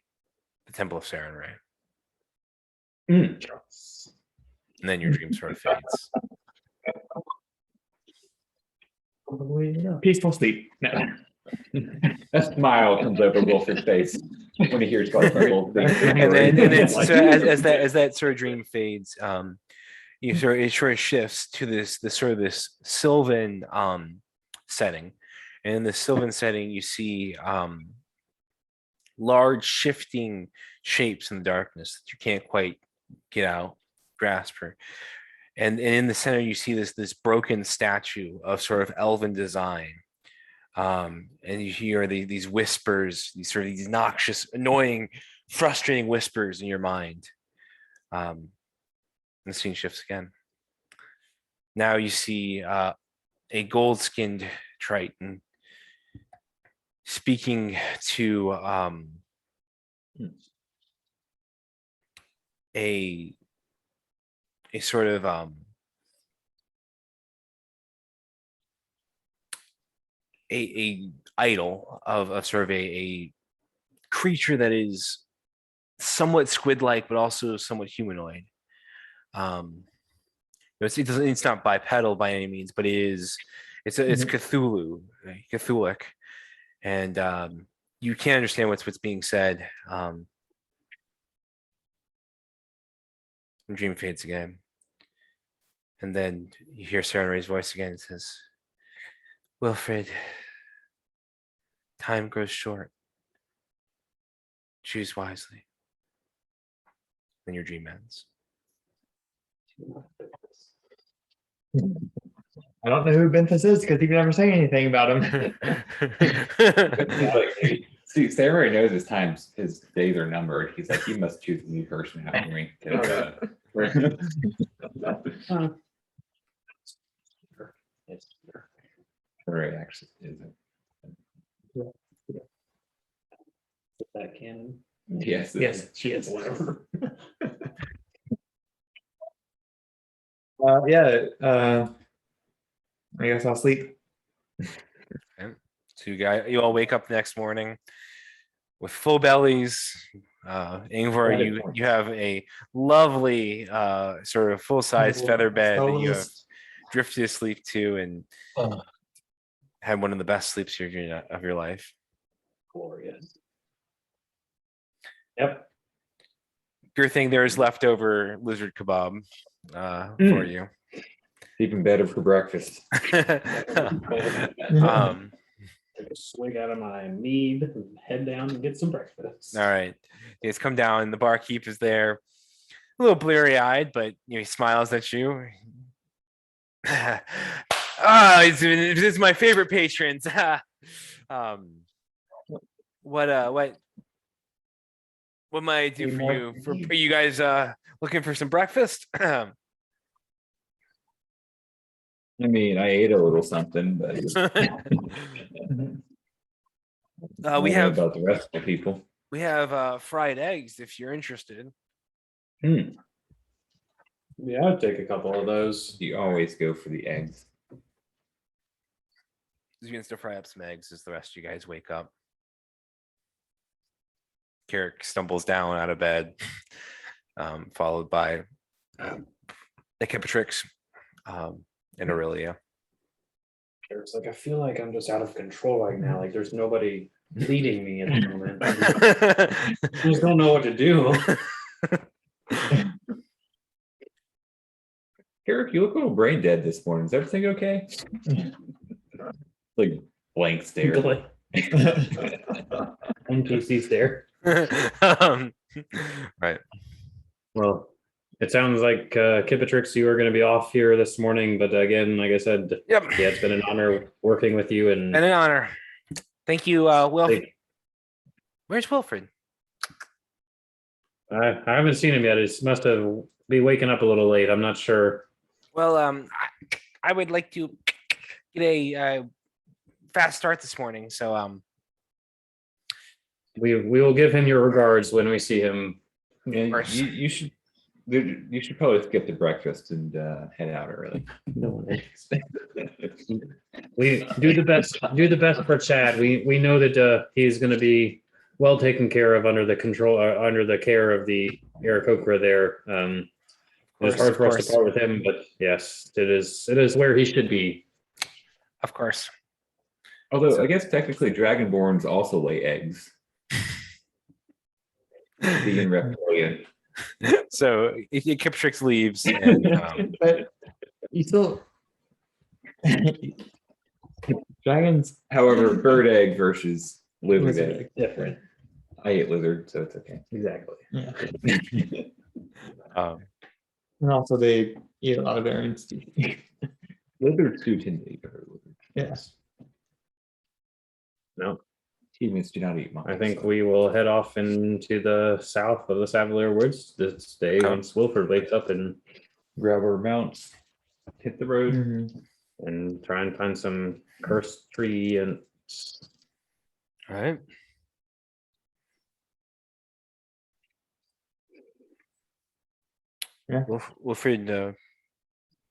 the Temple of Seranrae." And then your dream sort of fades. Peaceful sleep. No. A smile comes over Wilfred's face when he hears Garfunkel. And then so as that sort of dream fades, it sort of shifts to this sylvan setting. And in the sylvan setting, you see large shifting shapes in the darkness that you can't quite grasp her. And in the center, you see this broken statue of sort of elven design. And you hear these whispers, these noxious, annoying, frustrating whispers in your mind. And the scene shifts again. Now you see a gold-skinned Triton speaking to a sort of a idol of sort of a creature that is somewhat squid-like but also somewhat humanoid. It's not bipedal by any means, but it's Cthulhuic, and you can't understand what's being said. The dream fades again. And then you hear Serenrae's voice again. It says, Wilfried, time grows short. Choose wisely. Then your dream ends. I don't know who Benthus is because he can never say anything about him. See, Samurai knows his days are numbered. He's like, he must choose a new person after me. Right, actually, isn't. That canon. Yes. Yes, she is. Whatever. I guess I'll sleep. So you all wake up the next morning with full bellies. Ingvar, you have a lovely sort of full-size feather bed that you have drifted to sleep to, and had one of the best sleeps of your life. Glorious. Yep. Good thing there is leftover lizard kebab for you. Even better for breakfast. Take a swig out of my mead and head down and get some breakfast. All right. He's come down, and the barkeep is there, a little bleary-eyed, but he smiles at you. It's my favorite patrons. What might I do for you? Are you guys looking for some breakfast? I mean, I ate a little something, but we have about the rest of the people. We have fried eggs if you're interested. Yeah, I'd take a couple of those. You always go for the eggs. He's going to fry up some eggs as the rest of you guys wake up. Carrick stumbles down out of bed, followed by Nikipatrix and Aurelia. It's like, I feel like I'm just out of control right now. Like there's nobody leading me at the moment. I just don't know what to do. Carrick, you look a little brain dead this morning. Is everything okay? Like blank stare. NPCs there. um, right. Well, it sounds like Kipitrix, you are going to be off here this morning, but again, like I said, Yep. yeah, it's been an honor working with you. And And an honor. Thank you, Wilf. Where's Wilfried? I haven't seen him yet. He must have be waking up a little late. I'm not sure. Well, I would like to get a fast start this morning. So, We will give him your regards when we see him. And course. you should probably skip the breakfast and head out early. We do the best for Chad. We know that he's going to be well taken care of under the care of the Aarakocra there. It's hard for us to part with him, but yes, it is where he should be. of course. Although I guess technically Dragonborns also lay eggs. Being reptilian. So Kiptrix leaves, and But you still dragons. However, bird egg versus lizard egg. Different. I ate lizard, so it's okay. Exactly. Yeah. um, And also they eat a lot of variants. Lizards do tend to eat bird lizard. Yes. No, Humans do not eat I monkeys. think we will head off into the south of the Savalirwood this day once Wilfried wakes up and grab our mounts, hit the road. Mhm. and try and find some cursed tree and all right. Yeah. Wilfried,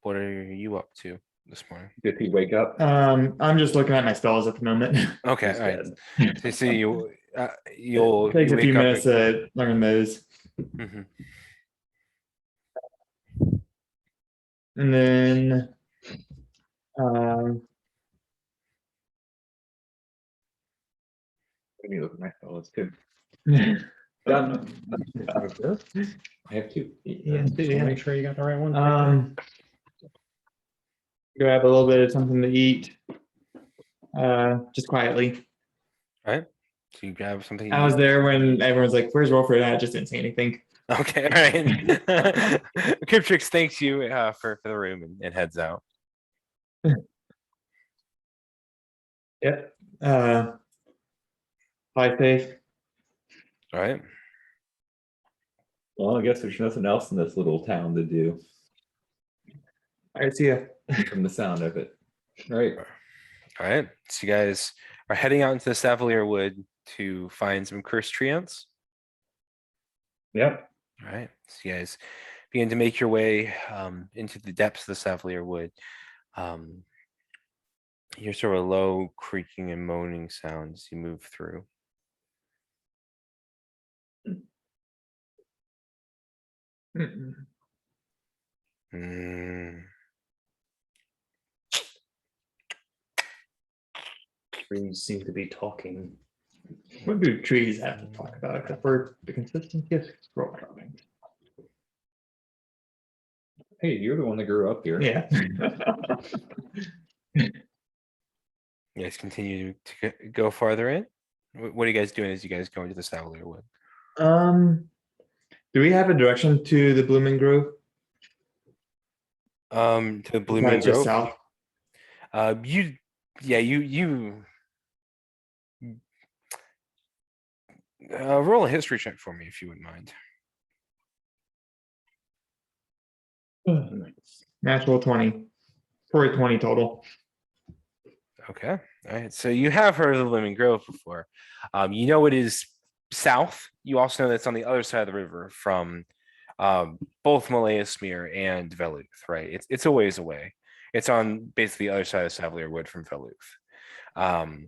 what are you up to this morning? Did he wake up? I'm just looking at my spells at the moment. Okay, all right. So you'll Takes a wake few up minutes to learn those. Mhm. And then Let me look at my spell. It's good. yeah, Done. I have two. make sure you got the right one. grab a little bit of something to eat. Just quietly. All right. So you grab something. I was there when everyone's like, "Where's Wilfried?" I just didn't say anything. Okay, all right. Kiptrix thanks you for the room and heads out. Yep. Fly safe. All right. Well, I guess there's nothing else in this little town to do All right, see ya. from the sound of it. Right. All right. So you guys are heading out into the Savalirwood to find some cursed tree ants. Yep. All right. So you guys begin to make your way into the depths of the Savalirwood. You hear sort of a low creaking and moaning sound as you move through. Mm-mm. Mm. Trees seem to be talking. What do trees have to talk about except for the consistency of scroll dropping? Hey, you're the one that grew up here. Yeah. You guys continue to go farther in. What are you guys doing as you guys go into the Savalirwood? Do we have a direction to the Blooming Grove? To the Not Blooming just Grove. south. You roll a history check for me if you wouldn't mind. Natural 20. For a 20 total. Okay. All right. So you have heard of the Blooming Grove before. You know it is south. You also know that it's on the other side of the river from both Malaesmere and Veluth, right? It's a ways away. It's on basically the other side of Savalirwood from Veluth.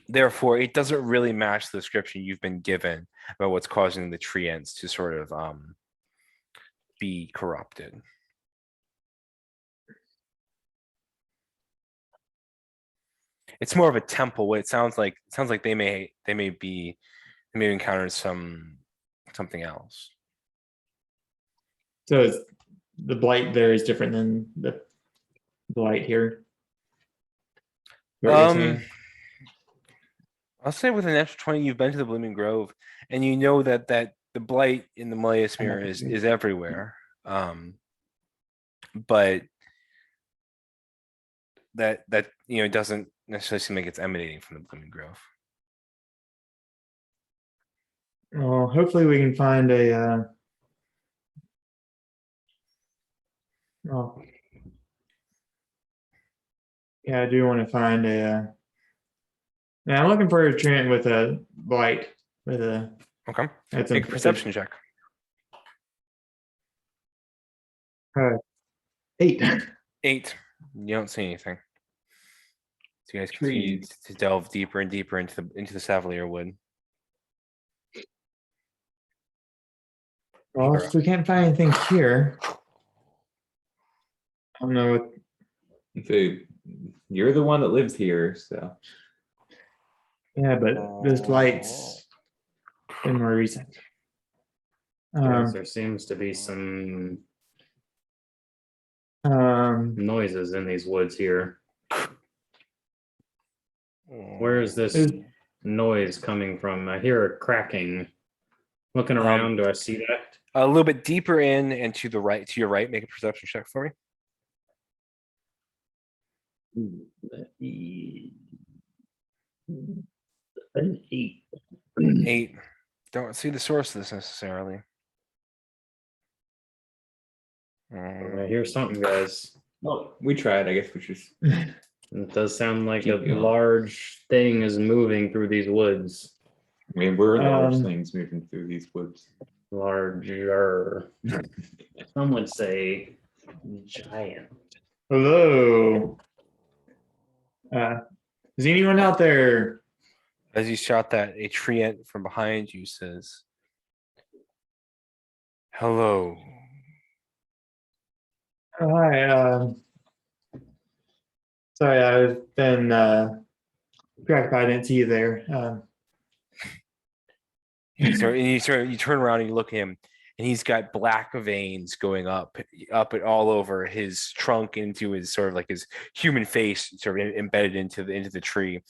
Therefore, it doesn't really match the description you've been given about what's causing the tree ants to sort of be corrupted. It's more of a temple. What it sounds like they may encounter something else. So the blight there is different than the blight here. What you're saying? I'll say with an extra 20, you've been to the Blooming Grove, and you know that the blight in the Malaya Smear is everywhere. But that doesn't necessarily seem like it's emanating from the Blooming Grove. Well, hopefully we can find a. Well, yeah, I do want to find a. Yeah, I'm looking for a treant with a blight with a. Okay. That's Make a perception check. 8. 8. You don't see anything. So you guys continue to delve deeper and deeper into the Savalirwood. Well, if we can't find anything here, I don't know what. So you're the one that lives here, so Yeah, but this light's been more recent. Yes, there seems to be some Um, noises in these woods here. Where is this Is- noise coming from? I hear a cracking. Looking around, do I see that? A little bit deeper in and to the right, to your right, make a perception check for me. An 8. 8. Don't see the source of this necessarily. I hear something, guys. well, we tried. I guess we just It does sound like a Keep going. large thing is moving through these woods. I mean, we're the large Um, things moving through these woods. Larger. Some would say giant. Hello. Is anyone out there? As you shot that, a treant from behind you says, "Hello." Oh, hi. Sorry, I've been preoccupied. I didn't see you there. You turn around and you look at him, and he's got black veins going up and all over his trunk into his sort of like his human face, sort of embedded into the tree.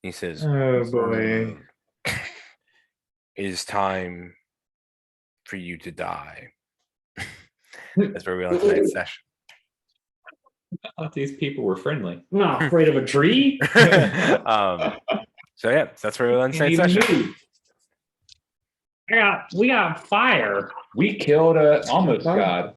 He says, Oh boy. "It is time for you to die." That's where we are on tonight's session. I thought these people were friendly. I'm not afraid of a tree. So yeah, that's where we are on Can't tonight's even session. move. We got fire. We killed a almost god.